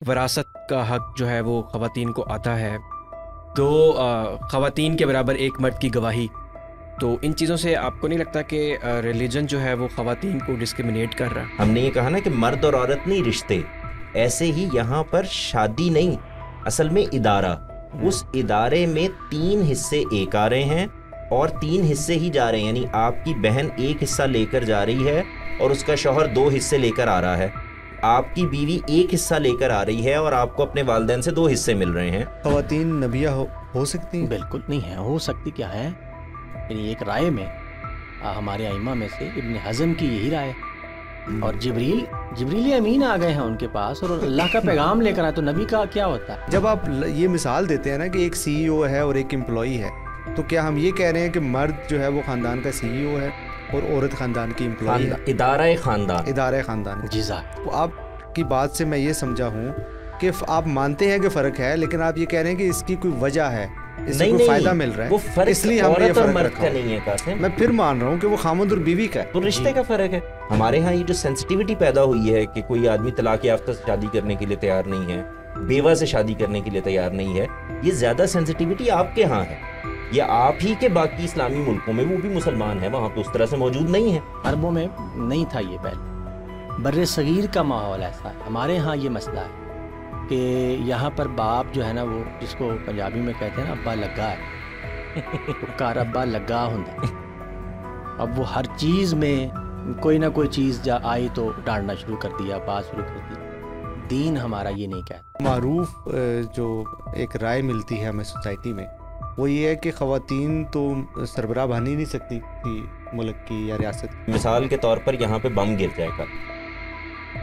وراثت کا حق جو ہے وہ خواتین کو آتا ہے، تو خواتین کے برابر ایک مرد کی گواہی، تو ان چیزوں سے آپ کو نہیں لگتا کہ ریلیجن جو ہے وہ خواتین کو ڈسکرمنیٹ کر رہا ہے؟ ہم نے یہ کہا نا کہ مرد اور عورت نہیں رشتے، ایسے ہی یہاں پر شادی نہیں، اصل میں ادارہ، اس ادارے میں 3 حصے ایک آ رہے ہیں اور 3 حصے ہی جا رہے ہیں، یعنی آپ کی بہن ایک حصہ لے کر جا رہی ہے اور اس کا شوہر 2 حصے لے کر آ رہا ہے، آپ کی بیوی ایک حصہ لے کر آ رہی ہے اور آپ کو اپنے والدین سے 2 حصے مل رہے ہیں۔ خواتین نبیہ ہو سکتی ہیں؟ بالکل نہیں ہے، ہو سکتی کیا ہے، یعنی ایک رائے میں ہمارے ائمہ میں سے ابن حزم کی یہی رائے، اور جبریل امین آ گئے ہیں ان کے پاس اور اللہ کا پیغام لے کر آئے، تو نبی کا کیا ہوتا ہے؟ جب آپ یہ مثال دیتے ہیں نا کہ ایک سی ای او ہے اور ایک امپلائی ہے، تو کیا ہم یہ کہہ رہے ہیں کہ مرد جو ہے وہ خاندان کا سی ای او ہے اور عورت خاندان کی امپلائی ہے؟ ادارہ خاندان جی تو آپ کی بات سے میں یہ سمجھا ہوں کہ آپ مانتے ہیں کہ فرق ہے، لیکن آپ یہ کہہ رہے ہیں کہ اس کی کوئی وجہ ہے، اس سے کوئی فائدہ مل رہا ہے، وہ فرق اس لیے ہم عورت یہ اور فرق مرد رکھا کا ہے۔ نہیں ہے قاسم، میں پھر مان رہا ہوں کہ وہ خامند اور بیوی کا ہے، تو رشتے کا فرق ہے۔ ہمارے ہاں یہ جو سینسٹیوٹی پیدا ہوئی ہے کہ کوئی آدمی طلاق یافتہ سے شادی کرنے کے لیے تیار نہیں ہے، بیوہ سے شادی کرنے کے لیے تیار نہیں ہے، یہ زیادہ سینسٹیوٹی آپ کے ہاں ہے، یہ آپ ہی کے باقی اسلامی ملکوں میں، وہ بھی مسلمان ہیں، وہاں تو اس طرح سے موجود نہیں ہے۔ عربوں میں نہیں تھا یہ پہلے، بر صغیر کا ماحول ایسا ہے، ہمارے ہاں یہ مسئلہ ہے کہ یہاں پر باپ جو ہے نا، وہ جس کو پنجابی میں کہتے ہیں نا ابا لگا ہے، کار ابا لگا ہوں، اب وہ ہر چیز میں کوئی نہ کوئی چیز آئی تو ڈانٹنا شروع کر دیا، بات شروع کر دی۔ دین ہمارا یہ نہیں کہتا۔ معروف جو ایک رائے ملتی ہے ہمیں سوسائٹی میں، وہ یہ ہے کہ خواتین تو سربراہ بن ہی نہیں سکتی ملک کی یا ریاست کی۔ مثال کے طور پر یہاں پہ بم گر جائے گا،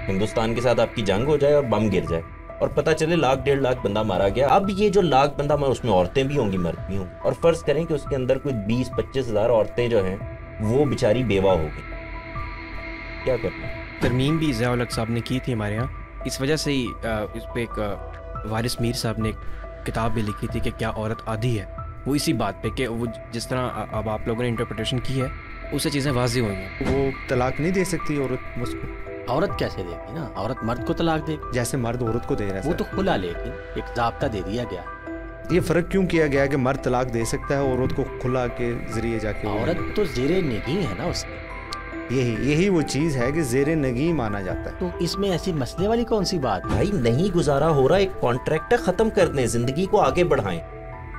ہندوستان کے ساتھ آپ کی جنگ ہو جائے اور بم گر جائے اور پتہ چلے 1,00,000 1,50,000 بندہ مارا گیا، اب یہ جو 1,00,000 بندہ مارا اس میں عورتیں بھی ہوں گی، مرد بھی ہوں گی، اور فرض کریں کہ اس کے اندر کوئی 20-25 ہزار عورتیں جو ہیں وہ بیچاری بیوہ ہو گئی، کیا کرنا ہے؟ ترمیم بھی ضیاء الحق صاحب نے کی تھی ہمارے ہاں، اس وجہ سے ہی اس پہ ایک وارث میر صاحب نے ایک کتاب بھی لکھی تھی کہ کیا عورت آدھی ہے، وہ اسی بات پہ کہ وہ جس طرح اب آپ لوگوں نے انٹرپریٹیشن کی ہے اس سے چیزیں واضح ہوئی ہیں۔ وہ طلاق نہیں دے سکتی عورت اس کو؟ عورت کیسے دے گی نا، عورت مرد کو طلاق دے گی، جیسے مرد عورت کو دے رہا ہے، وہ تو کھلا، لیکن ایک ضابطہ دے دیا گیا۔ یہ فرق کیوں کیا گیا کہ مرد طلاق دے سکتا ہے عورت کو کھلا کے ذریعے جا کے؟ عورت تو زیر نگیں ہے نا اس میں، یہی وہ چیز ہے کہ زیر نگیں مانا جاتا ہے، تو اس میں ایسی مسئلے والی کون سی بات ہے؟ بھائی نہیں گزارا ہو رہا، ایک کانٹریکٹ ختم کر دیں، زندگی کو آگے بڑھائیں۔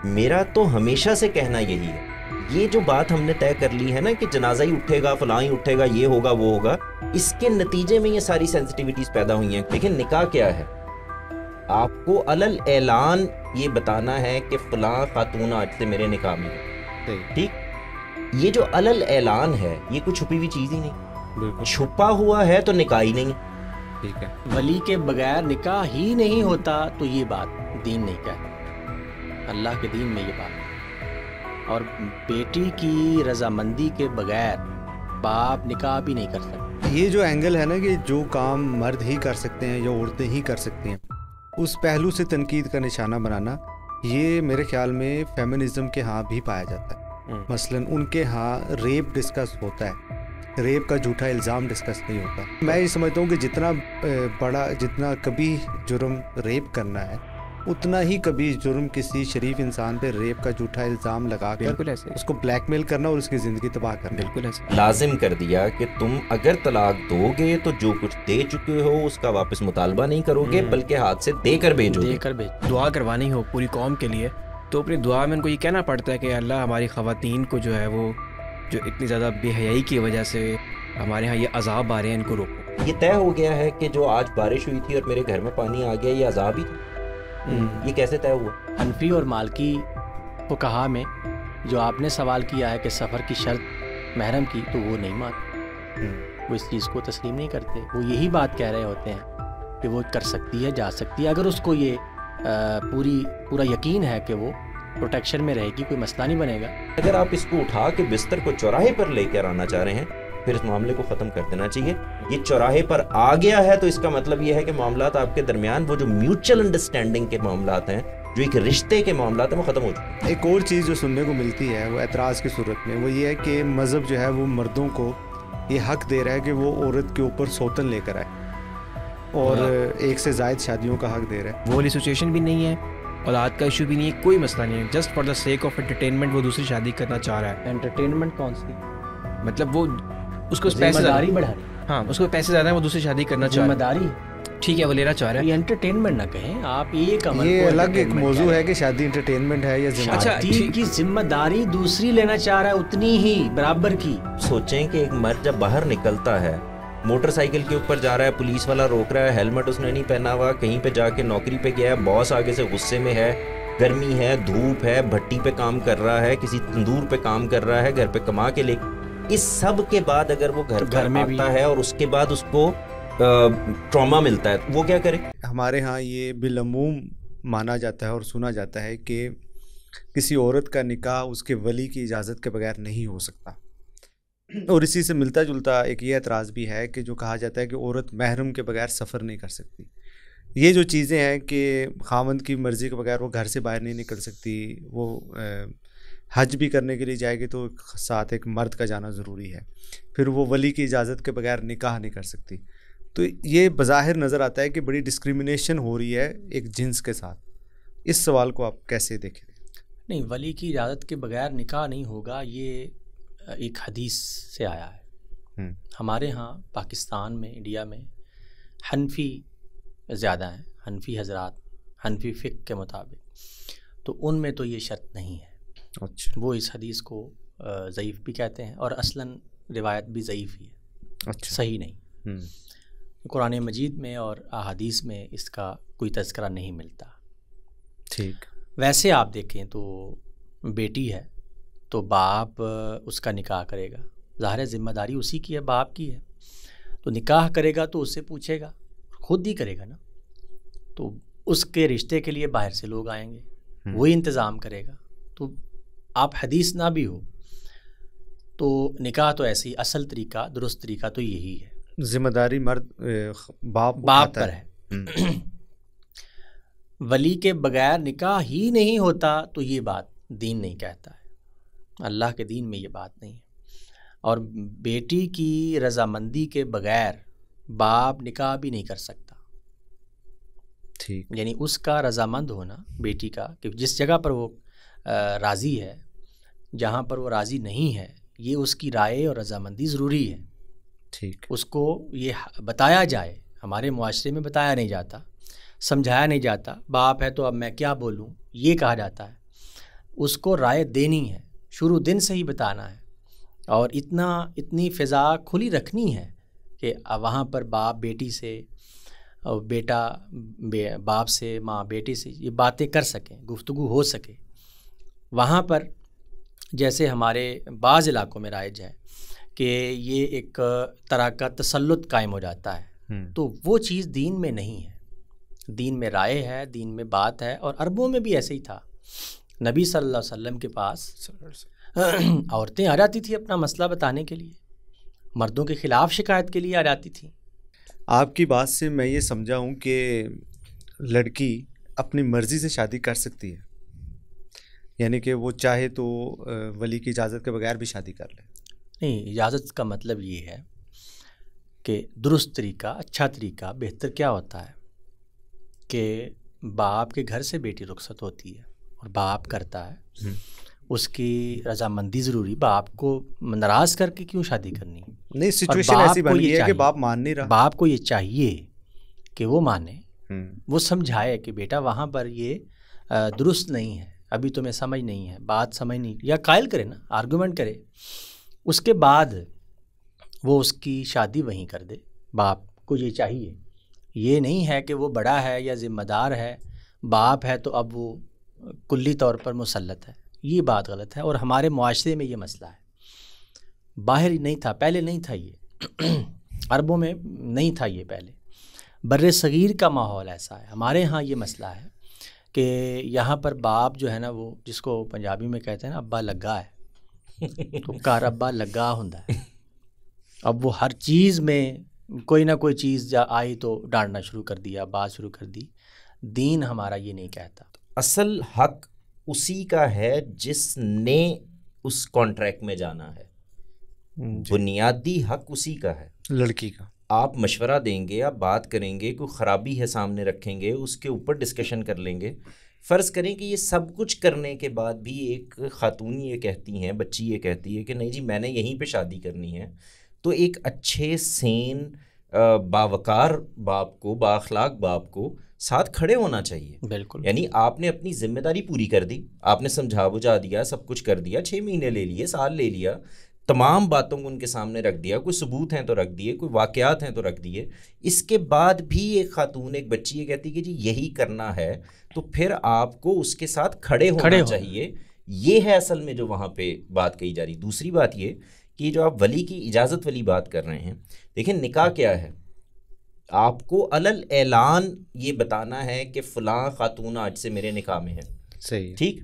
میرا تو ہمیشہ سے کہنا یہی ہے، یہ جو بات ہم نے طے کر لی ہے نا کہ جنازہ ہی اٹھے گا، فلاں ہی اٹھے گا، یہ ہوگا وہ ہوگا، اس کے نتیجے میں یہ ساری سینسٹیوٹیز پیدا ہوئی ہیں۔ لیکن نکاح کیا ہے؟ آپ کو علل اعلان یہ بتانا ہے کہ فلاں خاتون آج سے میرے نکاح میں ہے، ٹھیک؟ یہ جو علل اعلان ہے یہ کوئی چھپی ہوئی چیز ہی نہیں، بالکل چھپا ہوا ہے تو نکاح ہی نہیں، ٹھیک ہے۔ ولی کے بغیر نکاح ہی نہیں ہوتا، تو یہ بات دین نہیں کہتا، اللہ کے دین میں یہ بات، اور بیٹی کی رضامندی کے بغیر باپ نکاح بھی نہیں کر سکتا۔ یہ جو اینگل ہے نا کہ جو کام مرد ہی کر سکتے ہیں یا عورتیں ہی کر سکتی ہیں، اس پہلو سے تنقید کا نشانہ بنانا، یہ میرے خیال میں فیمنزم کے ہاں بھی پایا جاتا ہے۔ مثلاً ان کے ہاں ریپ ڈسکس ہوتا ہے، ریپ کا جھوٹا الزام ڈسکس نہیں ہوتا۔ میں یہ سمجھتا ہوں کہ جتنا کبھی جرم ریپ کرنا ہے، اتنا ہی کبھی جرم کسی شریف انسان پہ ریپ کا جھوٹا الزام لگا کر اس کو بلیک میل کرنا اور اس کی زندگی تباہ کرنا۔ بالکل ایسے لازم کر دیا کہ تم اگر طلاق دو گے تو جو کچھ دے چکے ہو اس کا واپس مطالبہ نہیں کرو گے، بلکہ ہاتھ سے دے کر بھیجو گے۔ دعا کروانی ہو پوری قوم کے لیے تو اپنی دعا میں ان کو یہ کہنا پڑتا ہے کہ اللہ ہماری خواتین کو جو ہے وہ جو اتنی زیادہ بے حیائی کی وجہ سے ہمارے ہاں یہ عذاب آ رہے ہیں، ان کو روکو۔ یہ طے ہو گیا ہے کہ جو آج بارش ہوئی تھی اور میرے گھر میں پانی آ گیا، یہ عذاب ہی تھا، یہ کیسے طے ہوا؟ حنفی اور مالکی فقہا میں جو آپ نے سوال کیا ہے کہ سفر کی شرط محرم کی، تو وہ نہیں مانتے، وہ اس چیز کو تسلیم نہیں کرتے، وہ یہی بات کہہ رہے ہوتے ہیں کہ وہ کر سکتی ہے، جا سکتی ہے، اگر اس کو یہ پورا یقین ہے کہ وہ پروٹیکشن میں رہے گی، کوئی مسئلہ نہیں بنے گا۔ اگر آپ اس کو اٹھا کے بستر کو چوراہے پر لے کر آنا چاہ رہے ہیں، پھر اس معاملے کو ختم کر دینا چاہیے۔ یہ چوراہے پر آ گیا ہے تو اس کا مطلب یہ ہے کہ معاملات آپ کے درمیان وہ جو میوچل انڈرسٹینڈنگ کے معاملات ہیں، جو ایک رشتے کے معاملات ہیں، وہ ختم ہو چکے ہیں۔ ایک اور چیز جو سننے کو ملتی ہے وہ اعتراض کی صورت میں، وہ یہ ہے کہ مذہب جو ہے وہ مردوں کو یہ حق دے رہا ہے کہ وہ عورت کے اوپر سوتن لے کر آئے، اور ایک سے زائد شادیوں کا حق دے رہا ہے. وہ والی سچویشن بھی نہیں ہے, اولاد کا ایشو بھی نہیں ہے, کوئی مسئلہ نہیں ہے, just for the sake of entertainment وہ دوسری شادی کرنا چاہ رہا ہے. انٹرٹینمنٹ کون سی؟ مطلب وہ اس کو پیسے ذمہ داری بڑھا رہی ہے. ہاں اس کو پیسے زیادہ ہیں, وہ دوسری شادی کرنا چاہ ذمہ رہا ہے. داری ٹھیک ہے وہ لینا چاہ رہا ہے. یہ انٹرٹینمنٹ نہ کہیں آپ, ایک عمل یہ کو الگ ایک entertainment موضوع کہہ ہے کہ شادی انٹرٹینمنٹ ہے یا ذمہ اچھا, داری. شادی کی ذمہ داری دوسری لینا چاہ رہا ہے اتنی ہی برابر کی. سوچیں کہ ایک مرد جب باہر نکلتا ہے, موٹر سائیکل کے اوپر جا رہا ہے, پولیس والا روک رہا ہے, ہیلمٹ اس نے نہیں پہنا ہوا, کہیں پہ جا کے نوکری پہ گیا ہے, باس آگے سے غصے میں ہے, گرمی ہے, دھوپ ہے, بھٹی پہ کام کر رہا ہے, کسی تندور پہ کام کر رہا ہے, گھر پہ کما کے لے, اس سب کے بعد اگر وہ گھر میں آتا ہے اور اس کے بعد اس کو ٹراما ملتا ہے, وہ کیا کرے؟ ہمارے ہاں یہ بالعموم مانا جاتا ہے اور سنا جاتا ہے کہ کسی عورت کا نکاح اس کے ولی کی اجازت کے بغیر نہیں ہو سکتا. اور اسی سے ملتا جلتا ایک یہ اعتراض بھی ہے کہ جو کہا جاتا ہے کہ عورت محرم کے بغیر سفر نہیں کر سکتی. یہ جو چیزیں ہیں کہ خاوند کی مرضی کے بغیر وہ گھر سے باہر نہیں نکل سکتی, وہ حج بھی کرنے کے لیے جائے گی تو ساتھ ایک مرد کا جانا ضروری ہے, پھر وہ ولی کی اجازت کے بغیر نکاح نہیں کر سکتی. تو یہ بظاہر نظر آتا ہے کہ بڑی ڈسکریمنیشن ہو رہی ہے ایک جنس کے ساتھ. اس سوال کو آپ کیسے دیکھیں؟ نہیں, ولی کی اجازت کے بغیر نکاح نہیں ہوگا, یہ ایک حدیث سے آیا ہے. ہمارے ہاں پاکستان میں, انڈیا میں حنفی زیادہ ہیں, حنفی حضرات, حنفی فقہ کے مطابق, تو ان میں تو یہ شرط نہیں ہے. اچھا, وہ اس حدیث کو ضعیف بھی کہتے ہیں, اور اصلاً روایت بھی ضعیف ہی ہے. اچھا, صحیح نہیں. قرآن مجید میں اور احادیث میں اس کا کوئی تذکرہ نہیں ملتا. ٹھیک. ویسے آپ دیکھیں تو بیٹی ہے تو باپ اس کا نکاح کرے گا, ظاہر ہے ذمہ داری اسی کی ہے, باپ کی ہے, تو نکاح کرے گا تو اس سے پوچھے گا, خود ہی کرے گا نا, تو اس کے رشتے کے لیے باہر سے لوگ آئیں گے, وہی انتظام کرے گا. تو آپ حدیث نہ بھی ہو تو نکاح تو ایسے ہی, اصل طریقہ, درست طریقہ تو یہی ہے. ذمہ داری مرد باپ پر ہے. ولی کے بغیر نکاح ہی نہیں ہوتا تو یہ بات دین نہیں کہتا ہے, اللہ کے دین میں یہ بات نہیں ہے. اور بیٹی کی رضامندی کے بغیر باپ نکاح بھی نہیں کر سکتا. ٹھیک. یعنی اس کا رضامند ہونا بیٹی کا, کہ جس جگہ پر وہ راضی ہے, جہاں پر وہ راضی نہیں ہے, یہ اس کی رائے اور رضامندی ضروری ہے. ٹھیک. اس کو یہ بتایا جائے, ہمارے معاشرے میں بتایا نہیں جاتا, سمجھایا نہیں جاتا. باپ ہے تو اب میں کیا بولوں, یہ کہا جاتا ہے. اس کو رائے دینی ہے, شروع دن سے ہی بتانا ہے, اور اتنی فضا کھلی رکھنی ہے کہ وہاں پر باپ بیٹی سے, اور بیٹا باپ سے, ماں بیٹی سے یہ باتیں کر سکیں, گفتگو ہو سکے. وہاں پر جیسے ہمارے بعض علاقوں میں رائج ہے کہ یہ ایک طرح کا تسلط قائم ہو جاتا ہے, تو وہ چیز دین میں نہیں ہے. دین میں رائے ہے, دین میں بات ہے, اور عربوں میں بھی ایسے ہی تھا. نبی صلی اللہ علیہ وسلم کے پاس عورتیں آ جاتی تھیں اپنا مسئلہ بتانے کے لیے, مردوں کے خلاف شکایت کے لیے آ جاتی تھیں. آپ کی بات سے میں یہ سمجھا ہوں کہ لڑکی اپنی مرضی سے شادی کر سکتی ہے, یعنی کہ وہ چاہے تو ولی کی اجازت کے بغیر بھی شادی کر لے. نہیں, اجازت کا مطلب یہ ہے کہ درست طریقہ, اچھا طریقہ, بہتر کیا ہوتا ہے کہ باپ کے گھر سے بیٹی رخصت ہوتی ہے اور باپ کرتا ہے, اس کی رضامندی ضروری. باپ کو ناراض کر کے کیوں شادی کرنی؟ نہیں, سچویشن ایسی بن گئی ہے کہ باپ مان نہیں رہا. باپ کو یہ چاہیے کہ وہ مانے, وہ سمجھائے کہ بیٹا وہاں پر یہ درست نہیں ہے, ابھی تمہیں سمجھ نہیں ہے, بات سمجھ نہیں, یا قائل کرے نا, آرگومنٹ کرے. اس کے بعد وہ اس کی شادی وہیں کر دے. باپ کو یہ چاہیے, یہ نہیں ہے کہ وہ بڑا ہے یا ذمہ دار ہے, باپ ہے تو اب وہ کلی طور پر مسلط ہے. یہ بات غلط ہے, اور ہمارے معاشرے میں یہ مسئلہ ہے. باہر نہیں تھا, پہلے نہیں تھا یہ, عربوں میں نہیں تھا یہ پہلے. بر صغیر کا ماحول ایسا ہے. ہمارے ہاں یہ مسئلہ ہے کہ یہاں پر باپ جو ہے نا, وہ جس کو پنجابی میں کہتے ہیں نا ابا لگا ہے, تو کار ابا لگا ہوندا ہے. اب وہ ہر چیز میں کوئی نہ کوئی چیز آئی تو ڈانٹنا شروع کر دیا, بات شروع کر دی. دین ہمارا یہ نہیں کہتا. اصل حق اسی کا ہے جس نے اس کانٹریکٹ میں جانا ہے, بنیادی حق اسی کا ہے, لڑکی کا. آپ مشورہ دیں گے، آپ بات کریں گے، کوئی خرابی ہے سامنے رکھیں گے، اس کے اوپر ڈسکشن کر لیں گے. فرض کریں کہ یہ سب کچھ کرنے کے بعد بھی ایک خاتون یہ کہتی ہیں، بچی یہ کہتی ہے کہ نہیں جی میں نے یہیں پہ شادی کرنی ہے، تو ایک اچھے سین باوقار باپ کو، با اخلاق باپ کو ساتھ کھڑے ہونا چاہیے. بالکل. یعنی آپ نے اپنی ذمہ داری پوری کر دی، آپ نے سمجھا بجھا دیا، سب کچھ کر دیا، 6 مہینے لے لیے، سال لے لیا، تمام باتوں کو ان کے سامنے رکھ دیا، کوئی ثبوت ہیں تو رکھ دیے، کوئی واقعات ہیں تو رکھ دیے. اس کے بعد بھی ایک خاتون، ایک بچی یہ کہتی کہ جی یہی کرنا ہے، تو پھر آپ کو اس کے ساتھ کھڑے ہونا چاہیے. یہ ہے اصل میں جو وہاں پہ بات کہی جا رہی. دوسری بات یہ کہ جو آپ ولی کی اجازت والی بات کر رہے ہیں، دیکھیں نکاح کیا ہے؟ آپ کو علل اعلان یہ بتانا ہے کہ فلاں خاتون آج سے میرے نکاح میں ہے. صحیح. ٹھیک.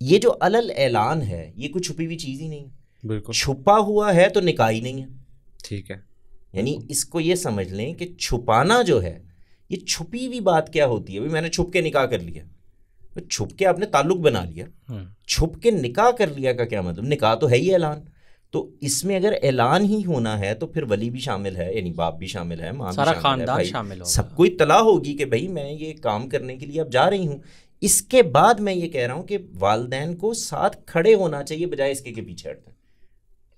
یہ جو علل اعلان ہے یہ کوئی چھپی ہوئی چیز ہی نہیں. بالکل. چھپا ہوا ہے تو نکاح ہی نہیں ہے. ٹھیک ہے. یعنی اس کو یہ سمجھ لیں کہ چھپانا جو ہے، یہ چھپی ہوئی بات کیا ہوتی ہے؟ میں نے چھپ کے نکاح کر لیا، چھپ کے آپ نے تعلق بنا لیا. چھپ کے نکاح کر لیا کا کیا مطلب؟ نکاح تو ہے ہی اعلان. تو اس میں اگر اعلان ہی ہونا ہے تو پھر ولی بھی شامل ہے، یعنی باپ بھی شامل ہے، ماں بھی سارا شامل خاندان ہے، شامل ہوگا، سب کو اطلاع ہوگی کہ بھائی میں یہ کام کرنے کے لیے اب جا رہی ہوں. اس کے بعد میں یہ کہہ رہا ہوں کہ والدین کو ساتھ کھڑے ہونا چاہیے بجائے اس کے پیچھے ہٹتے ہیں.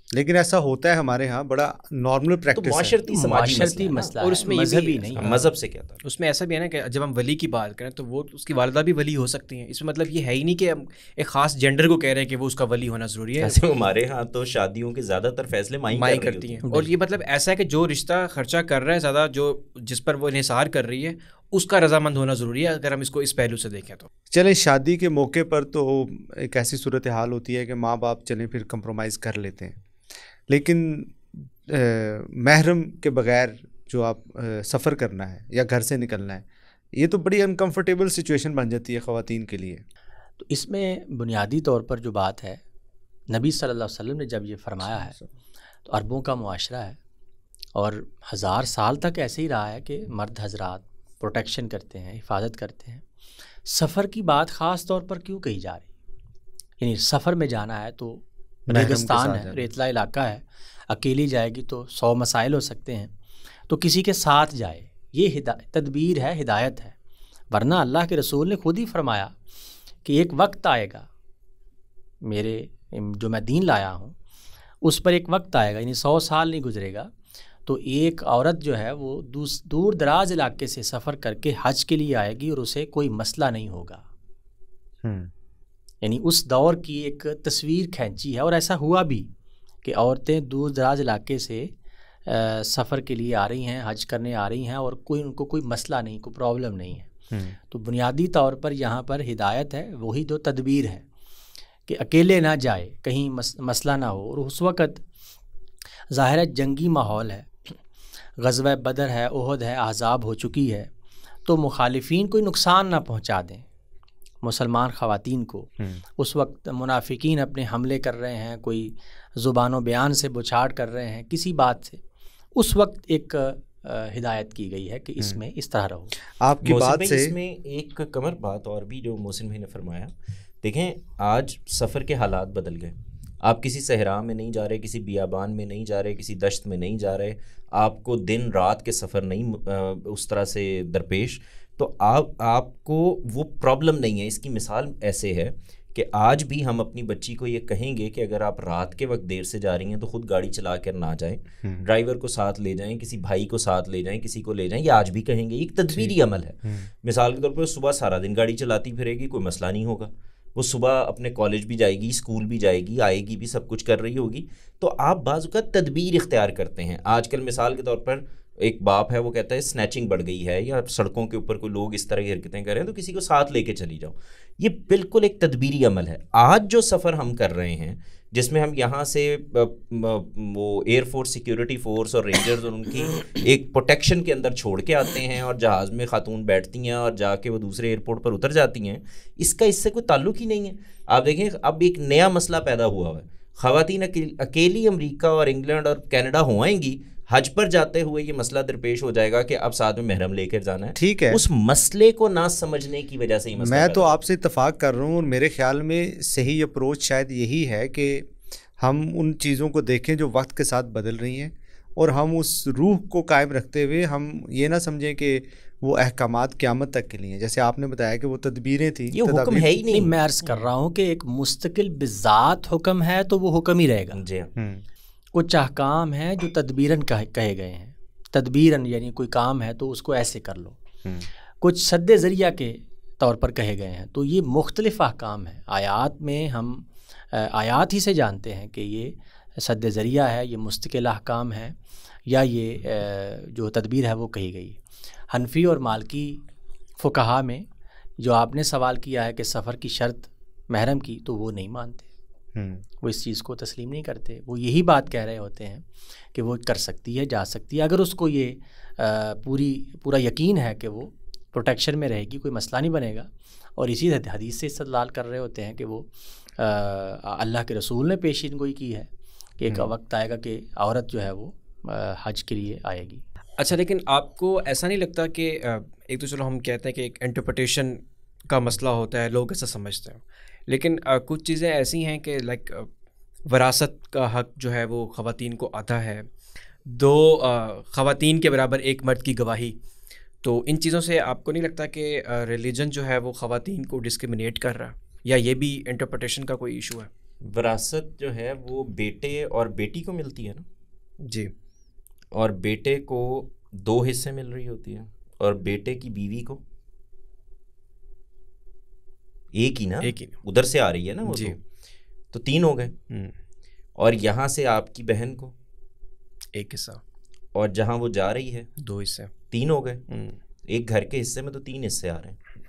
لیکن ایسا ہوتا ہے ہمارے ہاں، بڑا نارمل پریکٹس ہے، معاشرتی مسئلہ اور اس میں مذہبی نہیں. مذہب سے کیا تھا؟ اس میں ایسا بھی ہے نا کہ جب ہم ولی کی بات کریں تو وہ اس کی والدہ بھی ولی ہو سکتی ہیں. اس میں مطلب یہ ہے ہی نہیں کہ ہم ایک خاص جینڈر کو کہہ رہے ہیں کہ وہ اس کا ولی ہونا ضروری ہے. ایسے ہمارے ہاں تو شادیوں کے زیادہ تر فیصلے مائیں کرتی ہیں. اور یہ مطلب ایسا ہے کہ جو رشتہ خرچہ کر رہا ہے زیادہ، جو جس پر وہ انحصار کر رہی ہے، اس کا رضامند ہونا ضروری ہے اگر ہم اس کو اس پہلو سے دیکھیں تو. چلیں شادی کے موقع پر تو ایک ایسی صورتحال ہوتی ہے کہ ماں باپ چلیں پھر کمپرومائز کر لیتے ہیں، لیکن محرم کے بغیر جو آپ سفر کرنا ہے یا گھر سے نکلنا ہے، یہ تو بڑی انکمفرٹیبل سچویشن بن جاتی ہے خواتین کے لیے. تو اس میں بنیادی طور پر جو بات ہے، نبی صلی اللہ علیہ وسلم نے جب یہ فرمایا ہے تو عربوں کا معاشرہ ہے اور 1000 سال تک ایسے ہی رہا ہے کہ مرد حضرات پروٹیکشن کرتے ہیں، حفاظت کرتے ہیں. سفر کی بات خاص طور پر کیوں کہی جا رہی؟ یعنی سفر میں جانا ہے تو ریگستان ہے، ریتلا علاقہ ہے، اکیلی جائے گی تو 100 مسائل ہو سکتے ہیں، تو کسی کے ساتھ جائے. یہ تدبیر ہے، ہدایت ہے. ورنہ اللہ کے رسول نے خود ہی فرمایا کہ ایک وقت آئے گا، میرے جو میں دین لایا ہوں اس پر ایک وقت آئے گا، یعنی 100 سال نہیں گزرے گا تو ایک عورت جو ہے وہ دور دراز علاقے سے سفر کر کے حج کے لیے آئے گی اور اسے کوئی مسئلہ نہیں ہوگا. یعنی اس دور کی ایک تصویر کھینچی ہے، اور ایسا ہوا بھی کہ عورتیں دور دراز علاقے سے سفر کے لیے آ رہی ہیں، حج کرنے آ رہی ہیں، اور ان کو کوئی مسئلہ نہیں، کوئی پرابلم نہیں ہے. تو بنیادی طور پر یہاں پر ہدایت ہے، وہی جو تدبیر ہے کہ اکیلے نہ جائے، کہیں مسئلہ نہ ہو. اور اس وقت ظاہر ہے جنگی ماحول ہے، غزوہ بدر ہے، احد ہے، احزاب ہو چکی ہے، تو مخالفین کوئی نقصان نہ پہنچا دیں مسلمان خواتین کو. اس وقت منافقین اپنے حملے کر رہے ہیں، کوئی زبان و بیان سے بچھاڑ کر رہے ہیں، کسی بات سے. اس وقت ایک ہدایت کی گئی ہے کہ اس میں اس طرح رہو. آپ کی بات سے اس میں ایک کمر بات اور بھی جو محسن بھائی نے فرمایا، دیکھیں آج سفر کے حالات بدل گئے. آپ کسی صحرا میں نہیں جا رہے، کسی بیابان میں نہیں جا رہے، کسی دشت میں نہیں جا رہے، آپ کو دن رات کے سفر نہیں اس طرح سے درپیش، تو آپ کو وہ پرابلم نہیں ہے. اس کی مثال ایسے ہے کہ آج بھی ہم اپنی بچی کو یہ کہیں گے کہ اگر آپ رات کے وقت دیر سے جا رہی ہیں تو خود گاڑی چلا کر نہ جائیں، ڈرائیور کو ساتھ لے جائیں، کسی بھائی کو ساتھ لے جائیں، کسی کو لے جائیں. یہ آج بھی کہیں گے، ایک تدبیری عمل ہے. مثال کے طور پر صبح سارا دن گاڑی چلاتی پھرے گی، کوئی مسئلہ نہیں ہوگا. وہ صبح اپنے کالج بھی جائے گی، اسکول بھی جائے گی، آئے گی بھی، سب کچھ کر رہی ہوگی. تو آپ بعض اوقات تدبیر اختیار کرتے ہیں. آج کل مثال کے طور پر ایک باپ ہے، وہ کہتا ہے سنیچنگ بڑھ گئی ہے یا سڑکوں کے اوپر کوئی لوگ اس طرح کی حرکتیں کر رہے ہیں تو کسی کو ساتھ لے کے چلی جاؤ. یہ بالکل ایک تدبیری عمل ہے. آج جو سفر ہم کر رہے ہیں جس میں ہم یہاں سے وہ ایئر فورس، سیکیورٹی فورس اور رینجرز اور ان کی ایک پروٹیکشن کے اندر چھوڑ کے آتے ہیں اور جہاز میں خاتون بیٹھتی ہیں اور جا کے وہ دوسرے ایئرپورٹ پر اتر جاتی ہیں، اس کا اس سے کوئی تعلق ہی نہیں ہے. آپ دیکھیں اب ایک نیا مسئلہ پیدا ہوا ہے. خواتین اکیلی امریکہ اور انگلینڈ اور کینیڈا ہو آئیں گی، حج پر جاتے ہوئے یہ مسئلہ درپیش ہو جائے گا کہ اب ساتھ میں محرم لے کر جانا ہے. ٹھیک ہے، اس مسئلے کو نہ سمجھنے کی وجہ سے میں تو آپ سے اتفاق کر رہا ہوں، اور میرے خیال میں صحیح اپروچ شاید یہی ہے کہ ہم ان چیزوں کو دیکھیں جو وقت کے ساتھ بدل رہی ہیں اور ہم اس روح کو قائم رکھتے ہوئے ہم یہ نہ سمجھیں کہ وہ احکامات قیامت تک کے لیے ہیں. جیسے آپ نے بتایا کہ وہ تدبیریں تھیں, یہ حکم ہے ہی نہیں. میں عرض کر رہا ہوں کہ ایک مستقل بذات حکم ہے تو وہ حکم ہی رہے گا. جی کچھ احکام ہیں جو تدبیراً کہے گئے ہیں, تدبیراً یعنی کوئی کام ہے تو اس کو ایسے کر لو. کچھ سد ذریعہ کے طور پر کہے گئے ہیں. تو یہ مختلف احکام ہیں. آیات میں ہم آیات ہی سے جانتے ہیں کہ یہ سد ذریعہ ہے, یہ مستقل احکام ہے, یا یہ جو تدبیر ہے وہ کہی گئی. حنفی اور مالکی فقہا میں جو آپ نے سوال کیا ہے کہ سفر کی شرط محرم کی, تو وہ نہیں مانتے, وہ اس چیز کو تسلیم نہیں کرتے. وہ یہی بات کہہ رہے ہوتے ہیں کہ وہ کر سکتی ہے, جا سکتی ہے, اگر اس کو یہ پورا یقین ہے کہ وہ پروٹیکشن میں رہے گی, کوئی مسئلہ نہیں بنے گا. اور اسی حدیث سے استدلال کر رہے ہوتے ہیں کہ وہ اللہ کے رسول نے پیشین گوئی کی ہے کہ ایک وقت آئے گا کہ عورت جو ہے وہ حج کے لیے آئے گی. اچھا, لیکن آپ کو ایسا نہیں لگتا کہ ایک تو چلو ہم کہتے ہیں کہ ایک انٹرپریٹیشن کا مسئلہ ہوتا ہے, لوگ ایسا سمجھتے ہیں, لیکن کچھ چیزیں ایسی ہیں کہ لائک وراثت کا حق جو ہے وہ خواتین کو آتا ہے, 2 خواتین کے برابر 1 مرد کی گواہی. تو ان چیزوں سے آپ کو نہیں لگتا کہ ریلیجن جو ہے وہ خواتین کو ڈسکرمنیٹ کر رہا ہے, یا یہ بھی انٹرپریٹیشن کا کوئی ایشو ہے؟ وراثت جو ہے وہ بیٹے اور بیٹی کو ملتی ہے نا. جی. اور بیٹے کو 2 حصے مل رہی ہوتی ہے, اور بیٹے کی بیوی کو ایک ہی نا, ادھر سے آ رہی ہے نا وہ. جی. تو 3 ہو گئے. اور یہاں سے آپ کی بہن کو 1 حصہ, اور جہاں وہ جا رہی ہے 2 حصے, 3 ہو گئے. ایک گھر کے حصے میں تو 3 حصے آ رہے ہیں.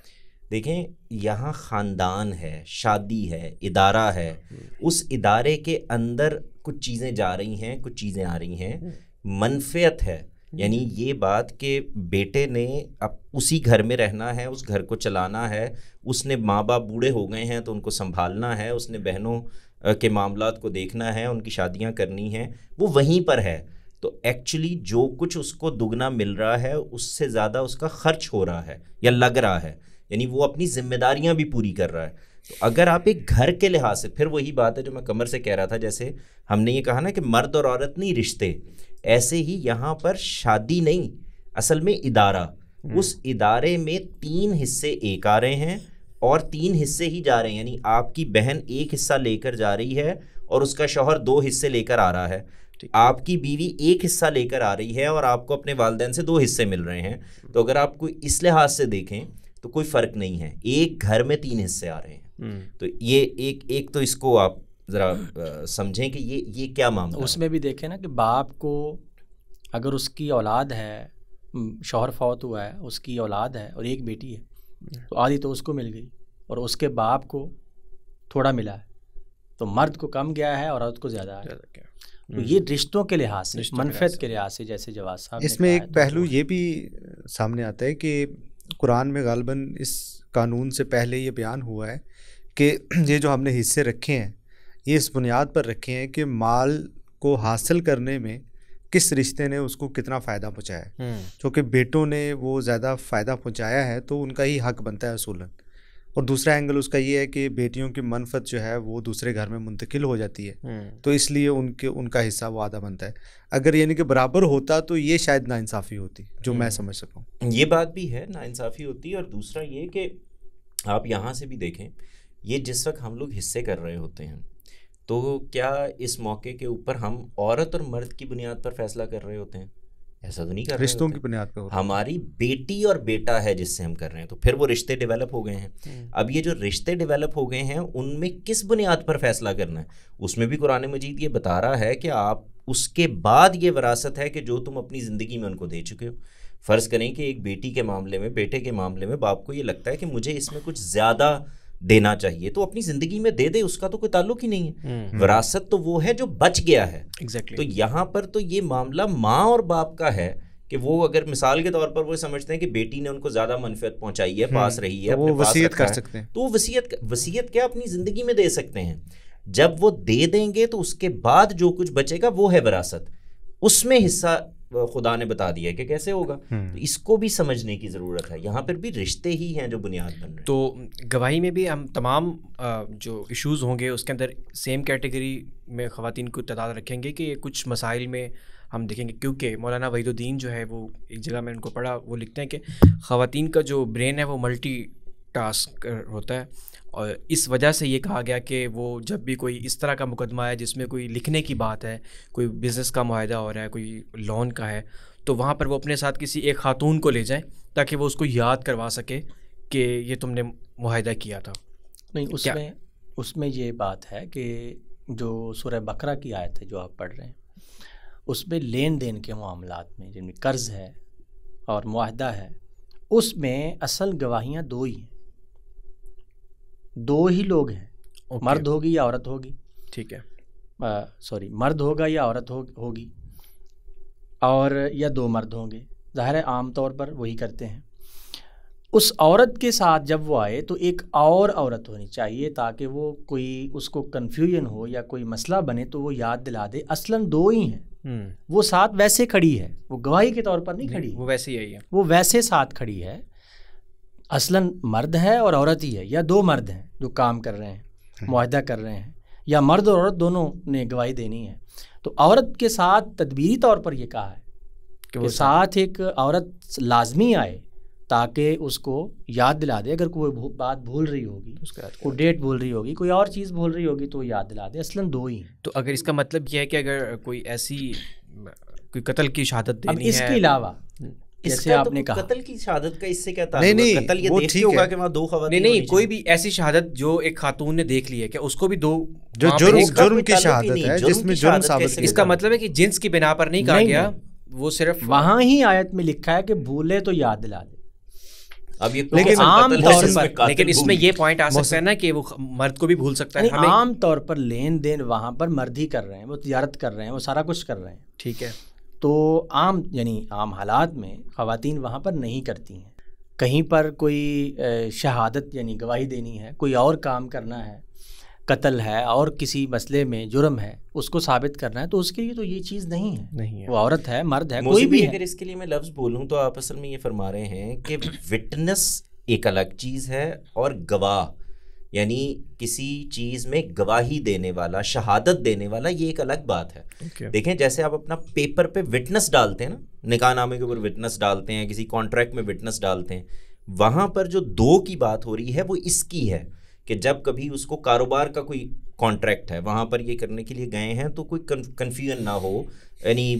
دیکھیں یہاں خاندان ہے, شادی ہے, ادارہ ہے, اس ادارے کے اندر کچھ چیزیں جا رہی ہیں, کچھ چیزیں آ رہی ہیں, منفعت ہے. یعنی یہ بات کہ بیٹے نے اب اسی گھر میں رہنا ہے, اس گھر کو چلانا ہے, اس نے ماں باپ بوڑھے ہو گئے ہیں تو ان کو سنبھالنا ہے, اس نے بہنوں کے معاملات کو دیکھنا ہے, ان کی شادیاں کرنی ہیں, وہ وہیں پر ہے. تو ایکچولی جو کچھ اس کو دگنا مل رہا ہے اس سے زیادہ اس کا خرچ ہو رہا ہے یا لگ رہا ہے, یعنی وہ اپنی ذمہ داریاں بھی پوری کر رہا ہے. تو اگر آپ ایک گھر کے لحاظ سے, پھر وہی بات ہے جو میں قمر سے کہہ رہا تھا, جیسے ہم نے یہ کہا نا کہ مرد اور عورت نہیں رشتے, ایسے ہی یہاں پر شادی نہیں, اصل میں ادارہ. اس ادارے میں 3 حصے ایک آ رہے ہیں اور 3 حصے ہی جا رہے ہیں. یعنی آپ کی بہن 1 حصہ لے کر جا رہی ہے اور اس کا شوہر 2 حصے لے کر آ رہا ہے. آپ کی بیوی 1 حصہ لے کر آ رہی ہے اور آپ کو اپنے والدین سے 2 حصے مل رہے ہیں. تو اگر آپ کو اس لحاظ سے دیکھیں تو کوئی فرق نہیں ہے, ایک گھر میں 3 حصے آ رہے ہیں. تو یہ ایک تو اس کو آپ ذرا سمجھیں کہ یہ کیا معاملہ. اس میں بھی دیکھیں نا کہ باپ کو اگر اس کی اولاد ہے, شوہر فوت ہوا ہے, اس کی اولاد ہے اور ایک بیٹی ہے, تو آدھی تو اس کو مل گئی اور اس کے باپ کو تھوڑا ملا ہے. تو مرد کو کم گیا ہے اور عورت کو زیادہ ہے. تو یہ رشتوں کے لحاظ سے, منفعت کے لحاظ سے, جیسے جواز صاحب اس میں ایک پہلو یہ بھی سامنے آتا ہے کہ قرآن میں غالباً اس قانون سے پہلے یہ بیان ہوا ہے کہ یہ جو ہم نے حصے رکھے ہیں یہ اس بنیاد پر رکھے ہیں کہ مال کو حاصل کرنے میں کس رشتے نے اس کو کتنا فائدہ پہنچایا ہے. چونکہ بیٹوں نے وہ زیادہ فائدہ پہنچایا ہے تو ان کا ہی حق بنتا ہے اصولاً. اور دوسرا اینگل اس کا یہ ہے کہ بیٹیوں کی منفعت جو ہے وہ دوسرے گھر میں منتقل ہو جاتی ہے, تو اس لیے ان کا حصہ وہ آدھا بنتا ہے. اگر یعنی کہ برابر ہوتا تو یہ شاید ناانصافی ہوتی, جو میں سمجھ سکوں. یہ بات بھی ہے, ناانصافی ہوتی ہے. اور دوسرا یہ کہ آپ یہاں سے بھی دیکھیں, یہ جس وقت ہم لوگ حصے کر رہے ہوتے ہیں تو کیا اس موقع کے اوپر ہم عورت اور مرد کی بنیاد پر فیصلہ کر رہے ہوتے ہیں؟ ایسا تو نہیں کر رہے, رشتوں کی بنیاد پر. ہماری بیٹی اور بیٹا ہے جس سے ہم کر رہے ہیں, تو پھر وہ رشتے ڈیولپ ہو گئے ہیں. اب یہ جو رشتے ڈیولپ ہو گئے ہیں ان میں کس بنیاد پر فیصلہ کرنا ہے, اس میں بھی قرآن مجید یہ بتا رہا ہے کہ آپ اس کے بعد یہ وراثت ہے کہ جو تم اپنی زندگی میں ان کو دے چکے ہو. فرض کریں کہ ایک بیٹی کے معاملے میں, بیٹے کے معاملے میں باپ کو یہ لگتا ہے کہ مجھے اس میں کچھ زیادہ دینا چاہیے, تو اپنی زندگی میں دے دے, اس کا تو کوئی تعلق ہی نہیں ہے. وراثت تو وہ ہے جو بچ گیا ہے. تو یہاں پر تو یہ معاملہ ماں اور باپ کا ہے کہ وہ اگر مثال کے طور پر وہ سمجھتے ہیں کہ بیٹی نے ان کو زیادہ منفعت پہنچائی ہے, پاس رہی ہے, وہ وصیت کر سکتے ہیں, تو وہ وصیت کیا اپنی زندگی میں دے سکتے ہیں. جب وہ دے دیں گے تو اس کے بعد جو کچھ بچے گا وہ ہے وراثت. اس میں حصہ خدا نے بتا دیا کہ کیسے ہوگا. تو اس کو بھی سمجھنے کی ضرورت ہے. یہاں پر بھی رشتے ہی ہیں جو بنیاد بن رہے ہیں. تو گواہی میں بھی ہم تمام جو ایشوز ہوں گے اس کے اندر سیم کیٹیگری میں خواتین کو تعداد رکھیں گے کہ کچھ مسائل میں ہم دیکھیں گے، کیونکہ مولانا وحید الدین جو ہے وہ ایک جگہ میں ان کو پڑھا، وہ لکھتے ہیں کہ خواتین کا جو برین ہے وہ ملٹی ٹاسک ہوتا ہے، اور اس وجہ سے یہ کہا گیا کہ وہ جب بھی کوئی اس طرح کا مقدمہ ہے جس میں کوئی لکھنے کی بات ہے، کوئی بزنس کا معاہدہ ہو رہا ہے، کوئی لون کا ہے، تو وہاں پر وہ اپنے ساتھ کسی ایک خاتون کو لے جائیں تاکہ وہ اس کو یاد کروا سکے کہ یہ تم نے معاہدہ کیا تھا. نہیں، اس میں یہ بات ہے کہ جو سورہ بقرہ کی آیت ہے جو آپ پڑھ رہے ہیں، اس میں لین دین کے معاملات میں جن میں قرض ہے اور معاہدہ ہے، اس میں اصل گواہیاں دو ہی ہیں، دو ہی لوگ ہیں، مرد ہوگی یا عورت ہوگی. ٹھیک ہے، سوری، مرد ہوگا یا عورت ہوگی، اور یا دو مرد ہوں گے. ظاہر ہے عام طور پر وہی کرتے ہیں. اس عورت کے ساتھ جب وہ آئے تو ایک اور عورت ہونی چاہیے تاکہ وہ کوئی اس کو کنفیوژن ہو یا کوئی مسئلہ بنے تو وہ یاد دلا دے. اصلاً دو ہی ہیں، وہ ساتھ ویسے کھڑی ہے، وہ گواہی کے طور پر نہیں کھڑی، وہ ویسے ہی ہے، وہ ویسے ساتھ کھڑی ہے. اصلاً مرد ہے اور عورت ہی ہے، یا دو مرد ہیں جو کام کر رہے ہیں، معاہدہ کر رہے ہیں، یا مرد اور عورت دونوں نے گواہی دینی ہے. تو عورت کے ساتھ تدبیری طور پر یہ کہا ہے کہ ساتھ ایک عورت لازمی آئے تاکہ اس کو یاد دلا دے. اگر کوئی بات بھول رہی ہوگی، کوئی ڈیٹ بھول رہی ہوگی، کوئی اور چیز بھول رہی ہوگی تو وہ یاد دلا دے. اصلاً دو ہی ہیں. تو اگر اس کا مطلب یہ ہے کہ اگر کوئی ایسی کوئی قتل کی شہادت دینی ہے، اس کے علاوہ جیسے آپ نے کہا قتل کی شہادت کا اس سے کیا تعلق؟ نہیں، قتل یہ دیکھتے ہوگا کہ وہاں دو خواتین، نہیں، کوئی بھی ایسی شہادت جو ایک خاتون نے دیکھ لی ہے کہ اس کو بھی دو جو جرم کی شہادت ہے جس میں جرم ثابت، اس کا مطلب ہے کہ جنس کی بنا پر نہیں کہا گیا، وہ صرف وہاں ہی آیت میں لکھا ہے کہ بھولے تو یاد دلا دے. اب یہ لیکن عام طور پر، لیکن اس میں یہ پوائنٹ آ سکتا ہے نا کہ وہ مرد کو بھی بھول سکتا ہے. عام طور پر لین دین وہاں پر مرد ہی کر رہے ہیں، وہ تجارت کر رہے ہیں، وہ سارا کچھ کر رہے ہیں. ٹھیک ہے، تو عام حالات میں خواتین وہاں پر نہیں کرتی ہیں. کہیں پر کوئی شہادت یعنی گواہی دینی ہے، کوئی اور کام کرنا ہے، قتل ہے اور کسی مسئلے میں جرم ہے، اس کو ثابت کرنا ہے، تو اس کے لیے تو یہ چیز نہیں ہے. وہ عورت ہے، مرد ہے، کوئی بھی ہے. اگر اس کے لیے میں لفظ بولوں تو آپ اصل میں یہ فرما رہے ہیں کہ وٹنس ایک الگ چیز ہے اور گواہ یعنی کسی چیز میں گواہی دینے والا، شہادت دینے والا، یہ ایک الگ بات ہے. دیکھیں جیسے آپ اپنا پیپر پہ وٹنس ڈالتے ہیں نا، نکاح نامے کے اوپر وٹنس ڈالتے ہیں، کسی کانٹریکٹ میں وٹنس ڈالتے ہیں، وہاں پر جو دو کی بات ہو رہی ہے وہ اس کی ہے کہ جب کبھی اس کو کاروبار کا کوئی کانٹریکٹ ہے، وہاں پر یہ کرنے کے لیے گئے ہیں تو کوئی کنفیوژن نہ ہو، یعنی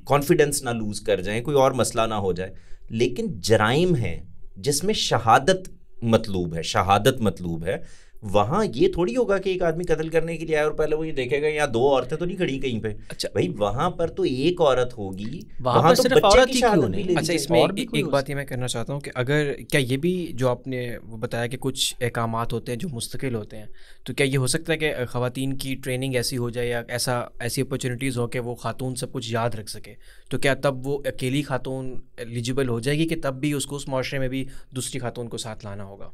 کانفیڈنس نہ لوز کر جائیں، کوئی اور مسئلہ نہ ہو جائے. لیکن جرائم ہیں جس میں شہادت مطلوب ہے، وہاں یہ تھوڑی ہوگا کہ ایک آدمی قتل کرنے کے لیے آئے اور پہلے وہ یہ دیکھے گا یہاں دو عورتیں تو نہیں کھڑی کہیں پہ. اچھا بھائی، وہاں پر تو ایک عورت ہوگی، وہاں تو بچے کی شہادت بھی لینی. اچھا، اس میں ایک بات یہ میں کرنا چاہتا ہوں کہ اگر کیا یہ بھی جو آپ نے بتایا کہ کچھ احکامات ہوتے ہیں جو مستقل ہوتے ہیں، تو کیا یہ ہو سکتا ہے کہ خواتین کی ٹریننگ ایسی ہو جائے یا ایسی اپرچونیٹیز ہو کہ وہ خاتون سب کچھ یاد رکھ سکے، تو کیا تب وہ اکیلی خاتون ایلیجیبل ہو جائے گی کہ تب بھی اس کو اس معاشرے میں بھی دوسری خاتون کو ساتھ لانا ہوگا؟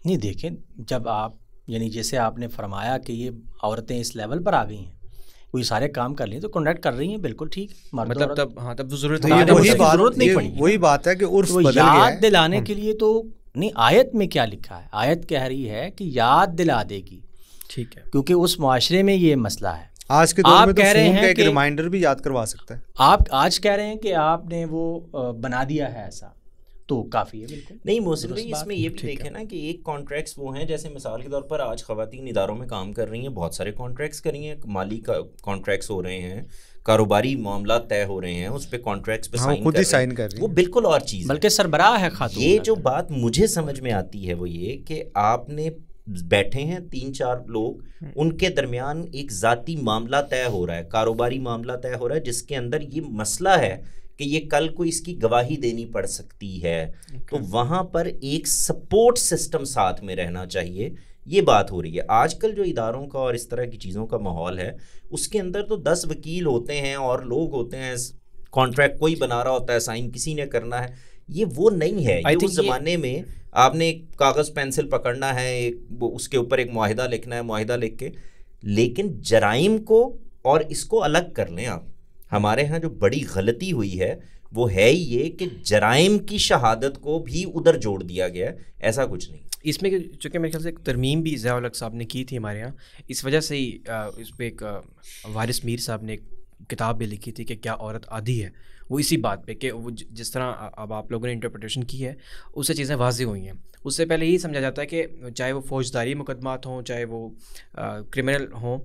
نہیں، دیکھیں، جب آپ یعنی جیسے آپ نے فرمایا کہ یہ عورتیں اس لیول پر آ گئی ہیں، کوئی سارے کام کر لی تو کنڈکٹ کر رہی ہیں، بالکل ٹھیک. مطلب تب ضرورت نہیں پڑی. وہی بات ہے کہ عرف بدل گیا ہے. یاد دلانے کے لیے تو نہیں، آیت میں کیا لکھا ہے؟ آیت کہہ رہی ہے کہ یاد دلا دے گی. ٹھیک ہے، کیونکہ اس معاشرے میں یہ مسئلہ ہے. آج کے دور میں تو فون کا ایک ریمائنڈر بھی یاد کروا سکتا ہے. آپ آج کہہ رہے ہیں کہ آپ نے وہ بنا دیا ہے ایسا، تو کافی ہے. بالکل نہیں محسن بھائی، اس میں یہ بھی دیکھیں نا کہ ایک کانٹریکٹس وہ ہیں، جیسے مثال کے طور پر آج خواتین اداروں میں کام کر رہی ہیں، بہت سارے کانٹریکٹس کر رہی ہیں، مالی کانٹریکٹس ہو رہے ہیں، کاروباری معاملات طے ہو رہے ہیں، اس پہ کانٹریکٹس پہ سائن کر رہے ہیں، وہ بالکل اور چیز ہے. بلکہ سربراہ ہے خاتون. یہ جو بات مجھے سمجھ میں آتی ہے وہ یہ کہ آپ نے بیٹھے ہیں 3-4 لوگ، ان کے درمیان ایک ذاتی معاملہ طے ہو رہا ہے، کاروباری معاملہ طے ہو رہا ہے، جس کے اندر یہ مسئلہ ہے کہ یہ کل کو اس کی گواہی دینی پڑ سکتی ہے. تو وہاں پر ایک سپورٹ سسٹم ساتھ میں رہنا چاہیے. یہ بات ہو رہی ہے آج کل جو اداروں کا اور اس طرح کی چیزوں کا ماحول ہے، اس کے اندر تو 10 وکیل ہوتے ہیں اور لوگ ہوتے ہیں، کانٹریکٹ کوئی بنا رہا ہوتا ہے، سائن کسی نے کرنا ہے. یہ وہ نہیں ہے. یہ اس زمانے میں آپ نے ایک کاغذ پینسل پکڑنا ہے، اس کے اوپر ایک معاہدہ لکھنا ہے، معاہدہ لکھ کے. لیکن جرائم کو اور اس کو الگ کر لیں آپ. ہمارے ہاں جو بڑی غلطی ہوئی ہے وہ ہے یہ کہ جرائم کی شہادت کو بھی ادھر جوڑ دیا گیا ہے. ایسا کچھ نہیں. اس میں چونکہ میرے خیال سے ایک ترمیم بھی ضیاء الحق صاحب نے کی تھی ہمارے یہاں، اس وجہ سے ہی اس پہ ایک وارث میر صاحب نے ایک کتاب بھی لکھی تھی کہ کیا عورت آدھی ہے، وہ اسی بات پہ کہ وہ جس طرح اب آپ لوگوں نے انٹرپریٹیشن کی ہے اس سے چیزیں واضح ہوئی ہیں. اس سے پہلے یہی سمجھا جاتا ہے کہ چاہے وہ فوجداری مقدمات ہوں چاہے وہ کرمنل ہوں،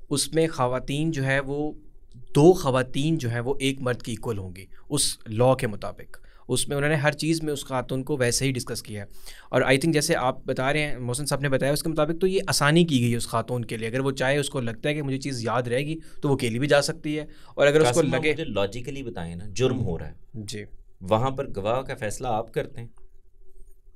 اس میں خواتین جو ہے وہ 2 خواتین جو ہیں وہ ایک مرد کی ایکول ہوں گی اس لاء کے مطابق. اس میں انہوں نے ہر چیز میں اس خاتون کو ویسے ہی ڈسکس کیا ہے. اور آئی تھنک جیسے آپ بتا رہے ہیں محسن صاحب نے بتایا اس کے مطابق تو یہ آسانی کی گئی اس خاتون کے لیے. اگر وہ چاہے اس کو لگتا ہے کہ مجھے چیز یاد رہے گی تو وہ اکیلی بھی جا سکتی ہے، اور اگر اس کو لگے مجھے لاجیکلی بتائیں نا، جرم ہو رہا ہے جی وہاں پر گواہ کا فیصلہ آپ کرتے ہیں،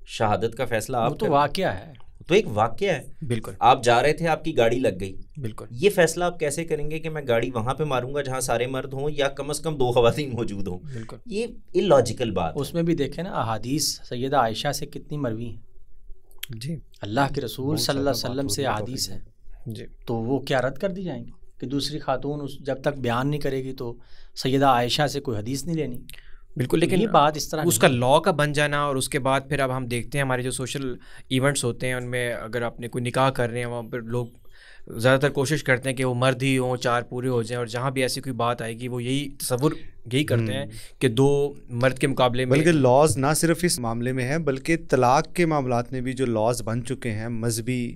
شہادت کا فیصلہ آپ تو واقعہ ہے، تو ایک واقعہ ہے. بالکل آپ جا رہے تھے، آپ کی گاڑی لگ گئی، بالکل. یہ فیصلہ آپ کیسے کریں گے کہ میں گاڑی وہاں پہ ماروں گا جہاں سارے مرد ہوں یا کم از کم 2 خواتین موجود ہوں؟ بالکل یہ اللاجیکل بات. اس میں بھی دیکھیں نا احادیث سیدہ عائشہ سے کتنی مروی ہیں، جی اللہ کے رسول صلی اللہ علیہ وسلم سے احادیث ہیں، جی. تو وہ کیا رد کر دی جائیں گی کہ دوسری خاتون جب تک بیان نہیں کرے گی تو سیدہ عائشہ سے کوئی حدیث نہیں لینی؟ بالکل. لیکن یہ بات اس طرح اس کا لاء کا بن جانا، اور اس کے بعد پھر اب ہم دیکھتے ہیں ہمارے جو سوشل ایونٹس ہوتے ہیں ان میں اگر آپ نے کوئی نکاح کر رہے ہیں وہاں پر لوگ زیادہ تر کوشش کرتے ہیں کہ وہ مرد ہی ہوں، 4 پورے ہو جائیں، اور جہاں بھی ایسی کوئی بات آئے گی وہ یہی تصور یہی کرتے ہیں کہ 2 مرد کے مقابلے میں. بلکہ لاز نہ صرف اس معاملے میں ہیں بلکہ طلاق کے معاملات میں بھی جو لاز بن چکے ہیں مذہبی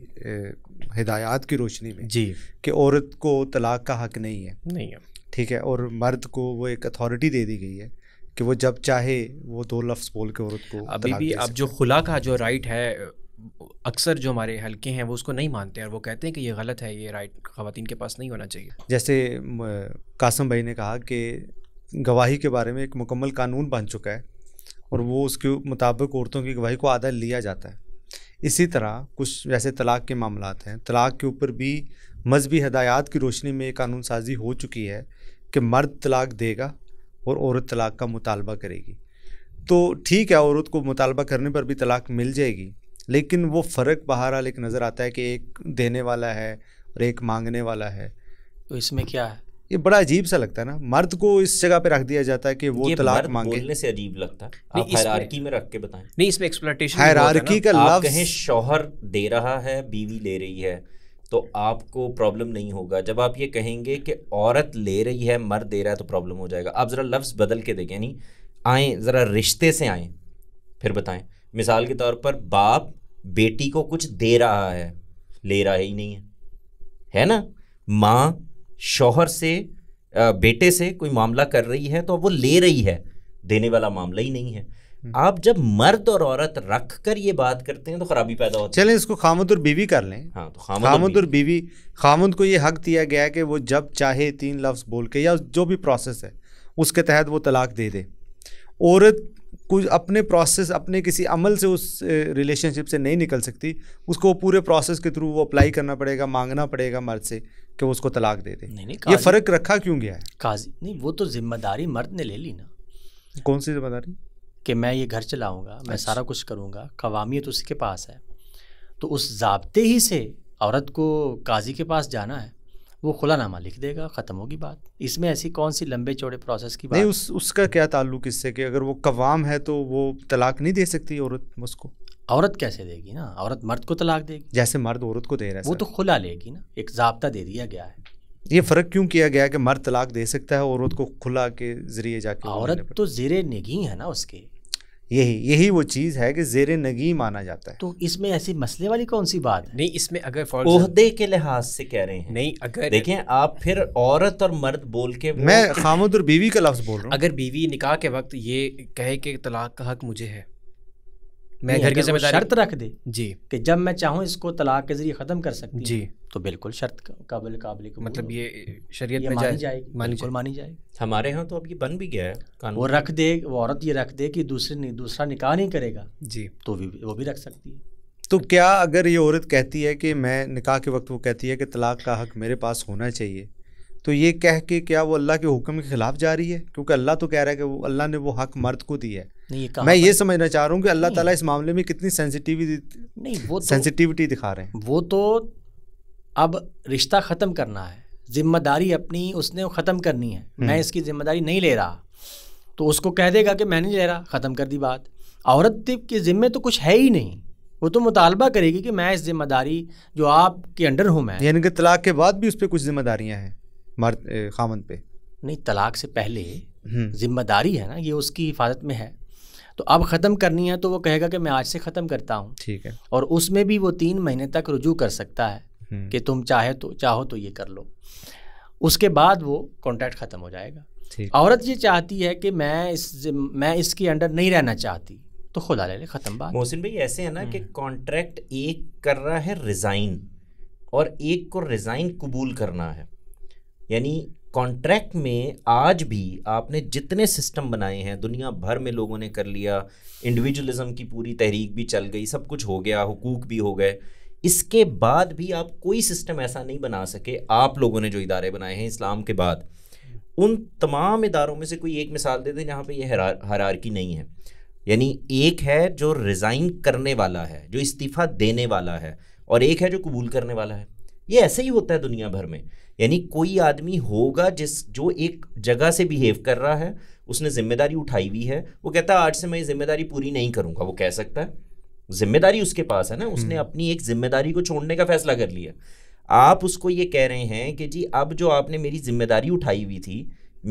ہدایات کی روشنی میں جی کہ عورت کو طلاق کا حق نہیں ہے، ہے ٹھیک ہے، اور مرد کو وہ ایک اتھارٹی دے دی گئی ہے کہ وہ جب چاہے وہ 2 لفظ بول کے عورت کو ابھی بھی. اب جو خلا کا جو رائٹ ہے اکثر جو ہمارے حلقے ہیں وہ اس کو نہیں مانتے ہیں، اور وہ کہتے ہیں کہ یہ غلط ہے، یہ رائٹ خواتین کے پاس نہیں ہونا چاہیے. جیسے قاسم بھائی نے کہا کہ گواہی کے بارے میں ایک مکمل قانون بن چکا ہے اور وہ اس کے مطابق عورتوں کی گواہی کو آدھا لیا جاتا ہے. اسی طرح کچھ جیسے طلاق کے معاملات ہیں، طلاق کے اوپر بھی مذہبی ہدایات کی روشنی میں قانون سازی ہو چکی ہے کہ مرد طلاق دے گا اور عورت طلاق کا مطالبہ کرے گی. تو ٹھیک ہے، عورت کو مطالبہ کرنے پر بھی طلاق مل جائے گی، لیکن وہ فرق بہرحال ایک نظر آتا ہے کہ ایک دینے والا ہے اور ایک مانگنے والا ہے. تو اس میں کیا ہے؟ یہ بڑا عجیب سا لگتا ہے نا، مرد کو اس جگہ پہ رکھ دیا جاتا ہے کہ وہ طلاق مانگے. بولنے سے عجیب لگتا ہے، آپ ہائرارکی میں رکھ کے بتائیں. نہیں، اس میں ایکسپلائٹیشن ہائرارکی کا آپ لفظ کہیں شوہر دے رہا ہے، بیوی لے رہی ہے، تو آپ کو پرابلم نہیں ہوگا. جب آپ یہ کہیں گے کہ عورت لے رہی ہے مرد دے رہا ہے تو پرابلم ہو جائے گا. آپ ذرا لفظ بدل کے دیکھیں، یعنی آئیں ذرا رشتے سے آئیں پھر بتائیں. مثال کے طور پر باپ بیٹی کو کچھ دے رہا ہے، لے رہا ہی نہیں ہے نا. ماں شوہر سے بیٹے سے کوئی معاملہ کر رہی ہے تو وہ لے رہی ہے، دینے والا معاملہ ہی نہیں ہے. آپ جب مرد اور عورت رکھ کر یہ بات کرتے ہیں تو خرابی پیدا ہوتی ہے. چلیں اس کو خامد اور بیوی کر لیں. ہاں، تو خامد اور بیوی، خامد کو یہ حق دیا گیا ہے کہ وہ جب چاہے 3 لفظ بول کے یا جو بھی پروسیس ہے اس کے تحت وہ طلاق دے دے. عورت کچھ اپنے پروسیس، اپنے کسی عمل سے اس ریلیشن شپ سے نہیں نکل سکتی، اس کو پورے پروسیس کے تھرو وہ اپلائی کرنا پڑے گا، مانگنا پڑے گا مرد سے کہ وہ اس کو طلاق دے دے. یہ فرق رکھا کیوں گیا ہے؟ قاضی نہیں، وہ تو ذمہ داری مرد نے لے لی نا. کون سی ذمہ داری؟ کہ میں یہ گھر چلاؤں گا، میں سارا کچھ کروں گا، قوامیت اس کے پاس ہے. تو اس ضابطے ہی سے عورت کو قاضی کے پاس جانا ہے، وہ خلا نامہ لکھ دے گا، ختم ہوگی بات. اس میں ایسی کون سی لمبے چوڑے پروسیس کی بات نہیں. اس کا کیا تعلق اس سے کہ اگر وہ قوام ہے تو وہ طلاق نہیں دے سکتی عورت اس کو؟ عورت کیسے دے گی نا، عورت مرد کو طلاق دے گی جیسے مرد عورت کو دے رہا ہے. وہ تو خلا لے گی نا، ایک ضابطہ دے دیا گیا ہے. یہ فرق کیوں کیا گیا کہ مرد طلاق دے سکتا ہے عورت کو خلا کے ذریعے جا کے؟ عورت تو زیر نگیں ہے نا اس کے. یہی وہ چیز ہے کہ زیر نگیں مانا جاتا ہے. تو اس میں ایسی مسئلے والی کون سی بات ہے؟ نہیں، اس میں اگر عہدے کے لحاظ سے کہہ رہے ہیں. نہیں، اگر دیکھیں آپ پھر عورت اور مرد بول کے، میں خامد اور بیوی کا لفظ بول رہا ہوں. اگر بیوی نکاح کے وقت یہ کہے کہ طلاق کا حق مجھے ہے، میں گھر کی ذمہ داری شرط رکھ دے جی کہ جب میں چاہوں اس کو طلاق کے ذریعے ختم کر سکتی جی، تو بالکل شرط قابل مطلب یہ شریعت میں مانی جائے گی، بالکل مانی جائے گی. ہمارے ہاں تو اب یہ بن بھی گیا ہے قانون. وہ رکھ دے، وہ عورت یہ رکھ دے کہ دوسرا نکاح نہیں کرے گا جی، تو وہ بھی رکھ سکتی ہے. تو کیا اگر یہ عورت کہتی ہے کہ میں نکاح کے وقت وہ کہتی ہے کہ طلاق کا حق میرے پاس ہونا چاہیے، تو یہ کہہ کے کیا وہ اللہ کے حکم کے خلاف جا رہی ہے؟ کیونکہ اللہ تو کہہ رہا ہے کہ اللہ نے وہ حق مرد کو دی ہے. میں یہ سمجھنا چاہ رہا ہوں کہ اللہ تعالیٰ اس معاملے میں کتنی سینسٹیوٹی دکھا رہے ہیں. وہ تو اب رشتہ ختم کرنا ہے، ذمہ داری اپنی اس نے ختم کرنی ہے. میں اس کی ذمہ داری نہیں لے رہا تو اس کو کہہ دے گا کہ میں نہیں لے رہا، ختم کر دی بات. عورت کے ذمے تو کچھ ہے ہی نہیں، وہ تو مطالبہ کرے گی کہ میں اس ذمہ داری جو آپ کے انڈر ہوں میں. یعنی کہ طلاق کے بعد بھی اس پہ کچھ ذمہ داریاں ہیں مرد خامند پہ. نہیں، طلاق سے پہلے ذمہ داری ہے نا، یہ اس کی حفاظت میں ہے. تو اب ختم کرنی ہے تو وہ کہے گا کہ میں آج سے ختم کرتا ہوں. ٹھیک ہے. اور اس میں بھی وہ 3 مہینے تک رجوع کر سکتا ہے کہ تم چاہو تو یہ کر لو. اس کے بعد وہ کانٹریکٹ ختم ہو جائے گا. عورت یہ چاہتی ہے کہ میں اس کے انڈر نہیں رہنا چاہتی تو خدا لے لے، ختم بات. محسن بھائی ایسے ہے نا کہ کانٹریکٹ ایک کر رہا ہے ریزائن اور ایک کو ریزائن قبول کرنا ہے. یعنی کانٹریکٹ میں آج بھی آپ نے جتنے سسٹم بنائے ہیں دنیا بھر میں لوگوں نے کر لیا، انڈیویجولزم کی پوری تحریک بھی چل گئی، سب کچھ ہو گیا، حقوق بھی ہو گئے، اس کے بعد بھی آپ کوئی سسٹم ایسا نہیں بنا سکے. آپ لوگوں نے جو ادارے بنائے ہیں اسلام کے بعد، ان تمام اداروں میں سے کوئی ایک مثال دے دیں جہاں پہ یہ ہرارکی نہیں ہے. یعنی ایک ہے جو ریزائن کرنے والا ہے، جو استعفیٰ دینے والا ہے، اور ایک ہے جو قبول کرنے والا ہے. یہ ایسے ہی ہوتا ہے دنیا بھر میں. یعنی کوئی آدمی ہوگا جو ایک جگہ سے بیہیو کر رہا ہے، اس نے ذمہ داری اٹھائی ہوئی ہے، وہ کہتا ہے آج سے میں یہ ذمہ داری پوری نہیں کروں گا. وہ کہہ سکتا ہے، ذمہ داری اس کے پاس ہے نا، اس نے اپنی ایک ذمہ داری کو چھوڑنے کا فیصلہ کر لیا. آپ اس کو یہ کہہ رہے ہیں کہ جی اب جو آپ نے میری ذمہ داری اٹھائی ہوئی تھی،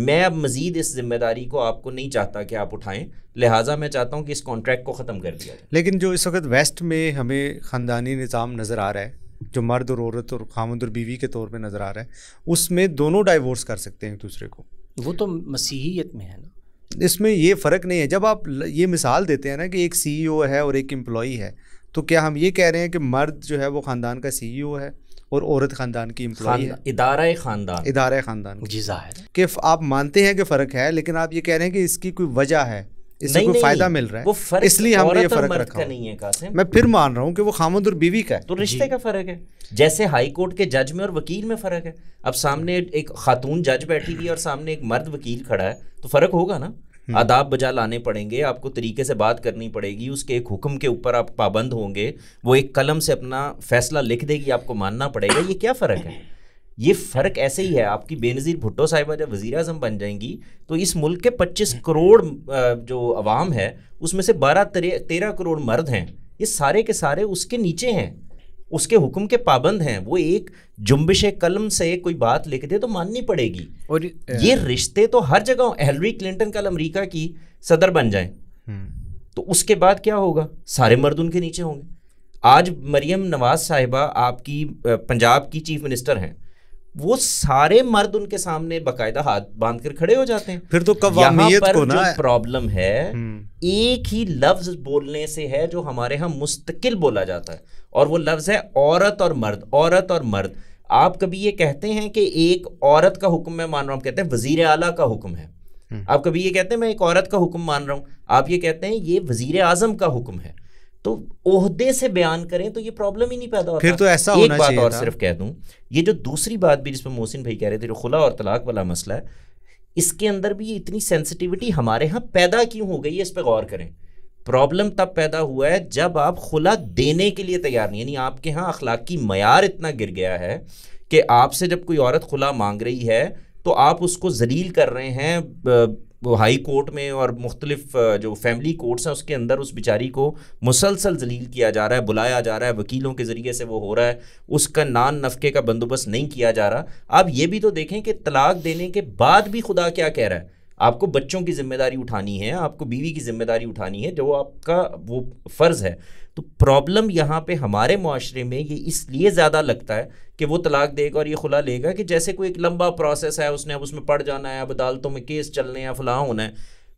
میں اب مزید اس ذمہ داری کو آپ کو نہیں چاہتا کہ آپ اٹھائیں، لہٰذا میں چاہتا ہوں کہ اس کانٹریکٹ کو ختم کر دیا جائے. لیکن جو اس وقت ویسٹ میں ہمیں خاندانی نظام نظر آ رہا ہے، جو مرد اور عورت اور خامند اور بیوی کے طور پہ نظر آ رہا ہے، اس میں دونوں ڈائیورس کر سکتے ہیں ایک دوسرے کو. وہ تو مسیحیت میں ہے نا، اس میں یہ فرق نہیں ہے. جب آپ یہ مثال دیتے ہیں نا کہ ایک سی ای او ہے اور ایک امپلائی ہے، تو کیا ہم یہ کہہ رہے ہیں کہ مرد جو ہے وہ خاندان کا سی ای او ہے اور عورت خاندان کی امپلائی ہے؟ ادارہ خاندان جی ظاہر کہ آپ مانتے ہیں کہ فرق ہے، لیکن آپ یہ کہہ رہے ہیں کہ اس کی کوئی وجہ ہے، اس سے کوئی فائدہ مل رہا ہے، اس لیے ہم نے یہ فرق رکھا نہیں ہے. قاسم میں پھر مان رہا ہوں کہ وہ خامند اور بیوی کا ہے، تو رشتے کا فرق ہے. جیسے ہائی کورٹ کے جج میں اور وکیل میں فرق ہے. اب سامنے ایک خاتون جج بیٹھی ہوئی ہے اور سامنے ایک مرد وکیل کھڑا ہے، تو فرق ہوگا نا. آداب بجا لانے پڑیں گے، آپ کو طریقے سے بات کرنی پڑے گی، اس کے ایک حکم کے اوپر آپ پابند ہوں گے، وہ ایک قلم سے اپنا فیصلہ لکھ دے گی، آپ کو ماننا پڑے گا. یہ کیا فرق ہے؟ یہ فرق ایسے ہی ہے. آپ کی بے نظیر بھٹو صاحبہ جب وزیر اعظم بن جائیں گی تو اس ملک کے 25 کروڑ جو عوام ہے اس میں سے 12-13 کروڑ مرد ہیں. یہ سارے کے سارے اس کے نیچے ہیں، اس کے حکم کے پابند ہیں. وہ ایک جنبش قلم سے کوئی بات لکھ دے تو ماننی پڑے گی. اور یہ رشتے تو ہر جگہ. ہیلری کلنٹن کل امریکہ کی صدر بن جائیں تو اس کے بعد کیا ہوگا؟ سارے مرد ان کے نیچے ہوں گے. آج مریم نواز صاحبہ آپ کی پنجاب کی چیف منسٹر ہیں، وہ سارے مرد ان کے سامنے باقاعدہ ہاتھ باندھ کر کھڑے ہو جاتے ہیں. پھر تو قوامیت کو نا، جو پرابلم ہے ایک ہی لفظ بولنے سے ہے جو ہمارے ہاں مستقل بولا جاتا ہے، اور وہ لفظ ہے عورت اور مرد. عورت اور مرد. آپ کبھی یہ کہتے ہیں کہ ایک عورت کا حکم میں مان رہا ہوں، کہتے ہیں وزیر اعلیٰ کا حکم ہے. آپ کبھی یہ کہتے ہیں میں ایک عورت کا حکم مان رہا ہوں، آپ یہ کہتے ہیں یہ وزیر اعظم کا حکم ہے. تو عہدے سے بیان کریں تو یہ پرابلم ہی نہیں پیدا ہوتا. پھر تو ایسا ہونا چاہیے. ایک بات اور صرف کہہ دوں، یہ جو دوسری بات بھی جس پہ محسن بھائی کہہ رہے تھے، جو خلا اور طلاق والا مسئلہ ہے، اس کے اندر بھی اتنی سینسٹیوٹی ہمارے ہاں پیدا کیوں ہو گئی ہے، اس پہ غور کریں. پرابلم تب پیدا ہوا ہے جب آپ خلا دینے کے لیے تیار نہیں. یعنی آپ کے ہاں اخلاقی معیار اتنا گر گیا ہے کہ آپ سے جب کوئی عورت خلا مانگ رہی ہے تو آپ اس کو ذلیل کر رہے ہیں. ہائی کورٹ میں اور مختلف جو فیملی کورٹس ہیں اس کے اندر اس بیچاری کو مسلسل ذلیل کیا جا رہا ہے، بلایا جا رہا ہے، وکیلوں کے ذریعے سے وہ ہو رہا ہے، اس کا نان نفقے کا بندوبست نہیں کیا جا رہا. آپ یہ بھی تو دیکھیں کہ طلاق دینے کے بعد بھی خدا کیا کہہ رہا ہے، آپ کو بچوں کی ذمہ داری اٹھانی ہے، آپ کو بیوی کی ذمہ داری اٹھانی ہے، جو آپ کا وہ فرض ہے. تو پرابلم یہاں پہ ہمارے معاشرے میں یہ اس لیے زیادہ لگتا ہے کہ وہ طلاق دے گا اور یہ خلا لے گا کہ جیسے کوئی ایک لمبا پروسیس ہے، اس نے اب اس میں پڑ جانا ہے، اب عدالتوں میں کیس چلنے ہیں، فلاں ہونا ہے.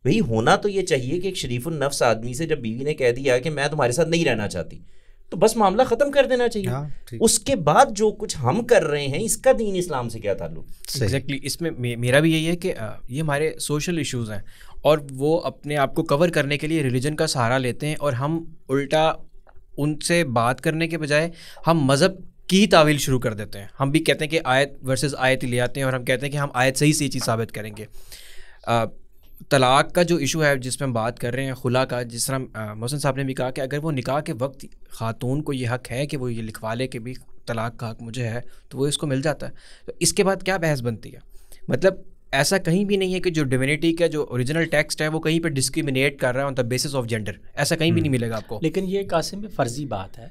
وہی ہونا تو یہ چاہیے کہ ایک شریف النفس آدمی سے جب بیوی نے کہہ دیا کہ میں تمہارے ساتھ نہیں رہنا چاہتی، تو بس معاملہ ختم کر دینا چاہیے. اس کے بعد جو کچھ ہم کر رہے ہیں اس کا دین اسلام سے کیا تعلق؟ ایگزیکٹلی. اس میں میرا بھی یہی ہے کہ یہ ہمارے سوشل ایشوز ہیں اور وہ اپنے آپ کو کور کرنے کے لیے ریلیجن کا سہارا لیتے ہیں، اور ہم الٹا ان سے بات کرنے کے بجائے ہم مذہب کی تعویل شروع کر دیتے ہیں. ہم بھی کہتے ہیں کہ آیت ورسز آیت لے آتے ہیں اور ہم کہتے ہیں کہ ہم آیت صحیح سے یہ چیز ثابت کریں گے. طلاق کا جو ایشو ہے جس میں ہم بات کر رہے ہیں، خلا کا، جس طرح محسن صاحب نے بھی کہا کہ اگر وہ نکاح کے وقت خاتون کو یہ حق ہے کہ وہ یہ لکھوا لے کہ بھی طلاق کا حق مجھے ہے، تو وہ اس کو مل جاتا ہے. تو اس کے بعد کیا بحث بنتی ہے؟ مطلب ایسا کہیں بھی نہیں ہے کہ جو ڈیوینٹی کا جو اوریجنل ٹیکسٹ ہے وہ کہیں پہ ڈسکریمنیٹ کر رہا ہے آن دا بیسس آف جینڈر. ایسا کہیں بھی نہیں ملے گا آپ کو. لیکن یہ قاسم میں فرضی بات ہے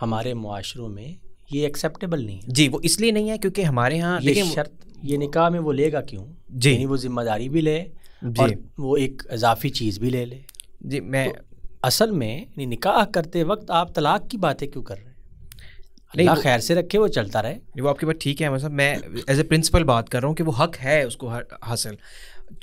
ہمارے معاشروں میں. یہ ایکسیپٹیبل نہیں ہے جی. وہ اس لیے نہیں ہے کیونکہ ہمارے ہاں یہ شرط یہ نکاح میں وہ لے گا کیوں جی, یعنی وہ ذمہ داری بھی لے اور وہ ایک اضافی چیز بھی لے لے. جی میں اصل میں نکاح کرتے وقت آپ طلاق کی باتیں کیوں کر رہے ہیں؟ اللہ خیر سے رکھے وہ چلتا رہے. وہ آپ کی بات ٹھیک ہے مطلب میں ایز اے پرنسپل بات کر رہا ہوں کہ وہ حق ہے اس کو حاصل.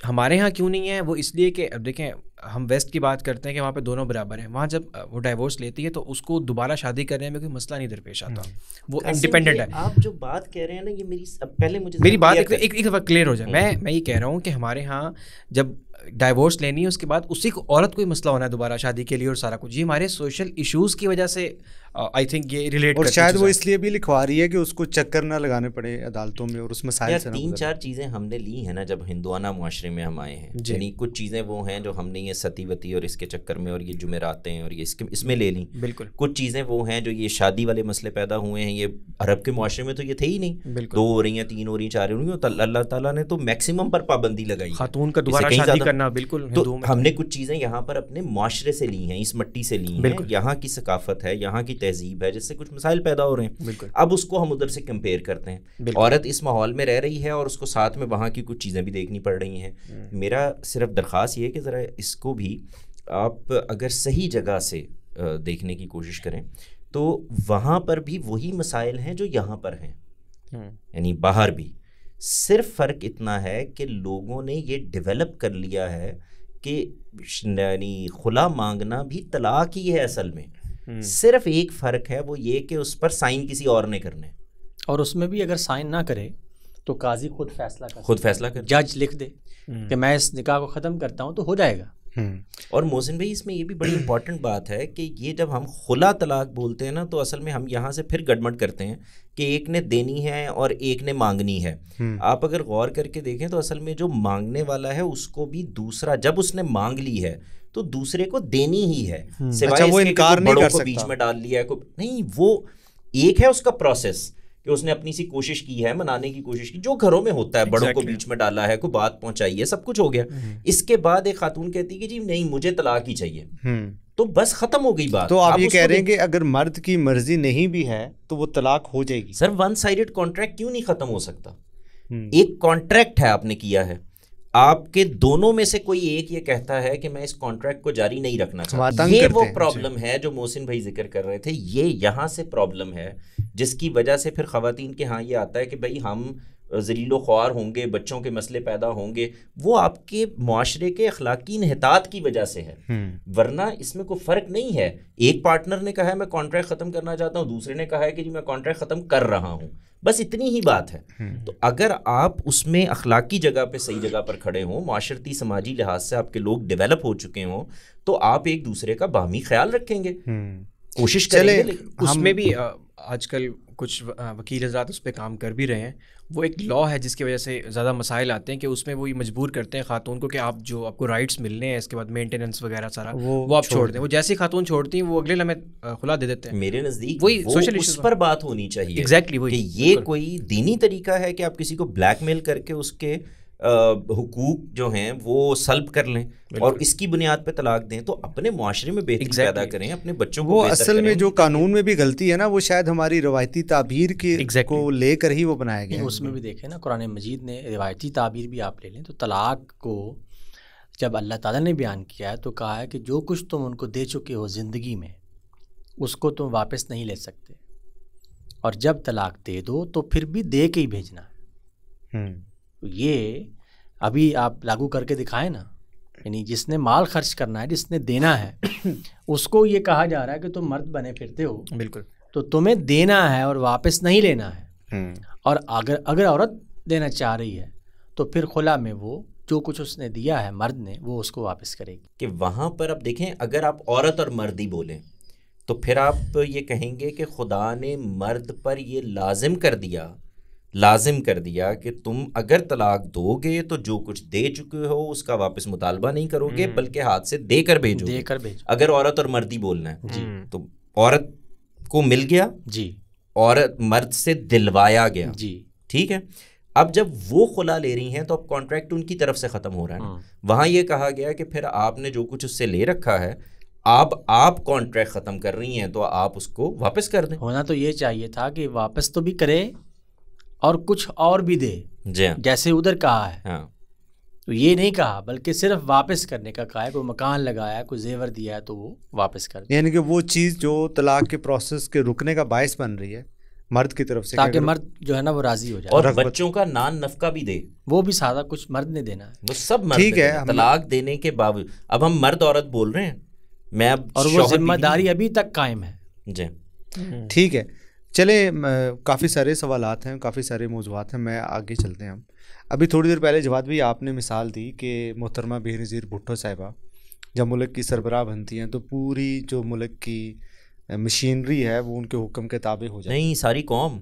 ہمارے ہاں کیوں نہیں ہے وہ اس لیے کہ اب دیکھیں ہم ویسٹ کی بات کرتے ہیں کہ وہاں پہ دونوں برابر ہیں. وہاں جب وہ ڈائیورس لیتی ہے تو اس کو دوبارہ شادی کرنے میں کوئی مسئلہ نہیں درپیش آتا, وہ انڈیپینڈنٹ ہے. آپ جو بات کہہ رہے ہیں نا یہ پہلے مجھے میری بات ایک وقت کلیئر ہو جائے. میں یہ کہہ رہا ہوں کہ ہمارے ہاں جب ڈائیورس لینی ہے اس کے بعد اسی کو عورت کو ہی مسئلہ ہونا ہے دوبارہ شادی کے لیے اور سارا کچھ. یہ ہمارے سوشل ایشوز کی وجہ سے آئی تھنک یہ ریلیٹ اور شاید وہ اس لیے بھی لکھوا رہی ہے کہ اس کو چکر نہ لگانے پڑے عدالتوں میں اور اس مسائل سے. 3-4 چیزیں ہم نے لی ہیں نا جب ہندوانہ معاشرے میں ہم آئے ہیں, یعنی کچھ چیزیں وہ ہیں جو ہم نے یہ ستی وتی اور اس کے چکر میں اور یہ جمعراتیں اور یہ اس میں لے لیں. بالکل. کچھ چیزیں وہ ہیں جو یہ شادی والے مسئلے پیدا ہوئے ہیں, یہ عرب کے معاشرے میں تو یہ تھے ہی نہیں. 2 ہو رہی ہیں 3 ہو رہی ہیں 4 ہو رہی ہیں, تو اللہ تعالیٰ نے تو میکسیمم پر پابندی لگائی, خاتون کا دوبارہ شادی کرنا. بالکل. تو ہم نے کچھ چیزیں یہاں پر اپنے معاشرے سے لی ہیں, اس مٹی سے لی ہیں, یہاں کی ثقافت ہے, یہاں کی تہذیب ہے, جس سے کچھ مسائل پیدا ہو رہے ہیں. اب اس کو ہم ادھر سے کمپیئر کرتے ہیں. عورت اس ماحول میں رہ رہی ہے اور اس کو ساتھ میں وہاں کی کچھ چیزیں بھی دیکھنی پڑ رہی ہیں. میرا صرف درخواست یہ ہے کہ ذرا اس کو بھی آپ اگر صحیح جگہ سے دیکھنے کی کوشش کریں تو وہاں پر بھی وہی مسائل ہیں جو یہاں پر ہیں, یعنی باہر بھی. صرف فرق اتنا ہے کہ لوگوں نے یہ ڈیولپ کر لیا ہے کہ یعنی خلا مانگنا بھی طلاق ہی ہے اصل میں. صرف ایک فرق ہے, وہ یہ کہ اس پر سائن کسی اور نے کرنے, اور اس میں بھی اگر سائن نہ کرے تو قاضی خود فیصلہ کر جج لکھ دے کہ میں اس نکاح کو ختم کرتا ہوں تو ہو جائے گا. اور محسن بھائی اس میں یہ بھی بڑی امپورٹنٹ بات ہے کہ یہ جب ہم خلا طلاق بولتے ہیں نا تو اصل میں ہم یہاں سے پھر گڑبڑ کرتے ہیں کہ ایک نے دینی ہے اور ایک نے مانگنی ہے. آپ اگر غور کر کے دیکھیں تو اصل میں جو مانگنے والا ہے اس کو بھی دوسرا جب اس نے مانگ لی ہے تو دوسرے کو دینی ہی ہے, سوائے وہ انکار نہیں کر سکتا, بیچ میں ڈال لیا ہے نہیں. وہ ایک ہے اس کا پروسیس کہ اس نے اپنی سی کوشش کی ہے, منانے کی کوشش کی, جو گھروں میں ہوتا ہے, بڑوں کو بیچ میں ڈالا ہے, کوئی بات پہنچائی ہے, سب کچھ ہو گیا. اس کے بعد ایک خاتون کہتی ہے کہ جی نہیں مجھے طلاق ہی چاہیے, تو بس ختم ہو گئی بات. تو آپ یہ کہہ رہے ہیں کہ اگر مرد کی مرضی نہیں بھی ہے تو وہ طلاق ہو جائے گی. سر ون سائیڈڈ کانٹریکٹ کیوں نہیں ختم ہو سکتا؟ ایک کانٹریکٹ ہے آپ نے کیا ہے, آپ کے دونوں میں سے کوئی ایک یہ کہتا ہے کہ میں اس کانٹریکٹ کو جاری نہیں رکھنا چاہتا. یہ وہ پرابلم ہے جو محسن بھائی ذکر کر رہے تھے, یہ یہاں سے پرابلم ہے جس کی وجہ سے پھر خواتین کے ہاں یہ آتا ہے کہ بھائی ہم ذلیل و خوار ہوں گے, بچوں کے مسئلے پیدا ہوں گے. وہ آپ کے معاشرے کے اخلاقی انحطاط کی وجہ سے ہے, ورنہ اس میں کوئی فرق نہیں ہے. ایک پارٹنر نے کہا ہے میں کانٹریکٹ ختم کرنا چاہتا ہوں, دوسرے نے کہا ہے کہ جی میں کانٹریکٹ ختم کر رہا ہوں, بس اتنی ہی بات ہے. تو اگر آپ اس میں اخلاقی جگہ پہ صحیح جگہ پر کھڑے ہوں, معاشرتی سماجی لحاظ سے آپ کے لوگ ڈیولپ ہو چکے ہوں, تو آپ ایک دوسرے کا باہمی خیال رکھیں گے, کوشش کریں گے. اس میں بھی آج کل کچھ وکیل حضرات اس پہ کام کر بھی رہے ہیں. وہ ایک لا ہے جس کی وجہ سے زیادہ مسائل آتے ہیں کہ اس میں وہ مجبور کرتے ہیں خاتون کو کہ آپ جو آپ کو رائٹس ملنے ہیں اس کے بعد مینٹیننس وغیرہ سارا وہ آپ چھوڑ دیں. وہ جیسی خاتون چھوڑتی ہیں وہ اگلے لمحے خلا دے دیتے ہیں. میرے نزدیک وہی سوشل ایشوز پر بات ہونی چاہیے. ایگزیکٹلی کہ یہ کوئی دینی طریقہ ہے کہ آپ کسی کو بلیک میل کر کے اس کے حقوق جو ہیں وہ سلب کر لیں اور اس کی بنیاد پہ طلاق دیں. تو اپنے معاشرے میں بہتری پیدا کریں, اپنے بچوں کو. وہ اصل میں جو قانون میں بھی غلطی ہے نا, وہ شاید ہماری روایتی تعبیر کو لے کر ہی وہ بنایا گیا. اس میں بھی دیکھیں نا, قرآن مجید نے روایتی تعبیر بھی آپ لے لیں تو طلاق کو جب اللہ تعالیٰ نے بیان کیا ہے تو کہا ہے کہ جو کچھ تم ان کو دے چکے ہو زندگی میں اس کو تم واپس نہیں لے سکتے, اور جب طلاق دے دو تو پھر بھی دے کے ہی بھیجنا ہے. یہ ابھی آپ لاگو کر کے دکھائیں نا, یعنی جس نے مال خرچ کرنا ہے, جس نے دینا ہے, اس کو یہ کہا جا رہا ہے کہ تم مرد بنے پھرتے ہو, بالکل, تو تمہیں دینا ہے اور واپس نہیں لینا ہے. اور اگر عورت دینا چاہ رہی ہے تو پھر خلا میں وہ جو کچھ اس نے دیا ہے مرد نے وہ اس کو واپس کرے گی. کہ وہاں پر اب دیکھیں, اگر آپ عورت اور مرد ہی بولیں تو پھر آپ یہ کہیں گے کہ خدا نے مرد پر یہ لازم کر دیا کہ تم اگر طلاق دو گے تو جو کچھ دے چکے ہو اس کا واپس مطالبہ نہیں کرو گے بلکہ ہاتھ سے دے کر بھیجو. اگر عورت اور مرد ہی بولنا ہے تو عورت کو مل گیا جی, عورت مرد سے دلوایا گیا جی, ٹھیک ہے. اب جب وہ خلا لے رہی ہیں تو اب کانٹریکٹ ان کی طرف سے ختم ہو رہا ہے. وہاں یہ کہا گیا کہ پھر آپ نے جو کچھ اس سے لے رکھا ہے آپ کانٹریکٹ ختم کر رہی ہیں تو آپ اس کو واپس کر دیں. ہونا تو یہ چاہیے تھا کہ واپس تو بھی کرے اور کچھ اور بھی دے, جیسے ادھر کہا ہے. ہاں, تو یہ نہیں کہا بلکہ صرف واپس کرنے کا کہا ہے. کوئی مکان لگایا, کوئی زیور دیا ہے تو وہ واپس کر دے. یعنی کہ وہ چیز جو طلاق کے پروسیس کے رکنے کا باعث بن رہی ہے مرد کی طرف سے, تاکہ مرد جو ہے نا وہ راضی ہو جائے, اور بچوں کا نان نفقہ بھی دے. وہ بھی سادہ کچھ مرد نے دینا ہے, وہ سب مرد ٹھیک ہے. طلاق دینے کے باوجود اب ہم مرد عورت بول رہے ہیں, میں اب اور وہ ذمہ داری ابھی تک قائم ہے. جی ٹھیک ہے. چلے, کافی سارے سوالات ہیں, کافی سارے موضوعات ہیں, میں آگے چلتے ہیں. ہم ابھی تھوڑی دیر پہلے جواد بھی آپ نے مثال دی کہ محترمہ بینظیر بھٹو صاحبہ جب ملک کی سربراہ بنتی ہیں تو پوری جو ملک کی مشینری ہے وہ ان کے حکم کے تابع ہو جاتی ہے. نہیں, ساری قوم.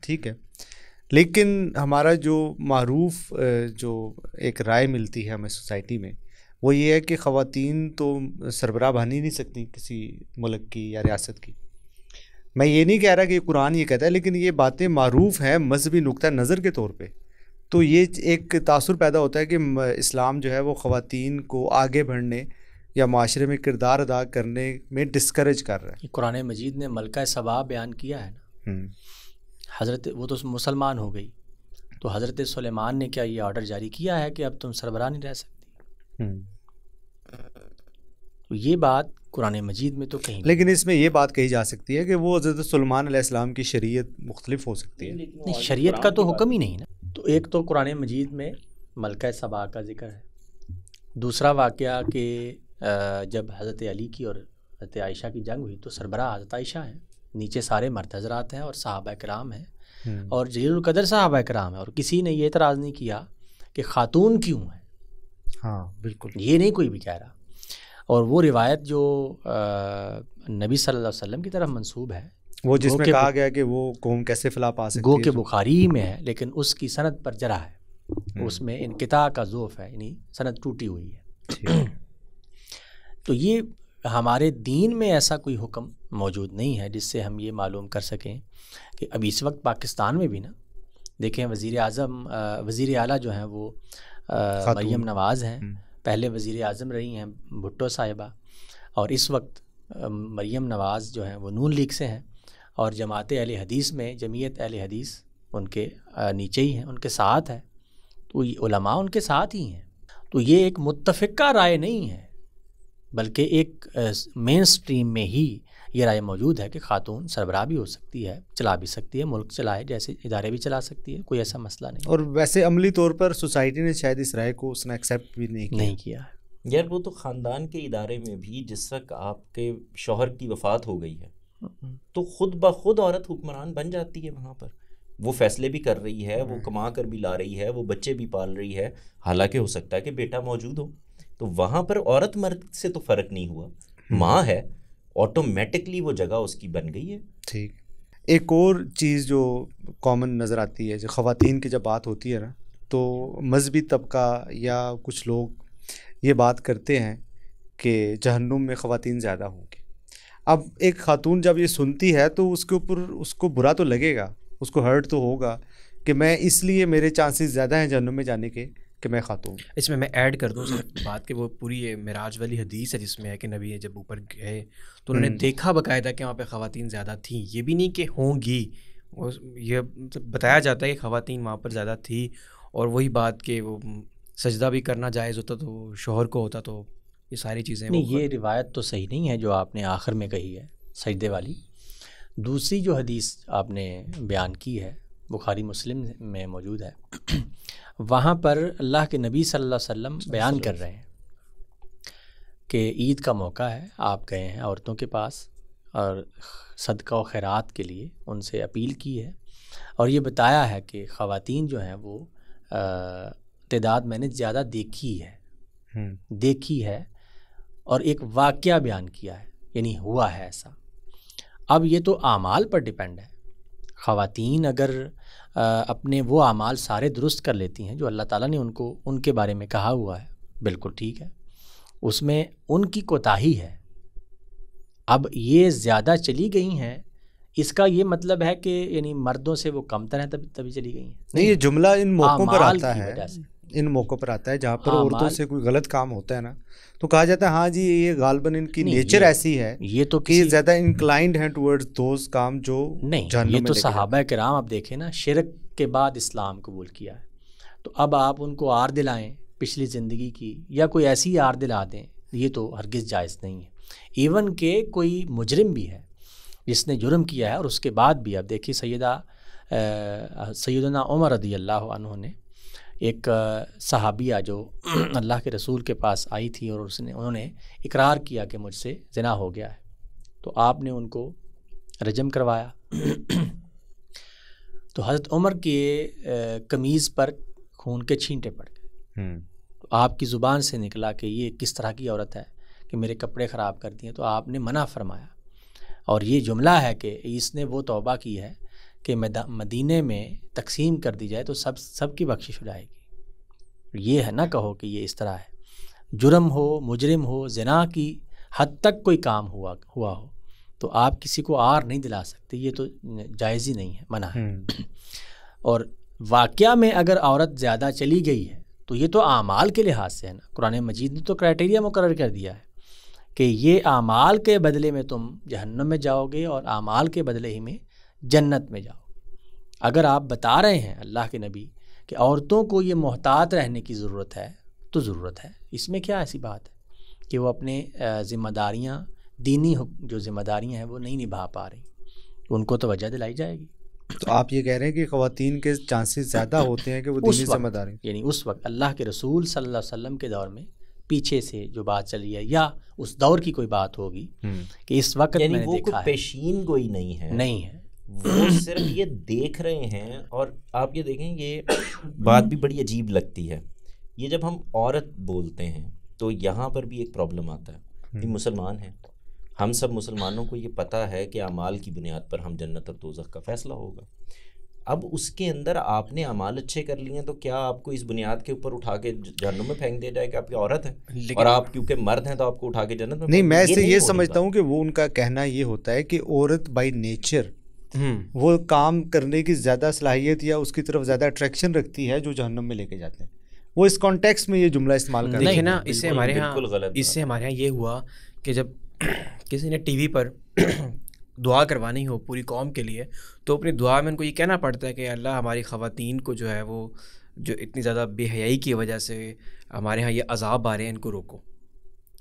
ٹھیک ہے. لیکن ہمارا جو معروف جو ایک رائے ملتی ہے ہمیں سوسائٹی میں وہ یہ ہے کہ خواتین تو سربراہ بن ہی نہیں سکتی کسی ملک کی یا ریاست کی. میں یہ نہیں کہہ رہا کہ قرآن یہ کہتا ہے, لیکن یہ باتیں معروف ہیں مذہبی نقطہ نظر کے طور پہ. تو یہ ایک تاثر پیدا ہوتا ہے کہ اسلام جو ہے وہ خواتین کو آگے بڑھنے یا معاشرے میں کردار ادا کرنے میں ڈسکریج کر رہا ہے. قرآن مجید نے ملکہ سبا بیان کیا ہے نا, حضرت وہ تو مسلمان ہو گئی, تو حضرت سلیمان نے کیا یہ آرڈر جاری کیا ہے کہ اب تم سربراہ نہیں رہ سکتی. تو یہ بات قرآن مجید میں تو کہیں, لیکن اس میں یہ بات کہی جا سکتی ہے کہ وہ حضرت سلیمان علیہ السلام کی شریعت مختلف ہو سکتی ہے. نہیں, شریعت کا تو حکم ہی نہیں نا. تو ایک تو قرآن مجید میں ملکہ سبا کا ذکر ہے. دوسرا واقعہ کہ جب حضرت علی کی اور حضرت عائشہ کی جنگ ہوئی تو سربراہ حضرت عائشہ ہیں, نیچے سارے مرد حضرات ہیں اور صحابہ کرام ہیں اور جلیل القدر صحابہ کرام ہیں, اور کسی نے یہ اعتراض نہیں کیا کہ خاتون کیوں ہے. ہاں بالکل, یہ نہیں کوئی بھی کہہ رہا. اور وہ روایت جو نبی صلی اللہ علیہ وسلم کی طرف منسوب ہے, وہ جس میں کہا گیا کہ وہ قوم کیسے فلاح پا سکتی ہے, گو کہ بخاری میں ہے لیکن اس کی سند پر جرح ہے, اس میں انقطاع کا ضعف ہے, یعنی سند ٹوٹی ہوئی ہے. تو یہ ہمارے دین میں ایسا کوئی حکم موجود نہیں ہے جس سے ہم یہ معلوم کر سکیں کہ اب اس وقت پاکستان میں بھی نا دیکھیں وزیر اعلیٰ جو ہیں وہ مریم نواز ہیں, پہلے وزیر اعظم رہی ہیں بھٹو صاحبہ, اور اس وقت مریم نواز جو ہیں وہ نون لیگ سے ہیں, اور جماعت اہل حدیث میں جمعیت اہل حدیث ان کے نیچے ہی ہیں, ان کے ساتھ ہے. تو علماء ان کے ساتھ ہی ہیں. تو یہ ایک متفقہ رائے نہیں ہے بلکہ ایک مین سٹریم میں ہی یہ رائے موجود ہے کہ خاتون سربراہ بھی ہو سکتی ہے, چلا بھی سکتی ہے, ملک چلائے جیسے ادارے بھی چلا سکتی ہے, کوئی ایسا مسئلہ نہیں. اور ویسے عملی طور پر سوسائٹی نے شاید اس رائے کو اس نے ایکسیپٹ بھی نہیں کیا. یار وہ تو خاندان کے ادارے میں بھی جس وقت آپ کے شوہر کی وفات ہو گئی ہے تو خود بخود عورت حکمران بن جاتی ہے وہاں پر, وہ فیصلے بھی کر رہی ہے, وہ کما کر بھی لا رہی ہے, وہ بچے بھی پال رہی ہے, حالانکہ ہو سکتا ہے کہ بیٹا موجود ہو. تو وہاں پر عورت مرد سے تو فرق نہیں ہوا, ماں ہے, آٹومیٹکلی وہ جگہ اس کی بن گئی ہے. ٹھیک. ایک اور چیز جو کامن نظر آتی ہے, جو خواتین کی جب بات ہوتی ہے نا تو مذہبی طبقہ یا کچھ لوگ یہ بات کرتے ہیں کہ جہنم میں خواتین زیادہ ہوں گی. اب ایک خاتون جب یہ سنتی ہے تو اس کے اوپر اس کو برا تو لگے گا, اس کو ہرٹ تو ہوگا کہ میں اس لیے میرے چانسز زیادہ ہیں جہنم میں جانے کے کہ میں خاتون. اس میں ایڈ کر دوں صرف بات کہ وہ پوری معراج والی حدیث ہے جس میں ہے کہ نبی جب اوپر گئے تو انہوں نے دیکھا باقاعدہ کہ وہاں پہ خواتین زیادہ تھیں, یہ بھی نہیں کہ ہوں گی, یہ بتایا جاتا ہے کہ خواتین وہاں پر زیادہ تھی. اور وہی بات کہ وہ سجدہ بھی کرنا جائز ہوتا تو شوہر کو ہوتا, تو یہ ساری چیزیں نہیں. یہ روایت تو صحیح نہیں ہے جو آپ نے آخر میں کہی ہے سجدے والی. دوسری جو حدیث آپ نے بیان کی ہے بخاری مسلم میں موجود ہے, وہاں پر اللہ کے نبی صلی اللہ علیہ وسلم بیان کر رہے ہیں کہ عید کا موقع ہے, آپ گئے ہیں عورتوں کے پاس اور صدقہ و خیرات کے لیے ان سے اپیل کی ہے, اور یہ بتایا ہے کہ خواتین جو ہیں وہ تعداد میں نے زیادہ دیکھی ہے اور ایک واقعہ بیان کیا ہے, یعنی ہوا ہے ایسا. اب یہ تو اعمال پر ڈیپینڈ ہے. خواتین اگر اپنے وہ اعمال سارے درست کر لیتی ہیں جو اللہ تعالیٰ نے ان کے بارے میں کہا ہوا ہے, بالکل ٹھیک ہے, اس میں ان کی کوتاہی ہے. اب یہ زیادہ چلی گئی ہیں, اس کا یہ مطلب ہے کہ یعنی مردوں سے وہ کم تر ہیں تبھی چلی گئی ہیں. نہیں, یہ جملہ ان موقعوں پر آتا ہے, ان موقعوں پر آتا ہے جہاں پر عورتوں سے کوئی غلط کام ہوتا ہے نا تو کہا جاتا ہے ہاں جی یہ غالباً ان کی نیچر ایسی ہے یہ تو کہ زیادہ انکلائنڈ ہیں ٹورڈز دوز کام جو نہیں. یہ تو صحابہ کرام اب دیکھیں نا شرک کے بعد اسلام قبول کیا ہے, تو اب آپ ان کو آر دلائیں پچھلی زندگی کی یا کوئی ایسی آر دلا دیں, یہ تو ہرگز جائز نہیں ہے. ایون کہ کوئی مجرم بھی ہے جس نے جرم کیا ہے اور اس کے بعد بھی اب دیکھیے سیدنا عمر رضی اللہ عنہ نے ایک صحابیہ جو اللہ کے رسول کے پاس آئی تھی اور انہوں نے اقرار کیا کہ مجھ سے زنا ہو گیا ہے, تو آپ نے ان کو رجم کروایا. تو حضرت عمر کے قمیض پر خون کے چھینٹے پڑ گئے. تو آپ کی زبان سے نکلا کہ یہ کس طرح کی عورت ہے کہ میرے کپڑے خراب کر دیے. تو آپ نے منع فرمایا, اور یہ جملہ ہے کہ اس نے وہ توبہ کی ہے کہ مدینے میں تقسیم کر دی جائے تو سب کی بخشش ہو جائے گی. یہ ہے نہ کہو کہ یہ اس طرح ہے, جرم ہو, مجرم ہو, زنا کی حد تک کوئی کام ہوا ہو تو آپ کسی کو آر نہیں دلا سکتے, یہ تو جائز ہی نہیں ہے, منع ہے. اور واقعہ میں اگر عورت زیادہ چلی گئی ہے تو یہ تو اعمال کے لحاظ سے ہے نا. قرآن مجید نے تو کرائٹیریا مقرر کر دیا ہے کہ یہ اعمال کے بدلے میں تم جہنم میں جاؤ گے اور اعمال کے بدلے ہی میں جنت میں جاؤ. اگر آپ بتا رہے ہیں اللہ کے نبی کہ عورتوں کو یہ محتاط رہنے کی ضرورت ہے تو ضرورت ہے, اس میں کیا ایسی بات ہے کہ وہ اپنے ذمہ داریاں دینی جو ذمہ داریاں ہیں وہ نہیں نبھا پا رہی, ان کو توجہ دلائی جائے گی. تو آپ یہ کہہ رہے ہیں کہ خواتین کے چانسز زیادہ ہوتے ہیں کہ وہ دینی ذمہ داری, یعنی اس وقت اللہ کے رسول صلی اللہ علیہ وسلم کے دور میں پیچھے سے جو بات چلی ہے یا اس دور کی کوئی بات ہوگی کہ اس وقت یعنی میں نے وہ دیکھا کوئی پیشین گوئی نہیں ہے, وہ صرف یہ دیکھ رہے ہیں. اور آپ یہ دیکھیں یہ بات بھی بڑی عجیب لگتی ہے, یہ جب ہم عورت بولتے ہیں تو یہاں پر بھی ایک پرابلم آتا ہے. یہ مسلمان ہیں, ہم سب مسلمانوں کو یہ پتہ ہے کہ اعمال کی بنیاد پر ہم جنت اور دوزخ کا فیصلہ ہوگا. اب اس کے اندر آپ نے اعمال اچھے کر لیے ہیں تو کیا آپ کو اس بنیاد کے اوپر اٹھا کے جہنم میں پھینک دیا جائے کہ آپ کی عورت ہے اور آپ کیونکہ مرد ہیں تو آپ کو اٹھا کے جنت میں؟ نہیں, میں اسے یہ سمجھتا ہوں کہ وہ ان کا کہنا یہ ہوتا ہے کہ عورت بائی نیچر وہ کام کرنے کی زیادہ صلاحیت یا اس کی طرف زیادہ اٹریکشن رکھتی ہے جو جہنم میں لے کے جاتے ہیں. وہ اس کانٹیکسٹ میں یہ جملہ استعمال کرتے ہیں نا. اس سے ہمارے ہاں یہ ہوا کہ جب کسی نے ٹی وی پر دعا کروانی ہو پوری قوم کے لیے تو اپنی دعا میں ان کو یہ کہنا پڑتا ہے کہ اللہ ہماری خواتین کو جو ہے وہ جو اتنی زیادہ بے حیائی کی وجہ سے ہمارے ہاں یہ عذاب آ رہے ہیں, ان کو روکو,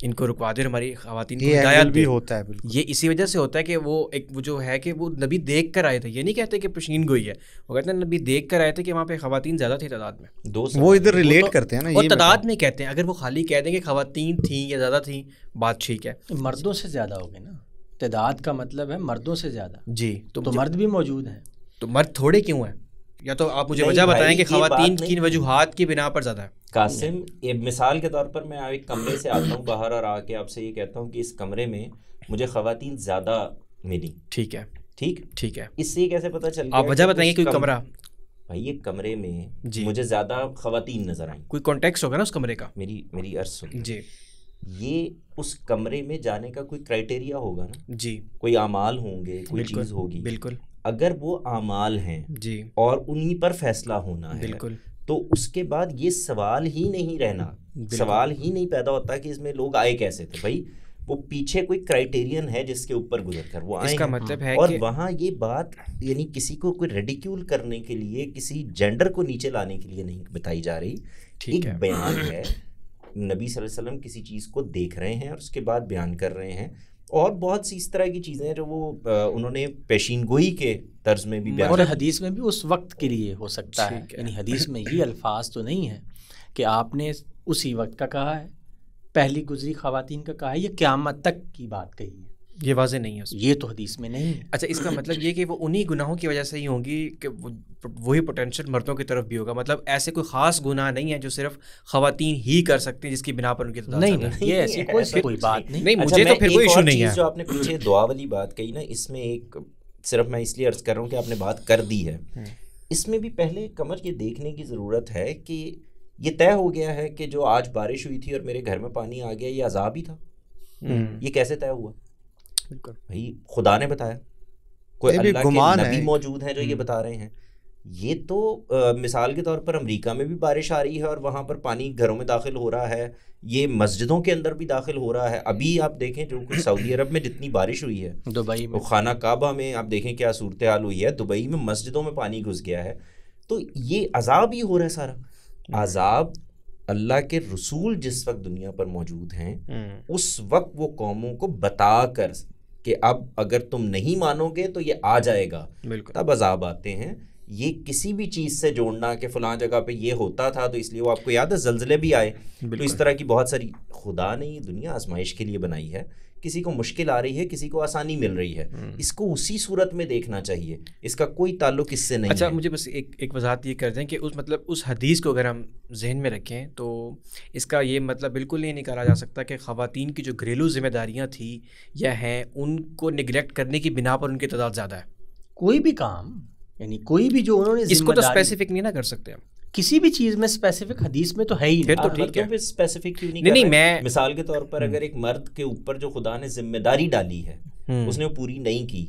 ان کو رکوا دے, ہماری خواتین کو ہدایت بھی ہوتا ہے. یہ اسی وجہ سے ہوتا ہے کہ وہ ایک وہ جو ہے کہ وہ نبی دیکھ کر آئے تھے. یہ نہیں کہتے کہ پشین گوئی ہے, وہ کہتے ہیں نبی دیکھ کر آئے تھے کہ وہاں پہ خواتین زیادہ تھی تعداد میں. وہ ادھر ریلیٹ کرتے ہیں نا, اور تعداد میں کہتے ہیں. اگر وہ خالی کہہ دیں کہ خواتین تھیں یا زیادہ تھیں بات ٹھیک ہے, مردوں سے زیادہ ہو گئے نا. تعداد کا مطلب ہے مردوں سے زیادہ. جی تو مرد بھی موجود ہیں, تو مرد تھوڑے کیوں ہیں؟ یا تو آپ مجھے وجہ بتائیں کہ خواتین کن وجوہات کی بنا پر زیادہ ہے. قاسم, ایک مثال کے طور پر میں ایک کمرے سے آتا ہوں باہر اور آ کے آپ سے یہ کہتا ہوں کہ اس کمرے میں مجھے خواتین زیادہ ملی. ٹھیک ہے, ٹھیک ہے. اس سے یہ کیسے پتہ چل گیا؟ آپ وجہ بتائیں گے کوئی کمرہ بھائی یہ کمرے میں مجھے زیادہ خواتین نظر آئیں, کوئی کانٹیکسٹ ہوگا نا اس کمرے کا. میری عرض سنیں جی. یہ اس کمرے میں جانے کا کوئی کرائٹیریا ہوگا نا جی, کوئی اعمال ہوں گے, کوئی چیز ہوگی. بالکل. اگر وہ اعمال ہیں جی اور انہی پر فیصلہ ہونا ہے بالکل, تو اس کے بعد یہ سوال ہی نہیں رہنا, سوال ہی نہیں پیدا ہوتا کہ اس میں لوگ آئے کیسے تھے. بھائی وہ پیچھے کوئی کرائٹیرین ہے جس کے اوپر گزر کر وہ آئے. اس کا مطلب ہے اور وہاں یہ بات یعنی کسی کو کوئی ریڈیکیول کرنے کے لیے, کسی جینڈر کو نیچے لانے کے لیے نہیں بتائی جا رہی. ایک بیان ہے, نبی صلی اللہ علیہ وسلم کسی چیز کو دیکھ رہے ہیں اور اس کے بعد بیان کر رہے ہیں, اور بہت سی اس طرح کی چیزیں ہیں جو وہ انہوں نے پیشین گوئی کے طرز میں بھی بیان. اور حدیث میں بھی اس وقت کے لیے ہو سکتا ہے, یعنی حدیث میں یہ الفاظ تو نہیں ہیں کہ آپ نے اسی وقت کا کہا ہے, پہلی گزری خواتین کا کہا ہے, یہ قیامت تک کی بات کہی ہے. یہ واضح نہیں ہے, یہ تو حدیث میں نہیں ہے. اچھا, اس کا مطلب یہ کہ وہ انہی گناہوں کی وجہ سے ہی ہوں گی کہ وہی پوٹینشیل مردوں کی طرف بھی ہوگا. مطلب ایسے کوئی خاص گناہ نہیں ہے جو صرف خواتین ہی کر سکتی ہیں جس کی بنا پر ان کی تعداد نہیں, یہ ایسی کوئی بات نہیں. مجھے تو پھر کوئی ایشو نہیں ہے. جو آپ نے پیچھے دعا والی بات کہی نا, اس میں ایک صرف میں اس لیے عرض کر رہا ہوں کہ آپ نے بات کر دی ہے, اس میں بھی پہلے قمر یہ دیکھنے کی ضرورت ہے کہ یہ طے ہو گیا ہے کہ جو آج بارش ہوئی تھی اور میرے گھر میں پانی آ گیا, یہ عذاب ہی تھا. یہ کیسے طے ہوا؟ بھائی خدا نے بتایا, کوئی اللہ کے نبی موجود ہیں جو یہ بتا رہے ہیں. یہ تو مثال کے طور پر امریکہ میں بھی بارش آ رہی ہے اور وہاں پر پانی گھروں میں داخل ہو رہا ہے, یہ مسجدوں کے اندر بھی داخل ہو رہا ہے. ابھی آپ دیکھیں جو کچھ سعودی عرب میں جتنی بارش ہوئی ہے, دبئی میں, خانہ کعبہ میں آپ دیکھیں کیا صورتحال ہوئی ہے, دبئی میں مسجدوں میں پانی گھس گیا ہے. تو یہ عذاب ہی ہو رہا ہے سارا. عذاب اللہ کے رسول جس وقت دنیا پر موجود ہیں اس وقت وہ قوموں کو بتا کر کہ اب اگر تم نہیں مانو گے تو یہ آ جائے گا, تب عذاب آتے ہیں. یہ کسی بھی چیز سے جوڑنا کہ فلاں جگہ پہ یہ ہوتا تھا تو اس لیے وہ آپ کو یاد ہے زلزلے بھی آئے, تو اس طرح کی بہت ساری. خدا نے یہ دنیا آزمائش کے لیے بنائی ہے, کسی کو مشکل آ رہی ہے, کسی کو آسانی مل رہی ہے, اس کو اسی صورت میں دیکھنا چاہیے, اس کا کوئی تعلق اس سے نہیں. اچھا مجھے بس ایک وضاحت یہ کر دیں کہ اس حدیث کو اگر ہم ذہن میں رکھیں تو اس کا یہ مطلب بالکل نہیں نکالا جا سکتا کہ خواتین کی جو گھریلو ذمہ داریاں تھیں یا ہیں ان کو نگلیکٹ کرنے کی بنا پر ان کی تعداد زیادہ ہے. کوئی بھی کام یعنی کوئی بھی جو انہوں نے اس کو تو اسپیسیفک نہیں نہ کر سکتے ہم کسی بھی چیز میں اسپیسیفک حدیث میں تو ہے ہی پھر تو ٹھیک ہے. اسپیسیفک کیوں نہیں میں مثال کے طور پر اگر ایک مرد کے اوپر جو خدا نے ذمہ داری ڈالی ہے اس نے پوری نہیں کی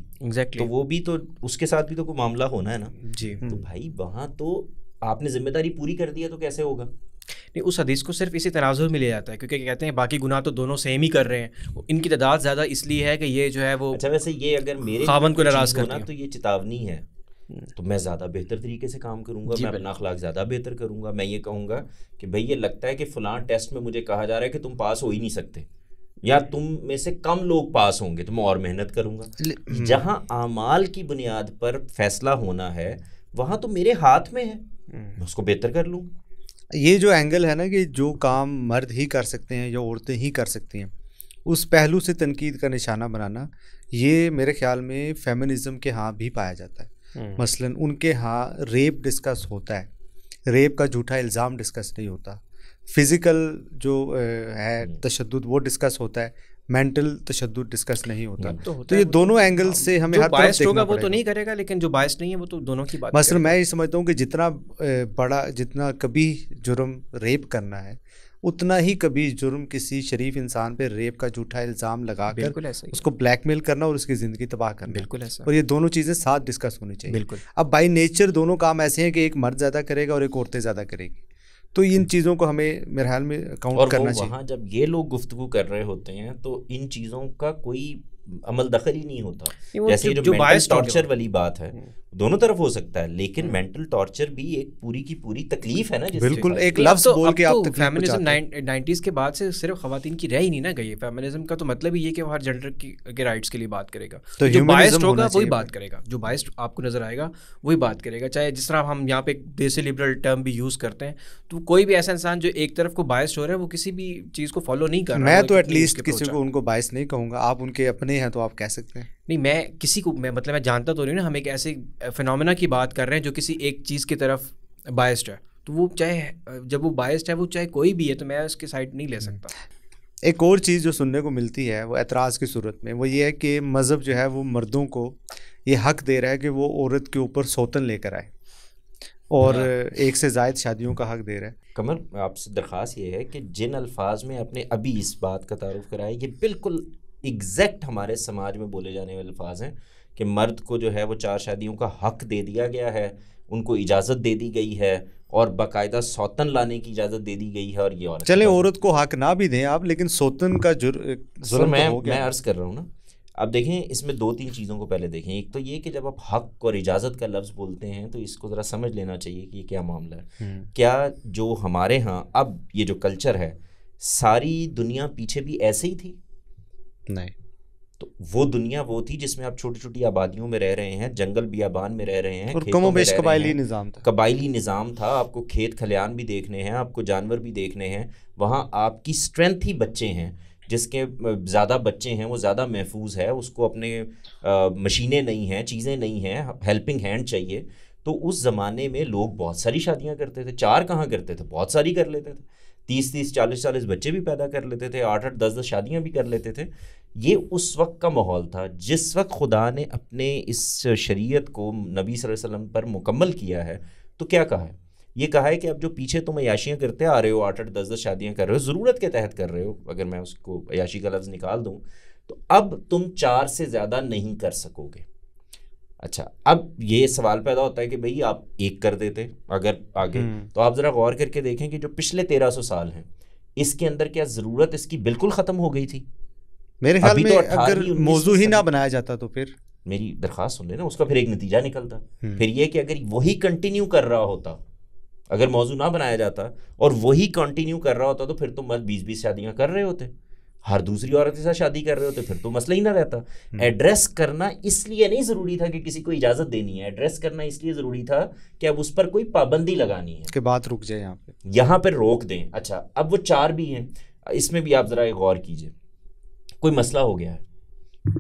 تو وہ بھی تو اس کے ساتھ بھی تو کوئی معاملہ ہونا ہے نا جی. تو بھائی وہاں تو آپ نے ذمہ داری پوری کر دی ہے تو کیسے ہوگا؟ نہیں, اس حدیث کو صرف اسی تناظر میں لیا جاتا ہے کیونکہ کہتے ہیں باقی گناہ تو دونوں سیم ہی کر رہے ہیں, ان کی تعداد زیادہ اس لیے ہے کہ یہ جو ہے وہ اچھا ویسے یہ اگر میرے خاوند کو ناراض کرنا تو یہ چیتاونی ہے تو میں زیادہ بہتر طریقے سے کام کروں گا, میں اپنا اخلاق زیادہ بہتر کروں گا. میں یہ کہوں گا کہ بھئی یہ لگتا ہے کہ فلاں ٹیسٹ میں مجھے کہا جا رہا ہے کہ تم پاس ہو ہی نہیں سکتے یا تم میں سے کم لوگ پاس ہوں گے تو میں اور محنت کروں گا. جہاں اعمال کی بنیاد پر فیصلہ ہونا ہے وہاں تو میرے ہاتھ میں ہے, میں اس کو بہتر کر لوں. یہ جو اینگل ہے نا کہ جو کام مرد ہی کر سکتے ہیں یا عورتیں ہی کر سکتی ہیں, اس پہلو سے تنقید کا نشانہ بنانا, یہ میرے خیال میں فیمنزم کے ہاں بھی پایا جاتا ہے. مثلاً ان کے ہاں ریپ ڈسکس ہوتا ہے, ریپ کا جھوٹا الزام ڈسکس نہیں ہوتا, فزیکل جو ہے تشدد وہ ڈسکس ہوتا ہے, مینٹل تشدد ڈسکس نہیں ہوتا. تو یہ دونوں اینگل سے ہمیں ہر طرف دیکھنا وہ تو نہیں کرے گا, لیکن جو باعث نہیں ہے وہ تو دونوں کی بات. مثلاً میں یہ سمجھتا ہوں کہ جتنا کبھی جرم ریپ کرنا ہے اتنا ہی کبھی جرم کسی شریف انسان پہ ریپ کا جھوٹا الزام لگا کر اس کو بلیک میل کرنا اور اس کی زندگی تباہ کرنا. بالکل ایسا. اور یہ دونوں چیزیں ساتھ ڈسکس ہونی چاہیے. بالکل. اب بائی نیچر دونوں کام ایسے ہیں کہ ایک مرد زیادہ کرے گا اور ایک عورتیں زیادہ کرے گی, تو ان چیزوں کو ہمیں میرے خیال میں کاؤنٹ کرنا چاہیے. وہاں جب یہ لوگ گفتگو کر رہے ہوتے ہیں تو ان چیزوں کا کوئی عمل دخل ہی نہیں ہوتا. جیسے جو مینٹل ٹارچر والی بات ہے دونوں طرف ہو سکتا ہے, لیکن مینٹل ٹارچر بھی ایک پوری کی پوری تکلیف ہے نا. بالکل ایک لفظ بول کے آپ تکلیف فیمنزم 90s کے بعد سے صرف خواتین کی رہ ہی نہیں نہ گئی. فیمنزم کا تو مطلب ہی یہ کہ وہ ہر جینڈر کے رائٹس کے لیے بات کرے گا, جو بائسڈ ہوگا وہی بات کرے گا, جو بائسڈ آپ کو نظر آئے گا وہی بات کرے گا. چاہے جس طرح ہم یہاں پہ دیسی لبرل ٹرم بھی یوز کرتے ہیں, تو کوئی بھی ایسا انسان جو ایک طرف کو بائسڈ ہو رہا ہے وہ کسی بھی چیز کو فالو نہیں کر رہا. میں تو ایٹ لیسٹ کسی کو ان کو بائس نہیں کہوں گا, آپ ان کے اپنے ہیں تو آپ کہہ سکتے ہیں. نہیں میں کسی کو میں جانتا تو نہیں نا, ہم ایک ایسے فینومینا کی بات کر رہے ہیں جو کسی ایک چیز کی طرف بائسڈ ہے, تو وہ چاہے جب وہ بائسڈ ہے وہ چاہے کوئی بھی ہے تو میں اس کی سائڈ نہیں لے سکتا. ایک اور چیز جو سننے کو ملتی ہے وہ اعتراض کی صورت میں, وہ یہ ہے کہ مذہب جو ہے وہ مردوں کو یہ حق دے رہا ہے کہ وہ عورت کے اوپر سوتن لے کر آئے اور ایک سے زائد شادیوں کا حق دے رہا ہے. قمر آپ سے درخواست یہ ہے کہ جن الفاظ میں آپ نے ابھی اس بات کا تعارف کرایا یہ بالکل ایگزیکٹ ہمارے سماج میں بولے جانے والے الفاظ ہیں کہ مرد کو جو ہے وہ 4 شادیوں کا حق دے دیا گیا ہے, ان کو اجازت دے دی گئی ہے اور باقاعدہ سوتن لانے کی اجازت دے دی گئی ہے. اور یہ عورت چلیں عورت کو حق نہ بھی دیں آپ, لیکن سوتن کا ظلم میں عرض کر رہا ہوں نا. اب دیکھیں اس میں 2-3 چیزوں کو پہلے دیکھیں. ایک تو یہ کہ جب آپ حق اور اجازت کا لفظ بولتے ہیں تو اس کو ذرا سمجھ لینا چاہیے کہ یہ کیا معاملہ ہے. کیا جو ہمارے ہاں اب یہ جو کلچر ہے ساری دنیا پیچھے بھی ایسے ہی تھی؟ نہیں. تو وہ دنیا وہ تھی جس میں آپ چھوٹی چھوٹی آبادیوں میں رہ رہے ہیں, جنگل بیابان میں رہ رہے ہیں, اور کم و بیش قبائلی نظام تھا. قبائلی نظام تھا. آپ کو کھیت کھلیان بھی دیکھنے ہیں, آپ کو جانور بھی دیکھنے ہیں. وہاں آپ کی اسٹرینتھ ہی بچے ہیں, جس کے زیادہ بچے ہیں وہ زیادہ محفوظ ہے, اس کو اپنے مشینیں نہیں ہیں, چیزیں نہیں ہیں, ہیلپنگ ہینڈ چاہیے. تو اس زمانے میں لوگ بہت ساری شادیاں کرتے تھے. 4 کہاں کرتے تھے, بہت ساری کر لیتے تھے. 30-30 40-40 بچے بھی پیدا کر لیتے تھے, 8-8 10-10 شادیاں بھی کر لیتے تھے. یہ اس وقت کا ماحول تھا جس وقت خدا نے اپنے اس شریعت کو نبی صلی اللہ علیہ وسلم پر مکمل کیا ہے. تو کیا کہا ہے؟ یہ کہا ہے کہ اب جو پیچھے تم عیاشیاں کرتے آ رہے ہو, 8-8 10-10 شادیاں کر رہے ہو, ضرورت کے تحت کر رہے ہو, اگر میں اس کو عیاشی کا لفظ نکال دوں, تو اب تم 4 سے زیادہ نہیں کر سکو گے. اچھا اب یہ سوال پیدا ہوتا ہے کہ بھئی آپ ایک کر دیتے اگر آگے، تو آپ ذرا غور کر کے دیکھیں کہ جو پچھلے 1300 سال ہیں اس کے اندر کیا ضرورت اس کی بالکل ختم ہو گئی تھی؟ میرے خیال میں اگر موضوع ہی نہ بنایا جاتا تو پھر میری درخواست سن لینا، اس کا پھر ایک نتیجہ نکلتا، پھر یہ کہ اگر وہی کنٹینیو کر رہا ہوتا، اگر موضوع نہ بنایا جاتا اور وہی کنٹینیو کر رہا ہوتا تو پھر تو مرد 20 شادیاں کر رہے ہوتے، ہر دوسری عورت کے ساتھ شادی کر رہے ہوتے، پھر تو مسئلہ ہی نہ رہتا۔ ایڈریس کرنا اس لیے نہیں ضروری تھا کہ کسی کو اجازت دینی ہے، ایڈریس کرنا اس لیے ضروری تھا کہ اب اس پر کوئی پابندی لگانی ہے کہ بات رک جائے، یہاں پہ روک دیں۔ اچھا اب وہ 4 بھی ہیں، اس میں بھی آپ ذرا غور کیجئے، کوئی مسئلہ ہو گیا ہے،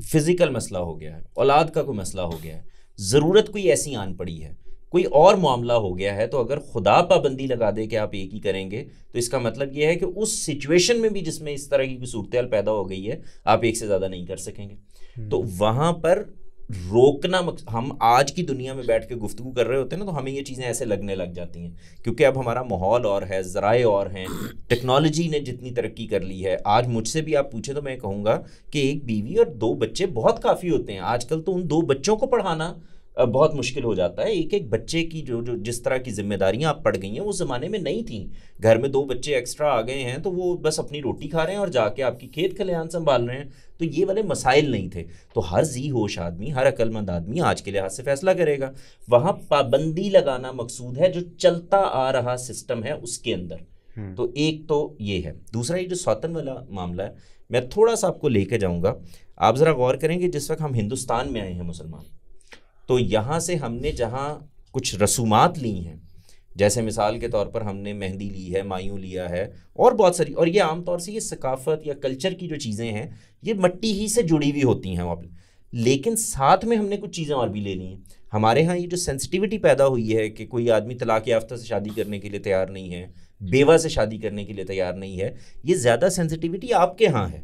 فزیکل مسئلہ ہو گیا ہے، اولاد کا کوئی مسئلہ ہو گیا ہے، ضرورت کوئی ایسی آن پڑی ہے، کوئی اور معاملہ ہو گیا ہے، تو اگر خدا پابندی لگا دے کہ آپ ایک ہی کریں گے تو اس کا مطلب یہ ہے کہ اس سچویشن میں بھی جس میں اس طرح کی صورتحال پیدا ہو گئی ہے آپ ایک سے زیادہ نہیں کر سکیں گے۔ تو وہاں پر روکنا، ہم آج کی دنیا میں بیٹھ کے گفتگو کر رہے ہوتے ہیں نا تو ہمیں یہ چیزیں ایسے لگنے لگ جاتی ہیں کیونکہ اب ہمارا ماحول اور ہے، ذرائع اور ہیں، ٹیکنالوجی نے جتنی ترقی کر لی ہے۔ آج مجھ سے بھی آپ پوچھیں تو میں کہوں گا کہ ایک بیوی اور 2 بچے بہت کافی ہوتے ہیں۔ آج کل تو ان 2 بچوں کو پڑھانا بہت مشکل ہو جاتا ہے۔ ایک بچے کی جو جس طرح کی ذمہ داریاں آپ پڑ گئی ہیں وہ زمانے میں نہیں تھیں۔ گھر میں 2 بچے ایکسٹرا آ گئے ہیں تو وہ بس اپنی روٹی کھا رہے ہیں اور جا کے آپ کی کھیت کھلیان سنبھال رہے ہیں، تو یہ والے مسائل نہیں تھے۔ تو ہر ذی ہوش آدمی، ہر عقل مند آدمی آج کے لحاظ سے فیصلہ کرے گا۔ وہاں پابندی لگانا مقصود ہے جو چلتا آ رہا سسٹم ہے اس کے اندر۔ تو ایک تو یہ ہے۔ دوسرا یہ جو سوتن والا معاملہ ہے، میں تھوڑا سا آپ کو لے کے جاؤں گا۔ آپ ذرا غور کریں کہ جس وقت ہم ہندوستان میں آئے ہیں مسلمان، تو یہاں سے ہم نے جہاں کچھ رسومات لی ہیں، جیسے مثال کے طور پر ہم نے مہندی لی ہے، مایوں لیا ہے اور بہت ساری، اور یہ عام طور سے یہ ثقافت یا کلچر کی جو چیزیں ہیں یہ مٹی ہی سے جڑی ہوئی ہوتی ہیں وہاں پہ، لیکن ساتھ میں ہم نے کچھ چیزیں اور بھی لے لی ہیں۔ ہمارے ہاں یہ جو سینسٹیوٹی پیدا ہوئی ہے کہ کوئی آدمی طلاق یافتہ سے شادی کرنے کے لیے تیار نہیں ہے، بیوہ سے شادی کرنے کے لیے تیار نہیں ہے، یہ زیادہ سینسٹیوٹی آپ کے ہاں ہے،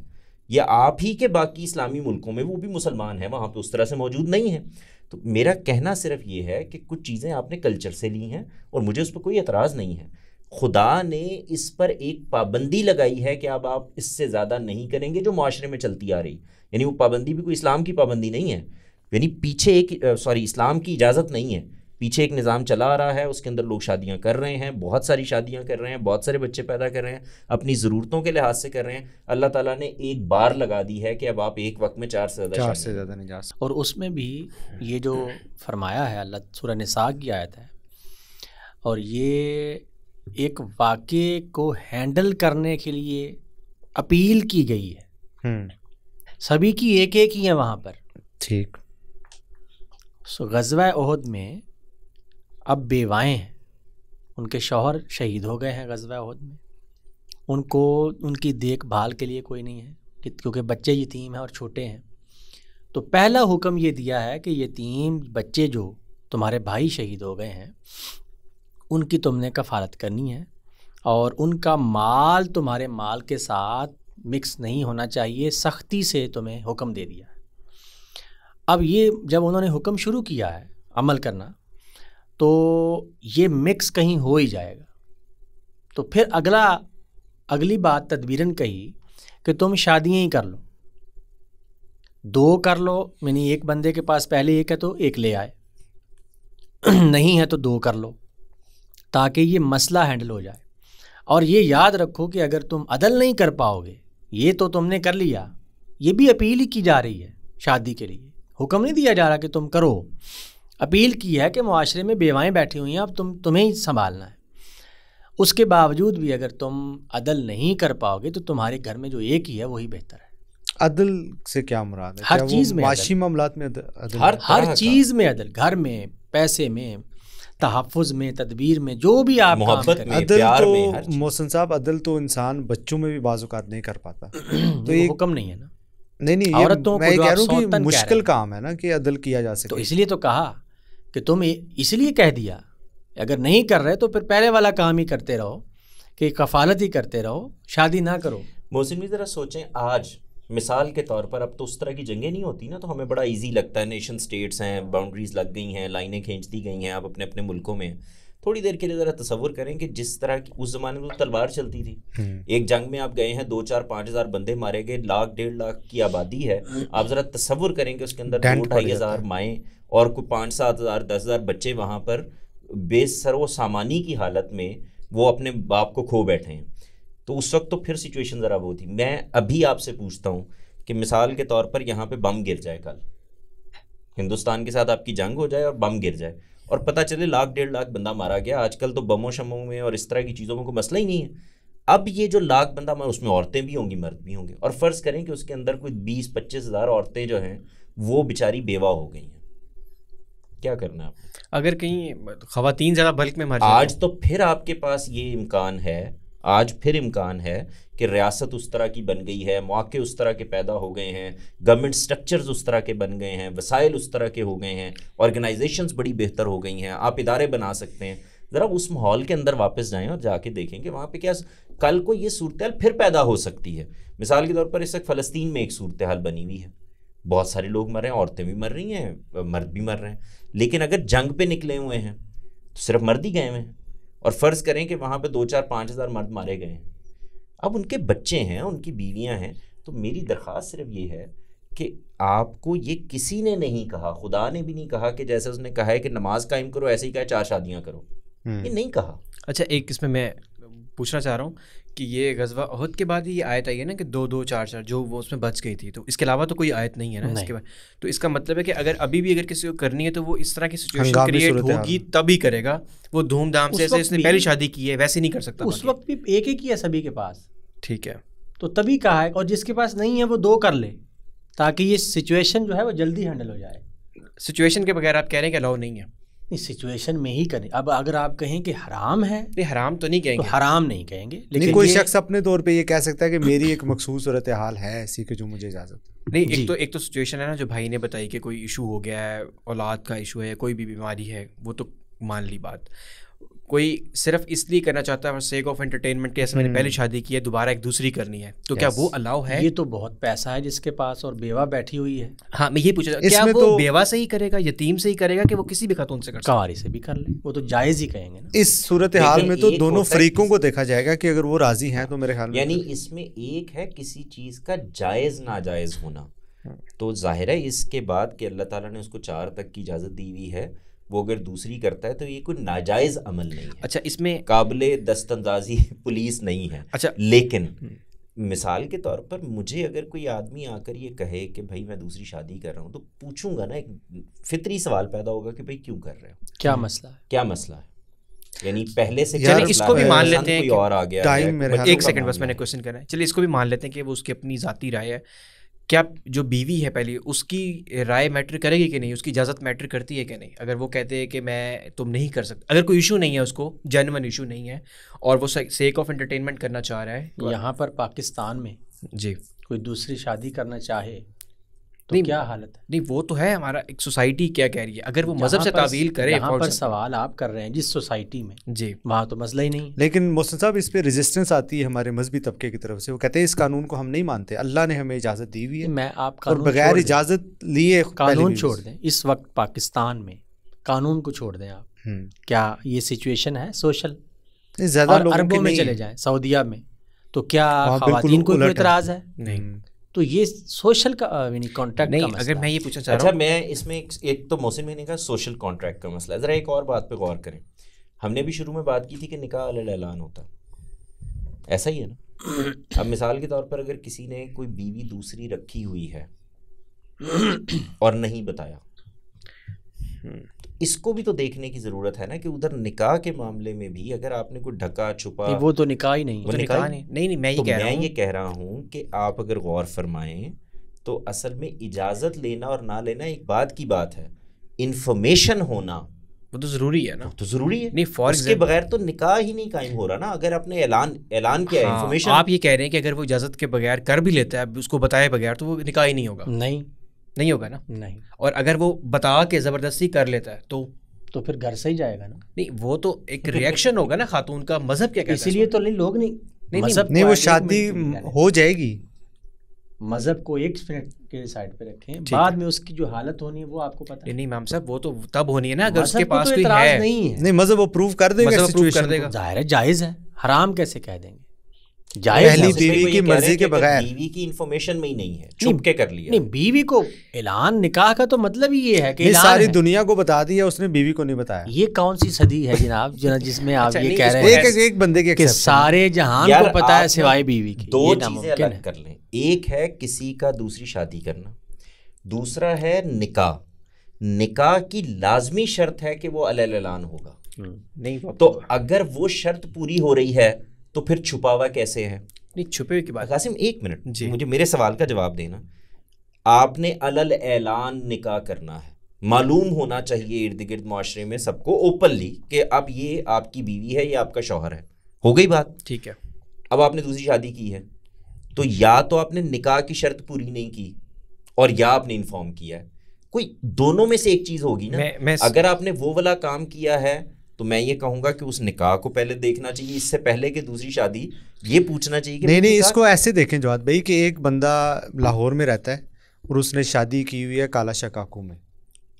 یا آپ ہی کے باقی اسلامی ملکوں میں وہ بھی مسلمان ہیں وہاں پہ اس طرح سے موجود نہیں ہیں۔ تو میرا کہنا صرف یہ ہے کہ کچھ چیزیں آپ نے کلچر سے لی ہیں اور مجھے اس پہ کوئی اعتراض نہیں ہے۔ خدا نے اس پر ایک پابندی لگائی ہے کہ اب آپ اس سے زیادہ نہیں کریں گے جو معاشرے میں چلتی آ رہی، یعنی وہ پابندی بھی کوئی اسلام کی پابندی نہیں ہے، یعنی پیچھے اسلام کی اجازت نہیں ہے، پیچھے ایک نظام چلا آ رہا ہے، اس کے اندر لوگ شادیاں کر رہے ہیں، بہت ساری شادیاں کر رہے ہیں، بہت سارے بچے پیدا کر رہے ہیں، اپنی ضرورتوں کے لحاظ سے کر رہے ہیں۔ اللہ تعالیٰ نے ایک بار لگا دی ہے کہ اب آپ ایک وقت میں 4 سے زیادہ نہیں جا سکتے۔ اور اس میں بھی یہ جو فرمایا ہے اللہ، سورہ نساء کی آیت ہے، اور یہ ایک واقعے کو ہینڈل کرنے کے لیے اپیل کی گئی ہے، سبھی کی ایک ایک ہی ہے وہاں پر، ٹھیک۔ غزوہ احد میں اب بیوائیں ہیں، ان کے شوہر شہید ہو گئے ہیں غزوہ احد میں، ان کو ان کی دیکھ بھال کے لیے کوئی نہیں ہے کیونکہ بچے یتیم ہیں اور چھوٹے ہیں۔ تو پہلا حکم یہ دیا ہے کہ یتیم بچے جو تمہارے بھائی شہید ہو گئے ہیں ان کی تم نے کفالت کرنی ہے، اور ان کا مال تمہارے مال کے ساتھ مکس نہیں ہونا چاہیے، سختی سے تمہیں حکم دے دیا ہے۔ اب یہ جب انہوں نے حکم شروع کیا ہے عمل کرنا تو یہ مکس کہیں ہو ہی جائے گا، تو پھر اگلی بات تدبیراً کہی کہ تم شادیاں ہی کر لو، 2 کر لو، یعنی ایک بندے کے پاس پہلے ایک ہے تو ایک لے آئے، نہیں ہے تو 2 کر لو تاکہ یہ مسئلہ ہینڈل ہو جائے۔ اور یہ یاد رکھو کہ اگر تم عدل نہیں کر پاؤ گے، یہ تو تم نے کر لیا، یہ بھی اپیل ہی کی جا رہی ہے شادی کے لیے، حکم نہیں دیا جا رہا کہ تم کرو، اپیل کی ہے کہ معاشرے میں بیوائیں بیٹھی ہوئی ہیں، اب تمہیں ہی سنبھالنا ہے۔ اس کے باوجود بھی اگر تم عدل نہیں کر پاؤ گے تو تمہارے گھر میں جو ایک ہی ہے وہی بہتر ہے۔ عدل سے کیا مراد ہے؟ ہر چیز میں معاشی معاملات میں عدل، ہر چیز میں عدل، گھر میں، پیسے میں، تحفظ میں، تدبیر میں، جو بھی آپ محبت میں، عدل پیار تو میں، محسن صاحب عدل تو انسان بچوں میں بھی بعض اوقات نہیں کر پاتا، تو یہ حکم نہیں ہے نا، نہیں عورتوں میں کو کہہ رہا ہوں سوتن کہ کہہ مشکل رہے ہیں، کام ہے نا کہ عدل کیا جا سکے، تو اس لیے تو کہا کہ تم اس لیے کہہ دیا، اگر نہیں کر رہے تو پھر پہلے والا کام ہی کرتے رہو کہ کفالت ہی کرتے رہو، شادی نہ کرو۔ محسن بھی ذرا سوچیں، آج مثال کے طور پر اب تو اس طرح کی جنگیں نہیں ہوتی نا، تو ہمیں بڑا ایزی لگتا ہے، نیشن سٹیٹس ہیں، باؤنڈریز لگ گئی ہیں، لائنیں کھینچ دی گئی ہیں، آپ اپنے اپنے ملکوں میں۔ تھوڑی دیر کے لیے ذرا تصور کریں کہ جس طرح کی اس زمانے میں تلوار چلتی تھی, ایک جنگ میں آپ گئے ہیں, 2-4-5 ہزار بندے مارے گئے, 1,00,000-1.5 لاکھ کی آبادی ہے, آپ ذرا تصور کریں کہ اس کے اندر 2-2.5 ہزار مائیں اور کوئی 5-7 ہزار 10 ہزار بچے وہاں پر بے سر و سامانی کی حالت میں وہ اپنے باپ کو کھو بیٹھے ہیں. تو اس وقت تو پھر سچویشن ذرا وہ تھی. میں ابھی آپ سے پوچھتا ہوں کہ مثال کے طور پر یہاں پہ بم گر جائے, کل ہندوستان کے ساتھ آپ کی جنگ ہو جائے اور بم گر جائے اور پتہ چلے 1,00,000-1.5 لاکھ بندہ مارا گیا. آج کل تو بموں شموں میں اور اس طرح کی چیزوں میں کوئی مسئلہ ہی نہیں ہے. اب یہ جو 1,00,000 بندہ مارا, اس میں عورتیں بھی ہوں گی مرد بھی ہوں گے, اور فرض کریں کہ اس کے اندر کوئی 20-25 ہزار عورتیں جو ہیں وہ بیچاری بیوہ ہو گئی ہیں, کیا کرنا ہے آپ نے؟ اگر کہیں خواتین زیادہ بلک میں مر جائیں آج تو پھر آپ کے پاس یہ امکان ہے, آج پھر امکان ہے کہ ریاست اس طرح کی بن گئی ہے, مواقع اس طرح کے پیدا ہو گئے ہیں, گورنمنٹ سٹرکچرز اس طرح کے بن گئے ہیں, وسائل اس طرح کے ہو گئے ہیں, آرگنائزیشنز بڑی بہتر ہو گئی ہیں, آپ ادارے بنا سکتے ہیں. ذرا اس ماحول کے اندر واپس جائیں اور جا کے دیکھیں کہ وہاں پہ کیا کل کو یہ صورتحال پھر پیدا ہو سکتی ہے. مثال کے طور پر اس وقت فلسطین میں ایک صورتحال بنی ہوئی ہے, بہت سارے لوگ مر رہے ہیں, عورتیں بھی مر رہی ہیں, مرد بھی مر رہے ہیں, لیکن اگر جنگ پہ نکلے ہوئے ہیں تو صرف مرد ہی گئے ہوئے ہیں, اور فرض کریں کہ وہاں پہ 2-4-5 ہزار مرد مارے گئے ہیں. اب ان کے بچے ہیں, ان کی بیویاں ہیں, تو میری درخواست صرف یہ ہے کہ آپ کو یہ کسی نے نہیں کہا, خدا نے بھی نہیں کہا کہ جیسے اس نے کہا ہے کہ نماز قائم کرو ایسے ہی کہا 4 شادیاں کرو, یہ نہیں کہا. اچھا, ایک اس میں پوچھنا چاہ رہا ہوں کہ یہ غزوہ احد کے بعد یہ آیت آئی ہے نا کہ 2-2-4-4 جو وہ اس میں بچ گئی تھی, تو اس کے علاوہ تو کوئی آیت نہیں ہے نا اس کے بعد. تو اس کا مطلب ہے کہ اگر ابھی بھی اگر کسی کو کرنی ہے تو وہ اس طرح کی سچویشن کریٹ ہوگی تبھی کرے گا. وہ دھوم دھام سے, اس نے پہلی شادی کی ہے ویسے نہیں کر سکتا. اس وقت بھی ایک ہی کیا سبھی کے پاس, ٹھیک ہے, تو تبھی کہا ہے, اور جس کے پاس نہیں ہے وہ 2 کر لے تاکہ یہ سچویشن جو ہے وہ جلدی ہینڈل ہو جائے. سچویشن کے بغیر آپ کہہ رہے ہیں کہ الاؤ نہیں ہے؟ اس سچویشن میں ہی کریں. اب اگر آپ کہیں کہ حرام ہے, نہیں حرام تو نہیں کہیں تو گے, حرام نہیں کہیں گے, لیکن کوئی شخص اپنے طور پہ یہ کہہ سکتا ہے کہ میری ایک مخصوص صورتحال ہے ایسی کہ جو مجھے اجازت نہیں. ایک تو سچویشن ہے نا جو بھائی نے بتائی کہ کوئی ایشو ہو گیا ہے, اولاد کا ایشو ہے, کوئی بھی بیماری ہے, وہ تو مان لی بات. کوئی صرف اس لیے کرنا چاہتا ہے سیک آف انٹرٹینمنٹ کہ ایسے میں نے پہلے شادی کی ہے دوبارہ ایک دوسری کرنی ہے, تو کیا وہ الاؤ ہے؟ یہ تو بہت پیسہ ہے جس کے پاس اور بیوہ بیٹھی ہوئی ہے. ہاں میں یہ پوچھا کیا وہ بیوہ سے ہی کرے گا, یتیم سے ہی کرے گا, کہ وہ کسی بھی خاتون سے کر سکتا ہے؟ کنواری سے بھی کر لے, وہ تو جائز ہی کہیں گے نا. اس صورتحال میں تو دونوں فریقوں کو دیکھا جائے گا کہ اگر وہ راضی ہیں تو میرے خیال میں, یعنی اس میں ایک ہے کسی چیز کا جائز ناجائز ہونا, تو ظاہر ہے اس کے بعد کہ اللہ تعالیٰ نے اس کو 4 تک کی اجازت دی ہوئی ہے, وہ اگر دوسری کرتا ہے تو یہ کوئی ناجائز عمل نہیں ہے. اچھا, اس میں قابل دست اندازی پولیس نہیں ہے. اچھا, لیکن مثال کے طور پر مجھے اگر کوئی آدمی آ کر یہ کہے کہ بھائی میں دوسری شادی کر رہا ہوں, تو پوچھوں گا نا, ایک فطری سوال پیدا ہوگا کہ بھائی کیوں کر رہے ہو, کیا مسئلہ ہے, کیا مسئلہ ہے. یعنی پہلے سے اس کو بھی مان لیتے ہیں کوئی اور آ گیا, ایک سیکنڈ بس میں نے کوشچن کرنا ہے. چلیے اس کو بھی مان لیتے ہیں کہ وہ اس کی اپنی ذاتی رائے ہے. کیا جو بیوی ہے پہلی, اس کی رائے میٹر کرے گی کہ نہیں, اس کی اجازت میٹر کرتی ہے کہ نہیں؟ اگر وہ کہتے ہیں کہ تم نہیں کر سکتے, اگر کوئی ایشو نہیں ہے, اس کو جینوئن ایشو نہیں ہے اور وہ سیک آف انٹرٹینمنٹ کرنا چاہ رہا ہے, یہاں پر پاکستان میں جی کوئی دوسری شادی کرنا چاہے تو کیا حالت ہے؟ نہیں وہ تو ہے, ہمارا ایک سوسائٹی کیا کہہ رہی ہے, اگر وہ مذہب سے تعویل کرے. یہاں پر سوال آپ کر رہے ہیں جس سوسائٹی میں, جی وہاں تو مسئلہ ہی نہیں. لیکن محسن صاحب اس پہ ریزسٹنس آتی ہے ہمارے مذہبی طبقے کی طرف سے, وہ کہتے ہیں اس قانون کو ہم نہیں مانتے, اللہ نے ہمیں اجازت دی ہوئی ہے, میں آپ اور بغیر اجازت لیے قانون چھوڑ دیں. اس وقت پاکستان میں قانون کو چھوڑ دیں آپ, کیا یہ سچویشن ہے سوشل؟ زیادہ لوگوں عربوں میں چلے جائیں, سعودیہ میں, تو کیا خواتین کو اعتراض ہے؟ نہیں. تو یہ سوشل کا یعنی کانٹریکٹ نہیں. کا مسئلہ. اگر میں یہ پوچھنا چاہ رہا ہوں, اچھا میں اس میں ایک تو محسن میں نے کہا سوشل کانٹریکٹ کا مسئلہ ہے, ذرا ایک اور بات پہ غور کریں. ہم نے بھی شروع میں بات کی تھی کہ نکاح علی الاعلان ہوتا, ایسا ہی ہے نا. اب مثال کے طور پر اگر کسی نے کوئی بیوی دوسری رکھی ہوئی ہے اور نہیں بتایا, اس کو بھی تو دیکھنے کی ضرورت ہے نا کہ ادھر نکاح کے معاملے میں بھی اگر آپ نے کوئی ڈھکا چھپا, وہ تو نکاح ہی نہیں, نہیں میں یہ کہہ رہا ہوں کہ آپ اگر غور فرمائیں تو اصل میں اجازت لینا اور نہ لینا ایک بات کی بات ہے, انفارمیشن ہونا وہ تو ضروری ہے نا, تو ضروری ہے. نہیں اس کے بغیر تو نکاح ہی نہیں قائم ہو رہا نا. اگر آپ نے اعلان کیا ہے انفارمیشن, آپ یہ کہہ رہے ہیں کہ اگر وہ اجازت کے بغیر کر بھی لیتا ہے, اس کو بتائے بغیر, تو وہ نکاح ہی نہیں ہوگا. نہیں ہوگا نا. نہیں. اور اگر وہ بتا کے زبردستی کر لیتا ہے تو پھر گھر سے ہی جائے گا نا. نہیں وہ تو ایک ریئیکشن ہوگا نا خاتون کا. مذہب کیا کہتا ہے؟ اسی لیے تو لوگ نہیں, وہ شادی ہو جائے گی, مذہب کو ایک منٹ کے سائڈ پہ رکھیں, بعد میں اس کی جو حالت ہونی ہے وہ آپ کو پتہ ہے. نہیں امام صاحب وہ تو تب ہونی ہے نا اگر اس کے مذہب کو پاس تو کوئی اعتراض ہے. نہیں مذہب وہ پروف کر دے گا, مذہب proof کر دے گا. ظاہر ہے جائز ہے, حرام کیسے کہہ دیں گے, جائز پہلی ہے. بیوی کی مرضی کے بغیر, بیوی کی انفارمیشن میں ہی نہیں ہے, چھپ کے کر لیا. نہیں, بیوی کو اعلان نکاح کا تو مطلب ہی یہ ہے کہ یہ اعلان ساری ہے. دنیا کو بتا دیا, اس نے بیوی کو نہیں بتایا. یہ کون سی صدی ہے جناب جس میں آپ یہ کہہ رہے ہیں ایک بندے کے کہ سارے جہان یار کو پتا ہے آپ سوائے بیوی کی؟ دو یہ چیزیں ناممکن الگ ہے. کر لیں, ایک ہے کسی کا دوسری شادی کرنا, دوسرا ہے نکاح. نکاح کی لازمی شرط ہے کہ وہ علیہ اعلان ہوگا. نہیں تو اگر وہ شرط پوری ہو رہی ہے تو پھر چھپاوا کیسے ہے؟ نہیں چھپے ہوئے کی بات. قاسم ایک منٹ جی. مجھے میرے سوال کا جواب دینا. آپ نے علیہ اعلان نکاح کرنا ہے, معلوم ہونا چاہیے ارد گرد معاشرے میں سب کو اوپنلی کہ اب یہ آپ کی بیوی ہے, یہ آپ کا شوہر ہے, ہو گئی بات. ٹھیک ہے. اب آپ نے دوسری شادی کی ہے تو یا تو آپ نے نکاح کی شرط پوری نہیں کی اور یا آپ نے انفارم کیا ہے, کوئی دونوں میں سے ایک چیز ہوگی نا. اگر آپ نے وہ والا کام کیا ہے تو میں یہ کہوں گا کہ اس نکاح کو پہلے دیکھنا چاہیے, اس سے پہلے کہ دوسری شادی, یہ پوچھنا چاہیے کہ نہیں اس کو ایسے دیکھیں جواد بھائی کہ ایک بندہ لاہور میں رہتا ہے اور اس نے شادی کی ہوئی ہے کالا شاہ کاکو میں,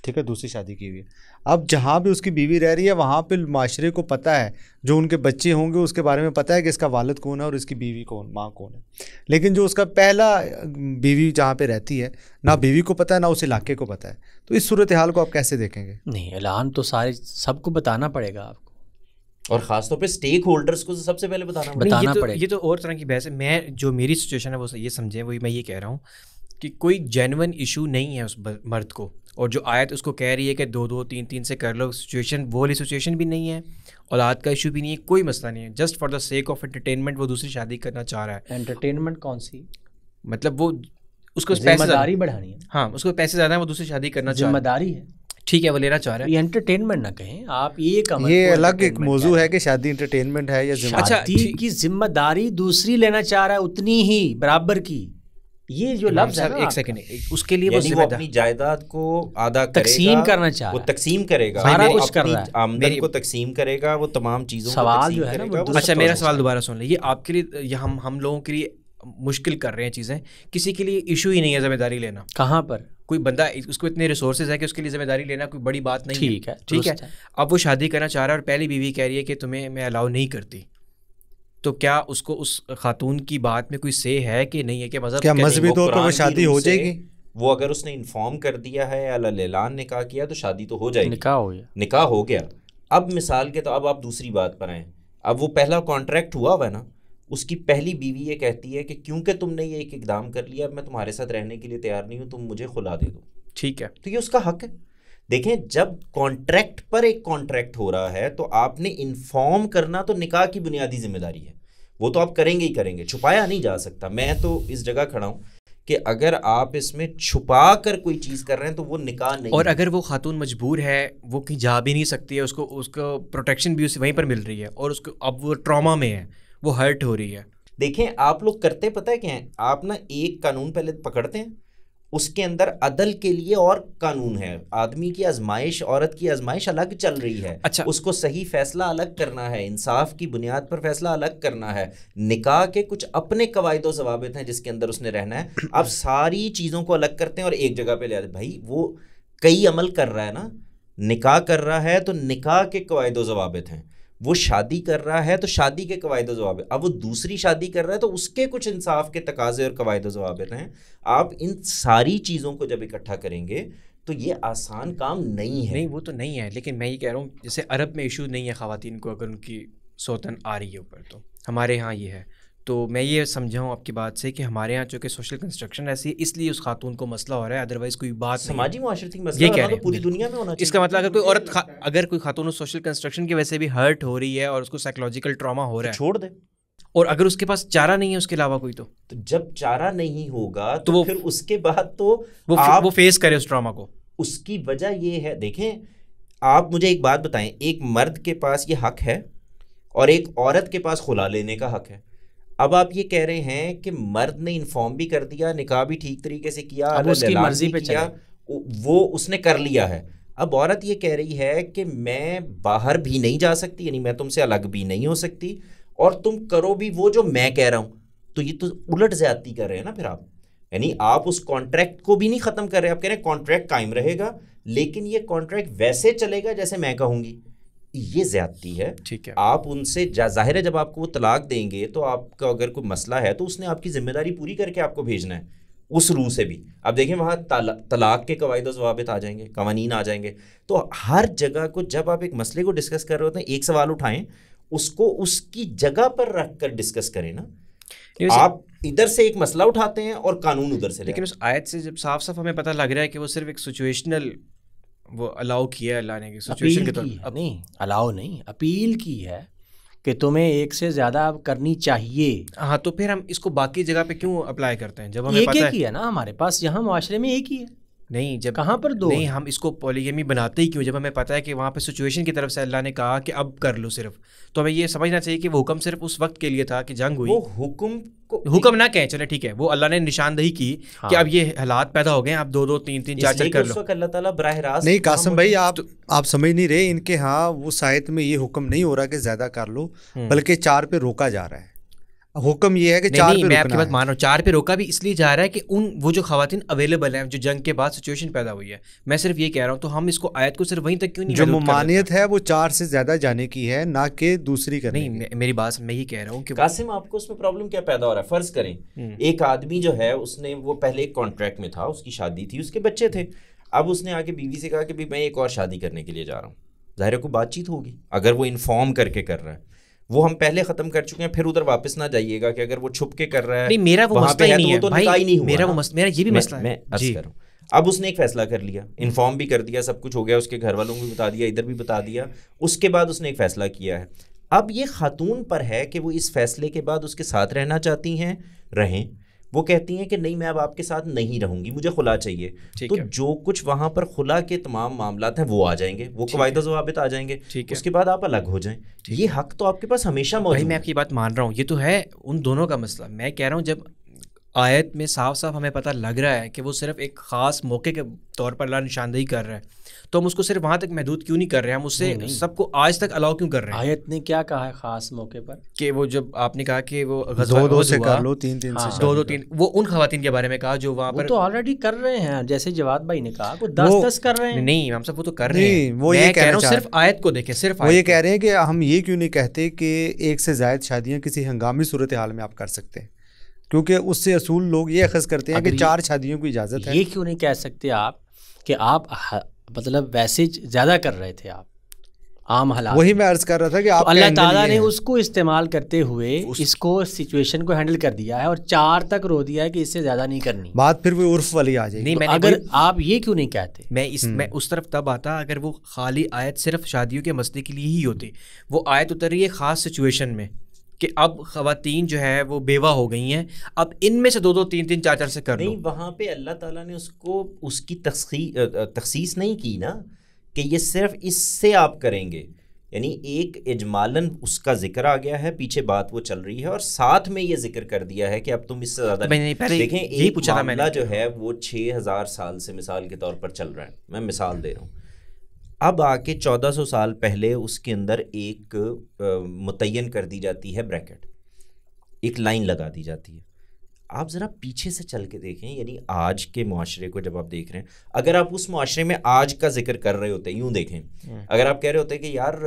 ٹھیک ہے, دوسری شادی کی ہوئی ہے. اب جہاں بھی اس کی بیوی رہ رہی ہے وہاں پہ معاشرے کو پتہ ہے, جو ان کے بچے ہوں گے اس کے بارے میں پتہ ہے کہ اس کا والد کون ہے اور اس کی بیوی کون, ماں کون ہے. لیکن جو اس کا پہلا بیوی جہاں پہ رہتی ہے, نہ بیوی کو پتہ ہے نہ اس علاقے کو پتہ ہے, تو اس صورتحال کو آپ کیسے دیکھیں گے؟ نہیں, اعلان تو سارے سب کو بتانا پڑے گا آپ کو, اور خاص طور پہ اسٹیک ہولڈرز کو سب سے پہلے بتانا پڑے گا. یہ تو اور طرح کی بحث ہے. میں جو میری سچویشن ہے وہ یہ سمجھیں, وہی میں یہ کہہ رہا ہوں کہ کوئی جینون ایشو نہیں ہے اس مرد کو, اور جو آیت اس کو کہہ رہی ہے کہ 2-2 3-3 سے کر لو, سچویشن وہ والی سچویشن بھی نہیں ہے, اولاد کا ایشو بھی نہیں ہے, کوئی مسئلہ نہیں ہے. Just for the sake of entertainment وہ دوسری شادی کرنا چاہ رہا ہے. انٹرٹینمنٹ کون سی؟ مطلب وہ اس کو ذمہ داری بڑھانی ہے. ہاں, اس کو پیسے زیادہ ہیں, وہ دوسری شادی کرنا چاہ رہا ہے, ذمہ داری ہے, ٹھیک ہے, وہ لینا چاہ رہا ہے. یہ انٹرٹینمنٹ نہ کہیں آپ, یہ الگ ایک موضوع ہے کہ شادی انٹرٹینمنٹ ہے یا شادی کی ذمہ داری دوسری لینا چاہ رہا ہے اتنی ہی برابر کی. یہ جو لفظ ہے ایک سیکنڈ, اس کے لیے وہ اپنی جائیداد کو آدھا تقسیم کرنا چاہ رہا ہے, وہ تقسیم کرے گا, سارا کچھ کر رہا ہے, آمدن کو تقسیم کرے گا, وہ تمام چیزوں سوال جو ہے نا. اچھا میرا سوال دوبارہ سن لیں, یہ آپ کے لیے, یہ ہم لوگوں کے لیے مشکل کر رہے ہیں چیزیں, کسی کے لیے ایشو ہی نہیں ہے ذمہ داری لینا. کہاں پر کوئی بندہ اس کو اتنے ریسورسز ہے کہ اس کے لیے ذمہ داری لینا کوئی بڑی بات نہیں ہے. ٹھیک ہے. اب وہ شادی کرنا چاہ رہا ہے اور پہلی بیوی کہہ رہی ہے کہ تمہیں میں الاؤ نہیں کرتی, تو کیا اس کو اس خاتون کی بات میں کوئی سے ہے کہ نہیں ہے, کہ مذہب کیا مذہبی طور پر وہ شادی ہو جائے گی؟ وہ اگر اس نے انفارم کر دیا ہے, علیہ اعلان نکاح کیا, تو شادی تو ہو جائے گی, نکاح ہو گیا. اب مثال کے تو اب آپ دوسری بات پر آئیں, اب وہ پہلا کانٹریکٹ ہوا ہے نا, اس کی پہلی بیوی یہ کہتی ہے کہ کیونکہ تم نے یہ ایک اقدام کر لیا, اب میں تمہارے ساتھ رہنے کے لیے تیار نہیں ہوں, تم مجھے خلا دے دو. ٹھیک ہے, تو یہ اس کا حق ہے. دیکھیں, جب کانٹریکٹ پر ایک کانٹریکٹ ہو رہا ہے تو آپ نے انفارم کرنا تو نکاح کی بنیادی ذمہ داری ہے, وہ تو آپ کریں گے ہی کریں گے, چھپایا نہیں جا سکتا. میں تو اس جگہ کھڑا ہوں کہ اگر آپ اس میں چھپا کر کوئی چیز کر رہے ہیں تو وہ نکاح نہیں. اور اگر وہ خاتون مجبور ہے, وہ کہیں جا بھی نہیں سکتی ہے, اس کو پروٹیکشن بھی وہیں پر مل رہی ہے, اور اس کو اب وہ ٹراما میں ہے, وہ ہرٹ ہو رہی ہے. دیکھیں آپ لوگ کرتے پتہ ہے کیا ہیں, آپ نا ایک قانون پہلے پکڑتے ہیں, اس کے اندر عدل کے لیے اور قانون ہے, آدمی کی آزمائش, عورت کی آزمائش الگ چل رہی ہے. اچھا, اس کو صحیح فیصلہ الگ کرنا ہے, انصاف کی بنیاد پر فیصلہ الگ کرنا ہے. نکاح کے کچھ اپنے قواعد و ضوابط ہیں جس کے اندر اس نے رہنا ہے. آپ ساری چیزوں کو الگ کرتے ہیں اور ایک جگہ پہ لے آتے. بھائی وہ کئی عمل کر رہا ہے نا, نکاح کر رہا ہے تو نکاح کے قواعد و ضوابط ہیں, وہ شادی کر رہا ہے تو شادی کے قواعد و ضوابط, اب وہ دوسری شادی کر رہا ہے تو اس کے کچھ انصاف کے تقاضے اور قواعد و ضوابط ہیں. آپ ان ساری چیزوں کو جب اکٹھا کریں گے تو یہ آسان کام نہیں ہے. نہیں وہ تو نہیں ہے, لیکن میں یہ کہہ رہا ہوں جیسے عرب میں ایشو نہیں ہے خواتین کو اگر ان کی سوتن آ رہی ہے اوپر, تو ہمارے ہاں یہ ہے. تو میں یہ سمجھا ہوں آپ کی بات سے کہ ہمارے یہاں چونکہ سوشل کنسٹرکشن ایسی ہے اس لیے اس خاتون کو مسئلہ ہو رہا ہے, ادروائز کوئی بات سماجی معاشرتی مسئلہ ہے, تو پوری دنیا میں ہونا چاہیے. اس کا مطلب اگر کوئی عورت, اگر کوئی خاتون سوشل کنسٹرکشن کی وجہ سے بھی ہرٹ ہو رہی ہے اور اس کو سائیکولوجیکل ٹراما ہو رہا ہے, چھوڑ دے. اور اگر اس کے پاس چارہ نہیں ہے اس کے علاوہ کوئی, تو جب چارہ نہیں ہوگا تو پھر اس کے بعد تو وہ فیس کرے اس ٹراما کو. اس کی وجہ یہ ہے, دیکھیں آپ مجھے ایک بات بتائیں, ایک مرد کے پاس یہ حق ہے اور ایک عورت کے پاس خلا لینے کا حق ہے. اب آپ یہ کہہ رہے ہیں کہ مرد نے انفارم بھی کر دیا, نکاح بھی ٹھیک طریقے سے کیا, اب اس کی مرضی پہ کیا, وہ اس نے کر لیا ہے. اب عورت یہ کہہ رہی ہے کہ میں باہر بھی نہیں جا سکتی, یعنی میں تم سے الگ بھی نہیں ہو سکتی, اور تم کرو بھی وہ جو میں کہہ رہا ہوں. تو یہ تو الٹ زیادتی کر رہے ہیں نا پھر آپ. یعنی آپ اس کانٹریکٹ کو بھی نہیں ختم کر رہے, آپ کہہ رہے ہیں کانٹریکٹ قائم رہے گا لیکن یہ کانٹریکٹ ویسے چلے گا جیسے میں کہوں گی. یہ زیادتی ہے. ٹھیک ہے, آپ ان سے ظاہر ہے جب آپ کو وہ طلاق دیں گے تو آپ کا اگر کوئی مسئلہ ہے تو اس نے آپ کی ذمہ داری پوری کر کے آپ کو بھیجنا ہے اس روح سے بھی. اب دیکھیں وہاں طلاق کے قواعد و ضوابط آ جائیں گے, قوانین آ جائیں گے. تو ہر جگہ کو جب آپ ایک مسئلے کو ڈسکس کر رہے ہوتے ہیں, ایک سوال اٹھائیں, اس کو اس کی جگہ پر رکھ کر ڈسکس کریں نا. آپ ادھر سے ایک مسئلہ اٹھاتے ہیں اور قانون ادھر سے. لیکن اس آیت سے جب صاف صاف ہمیں پتہ لگ رہا ہے کہ وہ صرف ایک سچویشنل وہ الاؤ کیا ہے اللہ نے, سچویشن کے طور پر نہیں, الاؤ نہیں, اپیل کی ہے کہ تمہیں ایک سے زیادہ کرنی چاہیے. ہاں تو پھر ہم اس کو باقی جگہ پہ کیوں اپلائی کرتے ہیں جب ہمیں ایک پتہ ہی ہے نا ہمارے پاس, یہاں معاشرے میں ایک ہی ہے. نہیں, جب کہاں پر دو نہیں, ہم اس کو پولیگیمی بناتے ہی کیوں جب ہمیں پتہ ہے کہ وہاں پہ سچویشن کی طرف سے اللہ نے کہا کہ اب کر لو صرف. تو ہمیں یہ سمجھنا چاہیے کہ وہ حکم صرف اس وقت کے لیے تھا کہ جنگ ہوئی. وہ حکم نہ کہیں, چلے ٹھیک ہے, وہ اللہ نے نشاندہی کی کہ اب یہ حالات پیدا ہو گئے ہیں, اب 2 2 3 3 4 کر لو. اللہ تعالیٰ براہ راست نہیں قاسم بھائی, آپ سمجھ نہیں رہے, ان کے ہاں وہ آیت میں یہ حکم نہیں ہو رہا کہ زیادہ کر لو, بلکہ 4 پہ روکا جا رہا ہے. حکم یہ ہے کہ 4 پہ, میں آپ کی بات مان رہا ہوں, 4 پہ روکا بھی اس لیے جا رہا ہے کہ وہ جو خواتین اویلیبل ہیں جو جنگ کے بعد سچویشن پیدا ہوئی ہے, میں صرف یہ کہہ رہا ہوں. تو ہم اس کو آیت کو صرف وہیں تک کیوں نہیں, جو ممانعت ہے وہ 4 سے زیادہ جانے کی ہے, نہ کہ دوسری کرنے. نہیں, میری بات میں یہ کہہ رہا ہوں کہ قاسم آپ کو اس میں پرابلم کیا پیدا ہو رہا ہے. فرض کریں ایک آدمی جو ہے اس نے وہ پہلے ایک کانٹریکٹ میں تھا, اس کی شادی تھی, اس کے بچے تھے. اب اس نے آ کے بیوی سے کہا کہ میں ایک اور شادی کرنے کے لیے جا رہا ہوں. ظاہر ہے کو بات چیت ہوگی, اگر وہ انفارم کر کے کر رہا ہے. وہ ہم پہلے ختم کر چکے ہیں, پھر ادھر واپس نہ جائیے گا کہ اگر وہ چھپ کے کر رہا ہے. نہیں, میرا وہ مسئلہ ہی نہیں ہے بھائی, میرا یہ بھی مسئلہ ہے. میں عرض کروں, اب اس نے ایک فیصلہ کر لیا, انفارم بھی کر دیا, سب کچھ ہو گیا, اس کے گھر والوں کو بھی بتا دیا, ادھر بھی بتا دیا. اس کے بعد اس نے ایک فیصلہ کیا ہے. اب یہ خاتون پر ہے کہ وہ اس فیصلے کے بعد اس کے ساتھ رہنا چاہتی ہیں, رہیں. وہ کہتی ہیں کہ نہیں میں اب آپ کے ساتھ نہیں رہوں گی, مجھے خلا چاہیے. تو جو کچھ وہاں پر خلا کے تمام معاملات ہیں وہ آ جائیں گے, وہ قواعد و ضوابط آ جائیں گے, اس کے بعد آپ الگ ہو جائیں. یہ حق تو آپ کے پاس ہمیشہ موجود ہے. میں آپ کی بات مان رہا ہوں, یہ تو ہے ان دونوں کا مسئلہ. میں کہہ رہا ہوں جب آیت میں صاف صاف ہمیں پتہ لگ رہا ہے کہ وہ صرف ایک خاص موقع کے طور پر اللہ نشاندہی کر رہا ہے, تو ہم اس کو صرف وہاں تک محدود کیوں نہیں کر رہے, ہم اس سے سب کو آج تک الاؤ کیوں کر رہے ہیں. آیت نے کیا کہا ہے خاص موقع پر, کہ وہ جب آپ نے کہا کہ وہ 2 سے کر لو, 3 سے 2 3, وہ ان خواتین کے بارے میں کہا جو وہاں پر تو آلریڈی کر رہے ہیں, جیسے جواد بھائی نے کہا وہ 10 کر رہے ہیں. نہیں ہم سب وہ تو کر رہے ہیں, وہ یہ کہہ رہا ہوں صرف آیت کو دیکھیں, صرف وہ یہ کہہ رہے ہیں کہ ہم یہ کیوں نہیں کہتے کہ 1 سے زائد شادیاں کسی ہنگامی صورتحال میں آپ کر سکتے ہیں, کیونکہ اس سے اصول لوگ یہ اخذ کرتے ہیں کہ 4 شادیوں کی اجازت ہے. یہ کیوں نہیں کہہ سکتے آپ کہ آپ مطلب ویسے زیادہ کر رہے تھے آپ عام حالات. وہی میں عرض کر رہا تھا کہ آپ اللہ تعالیٰ نے اس کو استعمال کرتے ہوئے اس کو سچویشن کو ہینڈل کر دیا ہے اور 4 تک رو دیا ہے کہ اس سے زیادہ نہیں کرنی. بات پھر وہ عرف والی آ جائے گی. اگر آپ یہ کیوں نہیں کہتے, میں اس طرف تب آتا اگر وہ خالی آیت صرف شادیوں کے مسئلے کے لیے ہی ہوتی. وہ آیت اتر رہی ہے خاص سچویشن میں کہ اب خواتین جو ہے وہ بیوہ ہو گئی ہیں, اب ان میں سے 2 2 3 3 4 4 سے کر لو. نہیں, وہاں پہ اللہ تعالیٰ نے اس کو اس کی تخصیص نہیں کی نا کہ یہ صرف اس سے آپ کریں گے. یعنی ایک اجمالاً اس کا ذکر آ گیا ہے, پیچھے بات وہ چل رہی ہے, اور ساتھ میں یہ ذکر کر دیا ہے کہ اب تم اس سے زیادہ دیکھیں. ایک معاملہ جو ہے وہ 6000 سال سے مثال کے طور پر چل رہا ہے, میں مثال دے رہا ہوں. اب آ کے 1400 سال پہلے اس کے اندر ایک متعین کر دی جاتی ہے بریکٹ, ایک لائن لگا دی جاتی ہے. آپ ذرا پیچھے سے چل کے دیکھیں, یعنی آج کے معاشرے کو جب آپ دیکھ رہے ہیں, اگر آپ اس معاشرے میں آج کا ذکر کر رہے ہوتے, یوں دیکھیں, اگر آپ کہہ رہے ہوتے کہ یار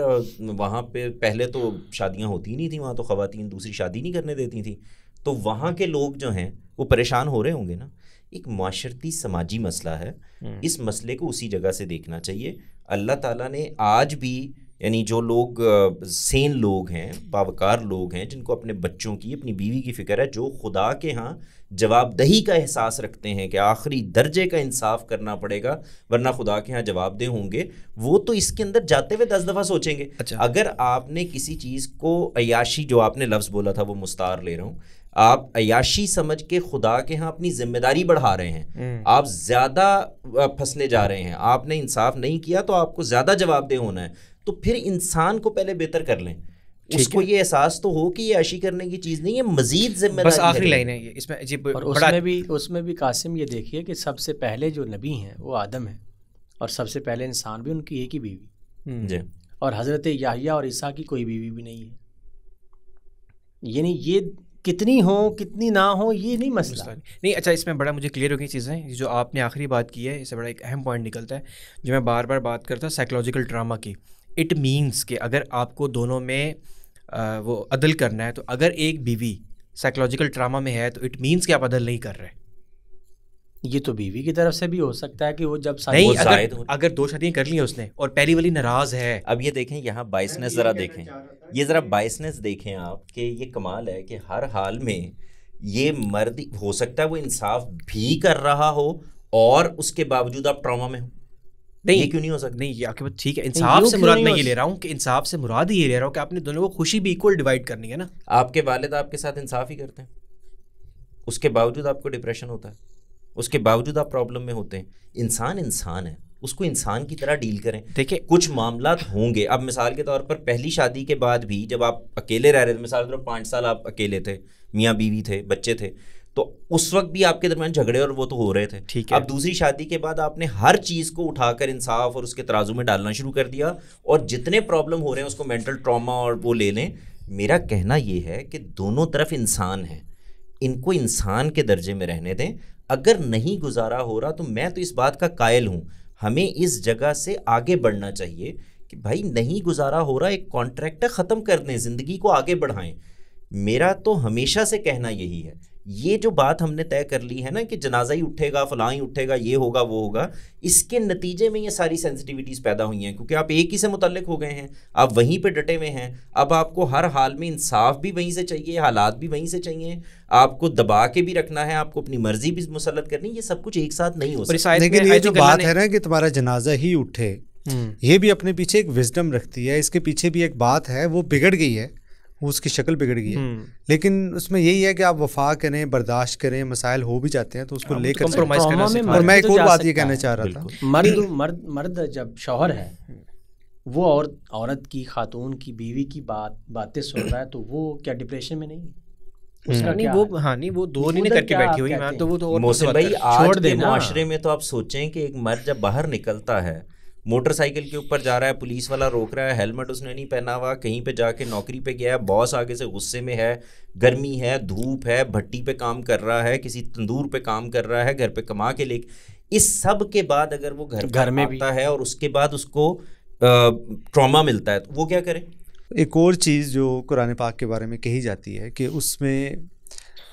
وہاں پہ پہلے تو شادیاں ہوتی نہیں تھیں, وہاں تو خواتین دوسری شادی نہیں کرنے دیتی تھیں, تو وہاں کے لوگ جو ہیں وہ پریشان ہو رہے ہوں گے نا. ایک معاشرتی سماجی مسئلہ ہے, اس مسئلے کو اسی جگہ سے دیکھنا چاہیے. اللہ تعالیٰ نے آج بھی یعنی جو لوگ سین لوگ ہیں, باوقار لوگ ہیں, جن کو اپنے بچوں کی, اپنی بیوی کی فکر ہے, جو خدا کے ہاں جواب دہی کا احساس رکھتے ہیں کہ آخری درجے کا انصاف کرنا پڑے گا ورنہ خدا کے ہاں جواب دہ ہوں گے, وہ تو اس کے اندر جاتے ہوئے 10 دفعہ سوچیں گے. اگر آپ نے کسی چیز کو عیاشی, جو آپ نے لفظ بولا تھا وہ مستعار لے رہا ہوں, آپ عیاشی سمجھ کے خدا کے ہاں اپنی ذمہ داری بڑھا رہے ہیں, آپ زیادہ پھنسنے جا رہے ہیں, آپ نے انصاف نہیں کیا تو آپ کو زیادہ جواب دہ ہونا ہے. تو پھر انسان کو پہلے بہتر کر لیں, اس کو یہ احساس تو ہو کہ یہ عیاشی کرنے کی چیز نہیں ہے, مزید ذمہ داری. بس آخری لائن ہے اس میں. اور اس میں بھی قاسم یہ دیکھیے کہ سب سے پہلے جو نبی ہیں وہ آدم ہیں, اور سب سے پہلے انسان بھی ان کی ایک ہی بیوی, جی, اور حضرت یحییٰ اور عیسیٰ کی کوئی بیوی بھی نہیں ہے. یعنی یہ کتنی ہوں کتنی نہ ہوں یہ نہیں مسئلہ نہیں. اچھا اس میں بڑا مجھے کلیئر ہو گئی چیزیں. جو آپ نے آخری بات کی ہے اس سے بڑا ایک اہم پوائنٹ نکلتا ہے جو میں بار بار بات کرتا ہوں سائیکلوجیکل ڈراما کی. اٹ مینس کہ اگر آپ کو دونوں میں وہ عدل کرنا ہے تو اگر ایک بیوی سائیکلوجیکل ڈراما میں ہے تو اٹ مینس کہ آپ عدل نہیں کر رہے. یہ تو بیوی کی طرف سے بھی ہو سکتا ہے کہ وہ جب نہیں اگر 2 شادیاں کر لی ہیں اس نے اور پہلی والی ناراض ہے. اب یہ دیکھیں یہاں بائسنس ذرا دیکھیں, یہ ذرا بائسنس دیکھیں آپ کہ یہ کمال ہے کہ ہر حال میں یہ مرد ہو سکتا ہے وہ انصاف بھی کر رہا ہو اور اس کے باوجود آپ ٹراما میں ہو. نہیں یہ کیوں نہیں ہو سکتا؟ نہیں یہ آپ کے بات ٹھیک ہے. انصاف سے مراد میں یہ لے رہا ہوں کہ انصاف سے مراد یہ لے رہا ہوں کہ آپ نے دونوں کو خوشی بھی ایکول ڈیوائڈ کرنی ہے نا. آپ کے والد آپ کے ساتھ انصاف ہی کرتے ہیں, اس کے باوجود آپ کو ڈپریشن ہوتا ہے, اس کے باوجود آپ پرابلم میں ہوتے ہیں. انسان انسان ہے, اس کو انسان کی طرح ڈیل کریں. دیکھیں کچھ معاملات ہوں گے. اب مثال کے طور پر پہلی شادی کے بعد بھی جب آپ اکیلے رہ رہے تھے, مثال کے طور پر 5 سال آپ اکیلے تھے, میاں بیوی تھے, بچے تھے, تو اس وقت بھی آپ کے درمیان جھگڑے اور وہ تو ہو رہے تھے. ٹھیک ہے. اب دوسری شادی کے بعد آپ نے ہر چیز کو اٹھا کر انصاف اور اس کے ترازو میں ڈالنا شروع کر دیا اور جتنے پرابلم ہو رہے ہیں اس کو مینٹل ٹراما اور وہ لے لیں. میرا کہنا یہ ہے کہ دونوں طرف انسان ہیں, ان کو انسان کے درجے میں رہنے دیں. اگر نہیں گزارا ہو رہا تو میں تو اس بات کا قائل ہوں ہمیں اس جگہ سے آگے بڑھنا چاہیے کہ بھائی نہیں گزارا ہو رہا, ایک کانٹریکٹ ختم کر دیں, زندگی کو آگے بڑھائیں. میرا تو ہمیشہ سے کہنا یہی ہے. یہ جو بات ہم نے طے کر لی ہے نا کہ جنازہ ہی اٹھے گا, فلاں ہی اٹھے گا, یہ ہوگا وہ ہوگا, اس کے نتیجے میں یہ ساری سینسٹیوٹیز پیدا ہوئی ہیں کیونکہ آپ ایک ہی سے متعلق ہو گئے ہیں, آپ وہیں پہ ڈٹے ہوئے ہیں. اب آپ کو ہر حال میں انصاف بھی وہیں سے چاہیے, حالات بھی وہیں سے چاہیے, آپ کو دبا کے بھی رکھنا ہے, آپ کو اپنی مرضی بھی مسلط کرنی, یہ سب کچھ ایک ساتھ نہیں ہو سکتا. لیکن یہ جو بات ہے نا کہ تمہارا جنازہ ہی اٹھے, یہ بھی اپنے پیچھے ایک وزڈم رکھتی ہے. اس کے پیچھے بھی ایک بات ہے, وہ بگڑ گئی ہے, اس کی شکل بگڑ گئی ہے, لیکن اس میں یہی ہے کہ آپ وفا کریں, برداشت کریں, مسائل ہو بھی جاتے ہیں تو اس کو لے کر اور میں ایک اور بات یہ کہنا چاہ رہا تھا, مرد جب شوہر ہے وہ عورت کی, خاتون کی, بیوی کی باتیں سن رہا ہے تو وہ کیا ڈپریشن میں نہیں نہیں وہ دو نہیں کر کے بیٹھی ہوئی ہیں تو وہ تو محسن بھائی آج کے معاشرے میں تو آپ سوچیں کہ ایک مرد جب باہر نکلتا ہے, موٹر سائیکل کے اوپر جا رہا ہے, پولیس والا روک رہا ہے, ہیلمٹ اس نے نہیں پہنا ہوا, کہیں پہ جا کے نوکری پہ گیا ہے, باس آگے سے غصے میں ہے, گرمی ہے, دھوپ ہے, بھٹی پہ کام کر رہا ہے, کسی تندور پہ کام کر رہا ہے, گھر پہ کما کے لے, اس سب کے بعد اگر وہ گھر میں آتا ہے اور اس کے بعد اس کو ٹراما ملتا ہے تو وہ کیا کرے؟ ایک اور چیز جو قرآن پاک کے بارے میں کہی جاتی ہے کہ اس میں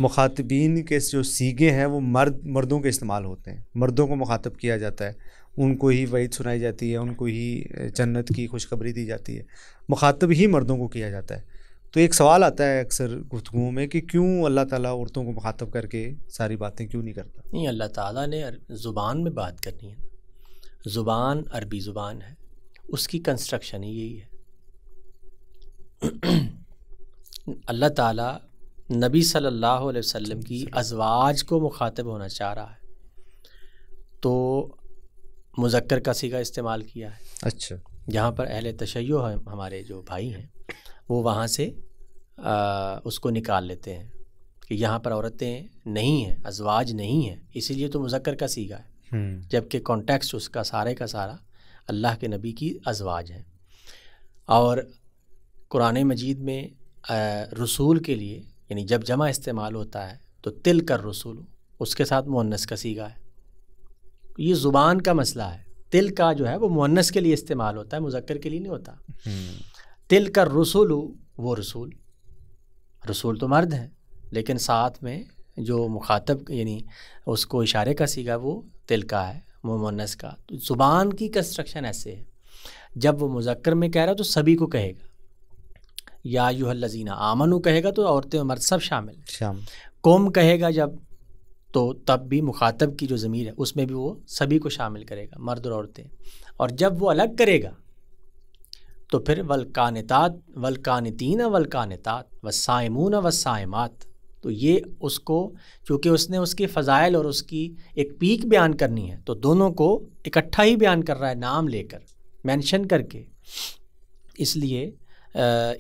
مخاطبین کے جو سیغے ہیں وہ مردوں کے استعمال ہوتے ہیں, مردوں کو مخاطب کیا جاتا ہے, ان کو ہی وعید سنائی جاتی ہے, ان کو ہی جنت کی خوشخبری دی جاتی ہے, مخاطب ہی مردوں کو کیا جاتا ہے. تو ایک سوال آتا ہے اکثر گفتگو میں کہ کیوں اللہ تعالیٰ عورتوں کو مخاطب کر کے ساری باتیں کیوں نہیں کرتا؟ نہیں, اللہ تعالیٰ نے زبان میں بات کرنی ہے, زبان عربی زبان ہے, اس کی کنسٹرکشن ہی یہی ہے. اللہ تعالیٰ نبی صلی اللہ علیہ وسلم کی ازواج کو مخاطب ہونا چاہ رہا ہے تو مذکر کا صیغہ استعمال کیا ہے. اچھا, جہاں پر اہل تشیع ہمارے جو بھائی ہیں وہ وہاں سے اس کو نکال لیتے ہیں کہ یہاں پر عورتیں نہیں ہیں, ازواج نہیں ہیں, اسی لیے تو مذکر کا صیغہ ہے, جبکہ کانٹیکسٹ اس کا سارے کا سارا اللہ کے نبی کی ازواج ہیں. اور قرآن مجید میں رسول کے لیے یعنی جب جمع استعمال ہوتا ہے تو تل کر رسول, اس کے ساتھ مؤنث کا صیغہ ہے. یہ زبان کا مسئلہ ہے. تل کا جو ہے وہ مؤنث کے لیے استعمال ہوتا ہے, مذکر کے لیے نہیں ہوتا. تل کر رسول, وہ رسول تو مرد ہیں لیکن ساتھ میں جو مخاطب یعنی اس کو اشارے کا صیغہ وہ تل کا ہے, وہ مؤنث کا. تو زبان کی کنسٹرکشن ایسے ہے, جب وہ مذکر میں کہہ رہا تو سبھی کو کہے گا, یا ایھا الذین آمنو کہے گا تو عورتیں و مرد سب شامل. قوم کہے گا جب تو تب بھی مخاطب کی جو ضمیر ہے اس میں بھی وہ سبھی کو شامل کرے گا, مرد اور عورتیں. اور جب وہ الگ کرے گا تو پھر والقانتات والقانتین والقانتات والصائمون والصائمات, تو یہ اس کو چونکہ اس نے اس کے فضائل اور اس کی ایک پیک بیان کرنی ہے تو دونوں کو اکٹھا ہی بیان کر رہا ہے, نام لے کر, مینشن کر کے. اس لیے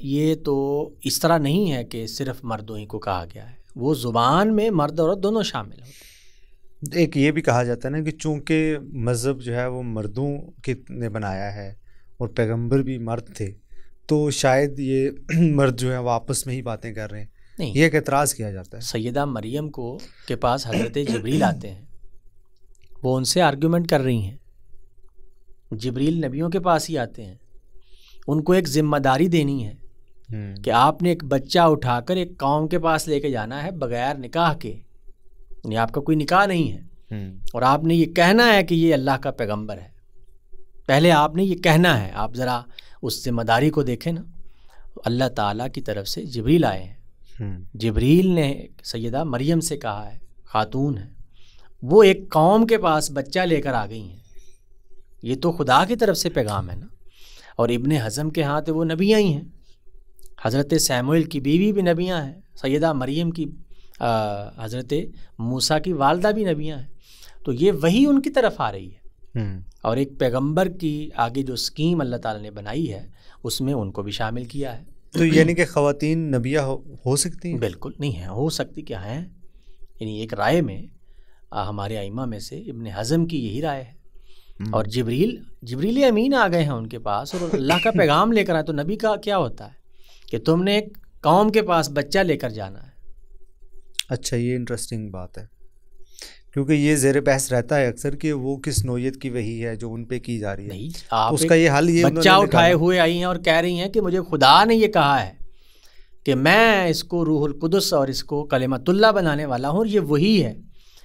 یہ تو اس طرح نہیں ہے کہ صرف مردوں ہی کو کہا گیا ہے, وہ زبان میں مرد اور عورت دونوں شامل ہوتے ہیں. ایک یہ بھی کہا جاتا ہے نا کہ چونکہ مذہب جو ہے وہ مردوں کے نے بنایا ہے اور پیغمبر بھی مرد تھے تو شاید یہ مرد جو ہے وہ آپس میں ہی باتیں کر رہے ہیں. نہیں، یہ ایک اعتراض کیا جاتا ہے. سیدہ مریم کو کے پاس حضرت جبریل آتے ہیں، وہ ان سے آرگیومنٹ کر رہی ہیں. جبریل نبیوں کے پاس ہی آتے ہیں، ان کو ایک ذمہ داری دینی ہے کہ آپ نے ایک بچہ اٹھا کر ایک قوم کے پاس لے کے جانا ہے بغیر نکاح کے، یعنی آپ کا کوئی نکاح نہیں ہے، اور آپ نے یہ کہنا ہے کہ یہ اللہ کا پیغمبر ہے. پہلے آپ نے یہ کہنا ہے. آپ ذرا اس ذمہ داری کو دیکھیں نا. اللہ تعالیٰ کی طرف سے جبریل آئے ہیں، جبریل نے سیدہ مریم سے کہا ہے، خاتون ہے، وہ ایک قوم کے پاس بچہ لے کر آ گئی ہیں. یہ تو خدا کی طرف سے پیغام ہے نا. اور ابن حزم کے ہاں تو وہ نبیاں ہی ہیں، حضرت سیموئیل کی بیوی بھی نبیاں ہیں، سیدہ مریم کی حضرت موسیٰ کی والدہ بھی نبیاں ہیں. تو یہ وہی ان کی طرف آ رہی ہے، اور ایک پیغمبر کی آگے جو اسکیم اللہ تعالیٰ نے بنائی ہے اس میں ان کو بھی شامل کیا ہے. تو یعنی کہ خواتین نبیہ ہو سکتی ہیں؟ بالکل نہیں ہیں، ہو سکتی کیا ہیں. یعنی ایک رائے میں ہمارے ائمہ میں سے ابن حزم کی یہی رائے ہے. اور جبریل امین آ گئے ہیں ان کے پاس اور اللہ کا پیغام لے کر آئے. تو نبی کا کیا ہوتا ہے کہ تم نے ایک قوم کے پاس بچہ لے کر جانا ہے. اچھا، یہ انٹرسٹنگ بات ہے، کیونکہ یہ زیر بحث رہتا ہے اکثر کہ وہ کس نوعیت کی وحی ہے جو ان پہ کی جا رہی ہے. نہیں، آپ اس کا یہ حل یہ بچہ اٹھائے ہوئے آئی ہیں اور کہہ رہی ہیں کہ مجھے خدا نے یہ کہا ہے کہ میں اس کو روح القدس اور اس کو کلمۃ اللہ بنانے والا ہوں، اور یہ وہی ہے.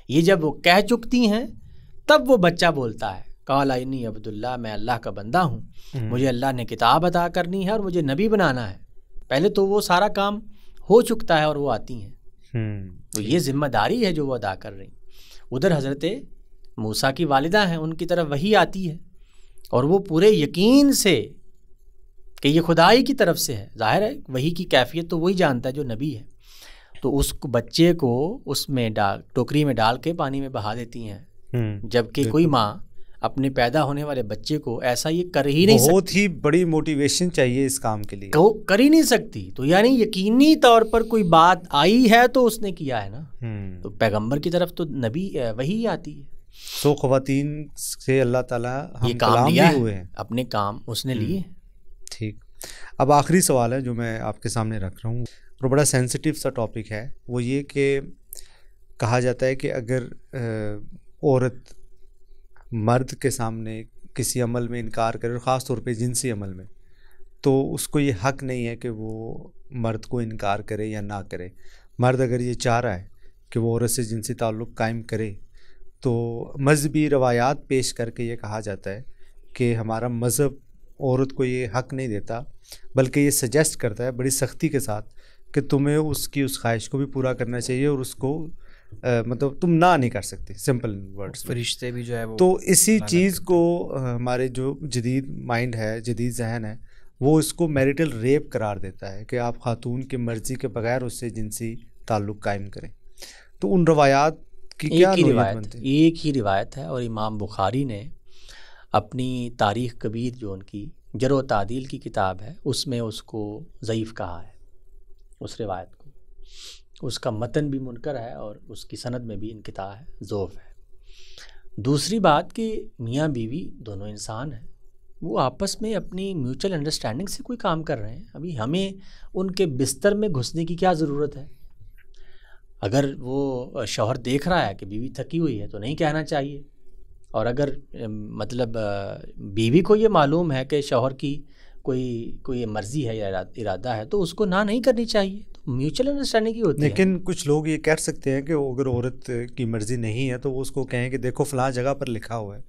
یہ جب وہ کہہ چکتی ہیں تب وہ بچہ بولتا ہے، قال انی عبداللہ، میں اللہ کا بندہ ہوں، مجھے اللہ نے کتاب عطا کرنی ہے اور مجھے نبی بنانا ہے. پہلے تو وہ سارا کام ہو چکتا ہے اور وہ آتی ہیں. تو یہ ذمہ داری ہے جو وہ ادا کر رہی ہیں. ادھر حضرت موسیٰ کی والدہ ہیں، ان کی طرف وحی آتی ہے اور وہ پورے یقین سے کہ یہ خدائی کی طرف سے ہے. ظاہر ہے وحی کی کیفیت تو وہی جانتا ہے جو نبی ہے. تو اس بچے کو اس میں ٹوکری میں ڈال کے پانی میں بہا دیتی ہیں، جبکہ کوئی ماں اپنے پیدا ہونے والے بچے کو ایسا یہ کر ہی نہیں سکتی. بہت ہی بڑی موٹیویشن چاہیے اس کام کے لیے، کر ہی نہیں سکتی. تو یعنی یقینی طور پر کوئی بات آئی ہے تو اس نے کیا ہے نا. تو پیغمبر کی طرف تو نبی وہی آتی ہے. سو خواتین سے اللہ تعالیٰ یہ کام لیا ہے، اپنے کام اس نے لیے. ٹھیک. اب آخری سوال ہے جو میں آپ کے سامنے رکھ رہا ہوں، اور بڑا سینسٹیو سا ٹاپک ہے. وہ یہ کہ کہا جاتا ہے کہ اگر عورت مرد کے سامنے کسی عمل میں انکار کرے، اور خاص طور پہ جنسی عمل میں، تو اس کو یہ حق نہیں ہے کہ وہ مرد کو انکار کرے یا نہ کرے. مرد اگر یہ چاہ رہا ہے کہ وہ عورت سے جنسی تعلق قائم کرے تو مذہبی روایات پیش کر کے یہ کہا جاتا ہے کہ ہمارا مذہب عورت کو یہ حق نہیں دیتا، بلکہ یہ سجیسٹ کرتا ہے بڑی سختی کے ساتھ کہ تمہیں اس کی اس خواہش کو بھی پورا کرنا چاہیے، اور اس کو مطلب تم نہ نہیں کر سکتے، سمپل ورڈز. فرشتے بھی جو ہے وہ، تو اسی چیز کو ہمارے جو جدید مائنڈ ہے، جدید ذہن ہے، وہ اس کو میریٹل ریپ قرار دیتا ہے کہ آپ خاتون کی مرضی کے بغیر اس سے جنسی تعلق قائم کریں. تو ان روایات کی کیا نوعیت بنتی ہے؟ ایک ہی روایت ہے، اور امام بخاری نے اپنی تاریخ کبیر جو ان کی جرح و تعدیل کی کتاب ہے اس میں اس کو ضعیف کہا ہے، اس روایت کو. اس کا متن بھی منکر ہے اور اس کی سند میں بھی انقطاع ہے، ضعف ہے. دوسری بات کہ میاں بیوی دونوں انسان ہیں، وہ آپس میں اپنی میوچل انڈرسٹینڈنگ سے کوئی کام کر رہے ہیں. ابھی ہمیں ان کے بستر میں گھسنے کی کیا ضرورت ہے؟ اگر وہ شوہر دیکھ رہا ہے کہ بیوی تھکی ہوئی ہے تو نہیں کہنا چاہیے، اور اگر مطلب بیوی کو یہ معلوم ہے کہ شوہر کی کوئی مرضی ہے یا ارادہ ہے تو اس کو نہ نہیں کرنی چاہیے. تو میوچل انڈرسٹینڈنگ کی ہوتی ہے. لیکن کچھ لوگ یہ کہہ سکتے ہیں کہ اگر عورت کی مرضی نہیں ہے تو وہ اس کو کہیں کہ دیکھو فلاں جگہ پر لکھا ہوا ہے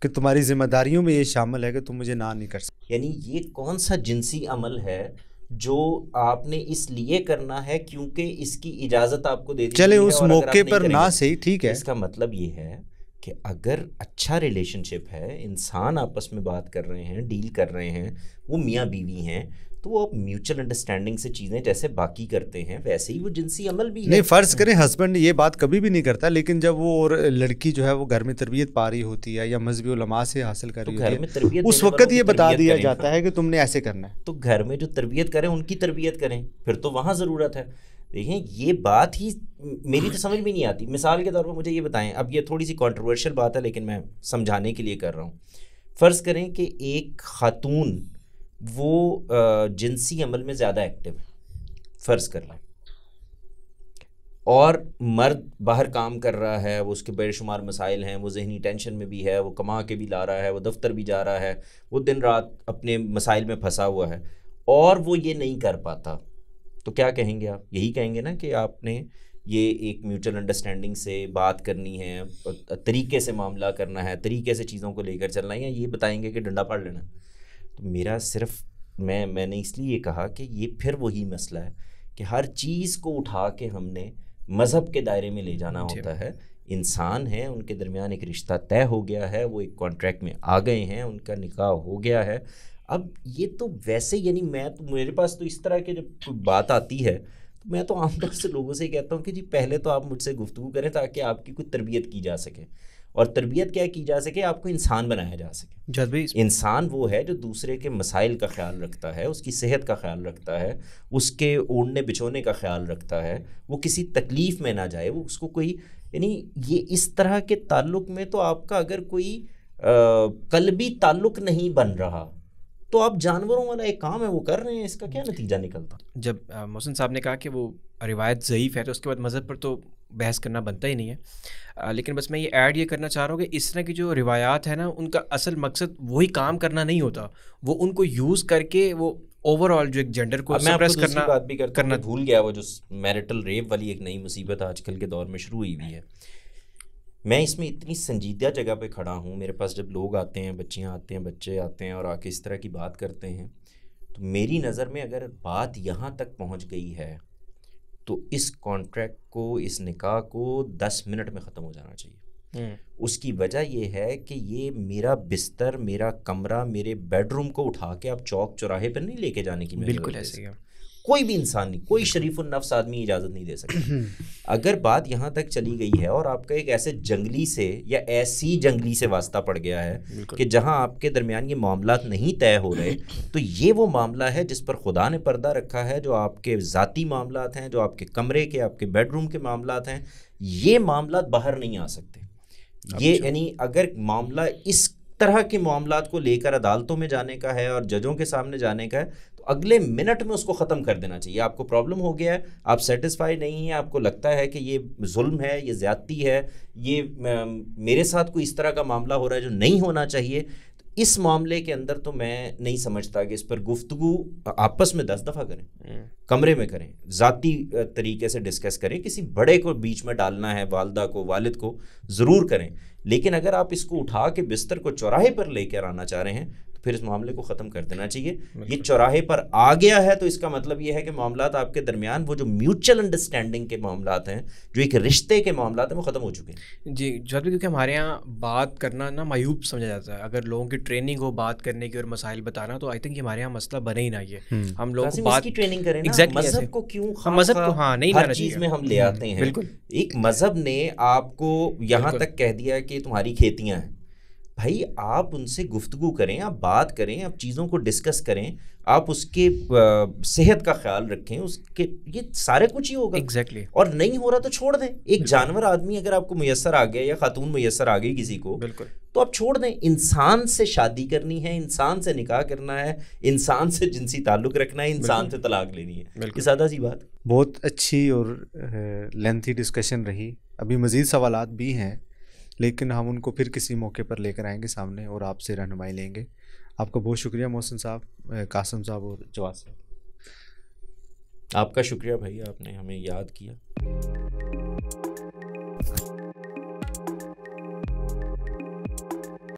کہ تمہاری ذمہ داریوں میں یہ شامل ہے کہ تم مجھے نہ نہیں کر سکتے. یعنی یہ کون سا جنسی عمل ہے جو آپ نے اس لیے کرنا ہے کیونکہ اس کی اجازت آپ کو دے دی چلے اس موقع پر نہ صحیح، ٹھیک ہے. اس کا مطلب یہ ہے کہ اگر اچھا ریلیشن شپ ہے، انسان آپس میں بات کر رہے ہیں، ڈیل کر رہے ہیں، وہ میاں بیوی ہیں، تو وہ میوچل انڈرسٹینڈنگ سے چیزیں جیسے باقی کرتے ہیں ویسے ہی وہ جنسی عمل بھی ہے. نہیں، فرض کریں ہسبینڈ یہ بات کبھی بھی نہیں کرتا، لیکن جب وہ اور لڑکی جو ہے وہ گھر میں تربیت پا رہی ہوتی ہے یا مذہبی علماء سے حاصل کر رہی ہوتی ہے، اس وقت یہ بتا دیا جاتا ہے کہ تم نے ایسے کرنا ہے. تو گھر میں جو تربیت کریں ان کی تربیت کریں، پھر تو وہاں ضرورت ہے. دیکھیں یہ بات ہی میری تو سمجھ میں نہیں آتی. مثال کے طور پر مجھے یہ بتائیں، اب یہ تھوڑی سی کنٹروورشل بات ہے لیکن میں سمجھانے کے لیے کر رہا ہوں. فرض کریں کہ ایک خاتون وہ جنسی عمل میں زیادہ ایکٹیو ہے، فرض کر لیں اور مرد باہر کام کر رہا ہے, وہ اس کے بے شمار مسائل ہیں, وہ ذہنی ٹینشن میں بھی ہے, وہ کما کے بھی لا رہا ہے, وہ دفتر بھی جا رہا ہے, وہ دن رات اپنے مسائل میں پھنسا ہوا ہے, اور وہ یہ نہیں کر پاتا, تو کیا کہیں گے آپ؟ یہی کہیں گے نا کہ آپ نے یہ ایک میوچل انڈرسٹینڈنگ سے بات کرنی ہے, طریقے سے معاملہ کرنا ہے, طریقے سے چیزوں کو لے کر چلنا ہے, یا یہ بتائیں گے کہ ڈنڈا پھاڑ لینا؟ تو میرا صرف میں نے اس لیے یہ کہا کہ یہ پھر وہی مسئلہ ہے کہ ہر چیز کو اٹھا کے ہم نے مذہب کے دائرے میں لے جانا ہوتا ہے. انسان ہیں, ان کے درمیان ایک رشتہ طے ہو گیا ہے, وہ ایک کانٹریکٹ میں آ گئے ہیں, ان کا نکاح ہو گیا ہے. اب یہ تو ویسے یعنی میرے پاس تو اس طرح کی جب کوئی بات آتی ہے تو میں تو عام طور سے لوگوں سے کہتا ہوں کہ جی پہلے تو آپ مجھ سے گفتگو کریں تاکہ آپ کی کوئی تربیت کی جا سکے, اور تربیت کیا کی جا سکے, آپ کو انسان بنایا جا سکے. انسان وہ ہے جو دوسرے کے مسائل کا خیال رکھتا ہے, اس کی صحت کا خیال رکھتا ہے, اس کے اوڑھنے بچھونے کا خیال رکھتا ہے, وہ کسی تکلیف میں نہ جائے, وہ اس کو کوئی یعنی یہ اس طرح کے تعلق میں تو آپ کا اگر کوئی قلبی تعلق نہیں بن رہا تو آپ جانوروں والا ایک کام ہے وہ کر رہے ہیں, اس کا کیا نتیجہ نکلتا؟ جب محسن صاحب نے کہا کہ وہ روایت ضعیف ہے تو اس کے بعد مذہب پر تو بحث کرنا بنتا ہی نہیں ہے, لیکن بس میں یہ ایڈ یہ کرنا چاہ رہا ہوں کہ اس طرح کی جو روایات ہے نا, ان کا اصل مقصد وہی کام کرنا نہیں ہوتا, وہ ان کو یوز کر کے وہ اوور آل جو ایک جینڈر کو سپریس کرنا بات بھی کرنا بھول گیا, وہ جو میرٹل ریپ والی ایک نئی مصیبت آج کل کے دور میں شروع ہوئی ہوئی ہے. میں اس میں اتنی سنجیدہ جگہ پہ کھڑا ہوں, میرے پاس جب لوگ آتے ہیں, بچیاں آتے ہیں, بچے آتے ہیں اور آ کے اس طرح کی بات کرتے ہیں, تو میری نظر میں اگر بات یہاں تک پہنچ گئی ہے تو اس کانٹریکٹ کو, اس نکاح کو 10 منٹ میں ختم ہو جانا چاہیے. اس کی وجہ یہ ہے کہ یہ میرا بستر, میرا کمرہ, میرے بیڈ روم کو اٹھا کے آپ چوک چوراہے پر نہیں لے کے جانے کی بالکل ایسے کوئی بھی انسان نہیں, کوئی شریف النفس آدمی اجازت نہیں دے سکتا. اگر بات یہاں تک چلی گئی ہے اور آپ کا ایک ایسے جنگلی سے یا ایسی جنگلی سے واسطہ پڑ گیا ہے کہ جہاں آپ کے درمیان یہ معاملات نہیں طے ہو رہے, تو یہ وہ معاملہ ہے جس پر خدا نے پردہ رکھا ہے, جو آپ کے ذاتی معاملات ہیں, جو آپ کے کمرے کے, آپ کے بیڈ روم کے معاملات ہیں. یہ معاملات باہر نہیں آ سکتے. یہ یعنی اگر معاملہ اس طرح کے معاملات کو لے کر عدالتوں میں جانے کا ہے اور ججوں کے سامنے جانے کا ہے, تو اگلے منٹ میں اس کو ختم کر دینا چاہیے. آپ کو پرابلم ہو گیا ہے, آپ سیٹسفائی نہیں ہیں, آپ کو لگتا ہے کہ یہ ظلم ہے, یہ زیادتی ہے, یہ میرے ساتھ کوئی اس طرح کا معاملہ ہو رہا ہے جو نہیں ہونا چاہیے, تو اس معاملے کے اندر تو میں نہیں سمجھتا کہ اس پر گفتگو آپس میں 10 دفعہ کریں, کمرے میں کریں, ذاتی طریقے سے ڈسکس کریں. کسی بڑے کو بیچ میں ڈالنا ہے, والدہ کو, والد کو, ضرور کریں. لیکن اگر آپ اس کو اٹھا کے بستر کو چوراہے پر لے کر آنا چاہ رہے ہیں تو پھر اس معاملے کو ختم کر دینا چاہیے. یہ چوراہے پر آ گیا ہے تو اس کا مطلب یہ ہے کہ معاملات آپ کے درمیان, وہ جو میوچل انڈرسٹینڈنگ کے معاملات ہیں, جو ایک رشتے کے معاملات ہیں, وہ ختم ہو چکے ہیں. جی جب کیونکہ ہمارے یہاں بات کرنا نا معیوب سمجھا جاتا ہے. اگر لوگوں کی ٹریننگ ہو بات کرنے کی اور مسائل بتانا, تو آئی تھنک ہمارے یہاں مسئلہ بنے ہی نہ. یہ ہم لوگ بات کی ٹریننگ کریں نا, مذہب کو کیوں مذہب کو ہاں نہیں ہر چیز میں ہم لے آتے ہیں. بالکل, ایک مذہب نے آپ کو یہاں تک کہہ دیا کہ تمہاری کھیتیاں ہیں. بھائی آپ ان سے گفتگو کریں, آپ بات کریں, آپ چیزوں کو ڈسکس کریں, آپ اس کے صحت کا خیال رکھیں, اس کے یہ سارے کچھ ہی ہوگا. ایگزیکٹلی. اور نہیں ہو رہا تو چھوڑ دیں. ایک جانور آدمی اگر آپ کو میسر آ گیا یا خاتون میسر آ گئی کسی کو, بالکل, تو آپ چھوڑ دیں. انسان سے شادی کرنی ہے, انسان سے نکاح کرنا ہے, انسان سے جنسی تعلق رکھنا ہے, انسان سے طلاق لینی ہے. یہ سادہ سی بات. بہت اچھی اور لینتھی ڈسکشن رہی. ابھی مزید سوالات بھی ہیں لیکن ہم ان کو پھر کسی موقع پر لے کر آئیں گے سامنے اور آپ سے رہنمائی لیں گے. آپ کا بہت شکریہ محسن صاحب, قاسم صاحب اور جواد صاحب. آپ کا شکریہ بھائی, آپ نے ہمیں یاد کیا.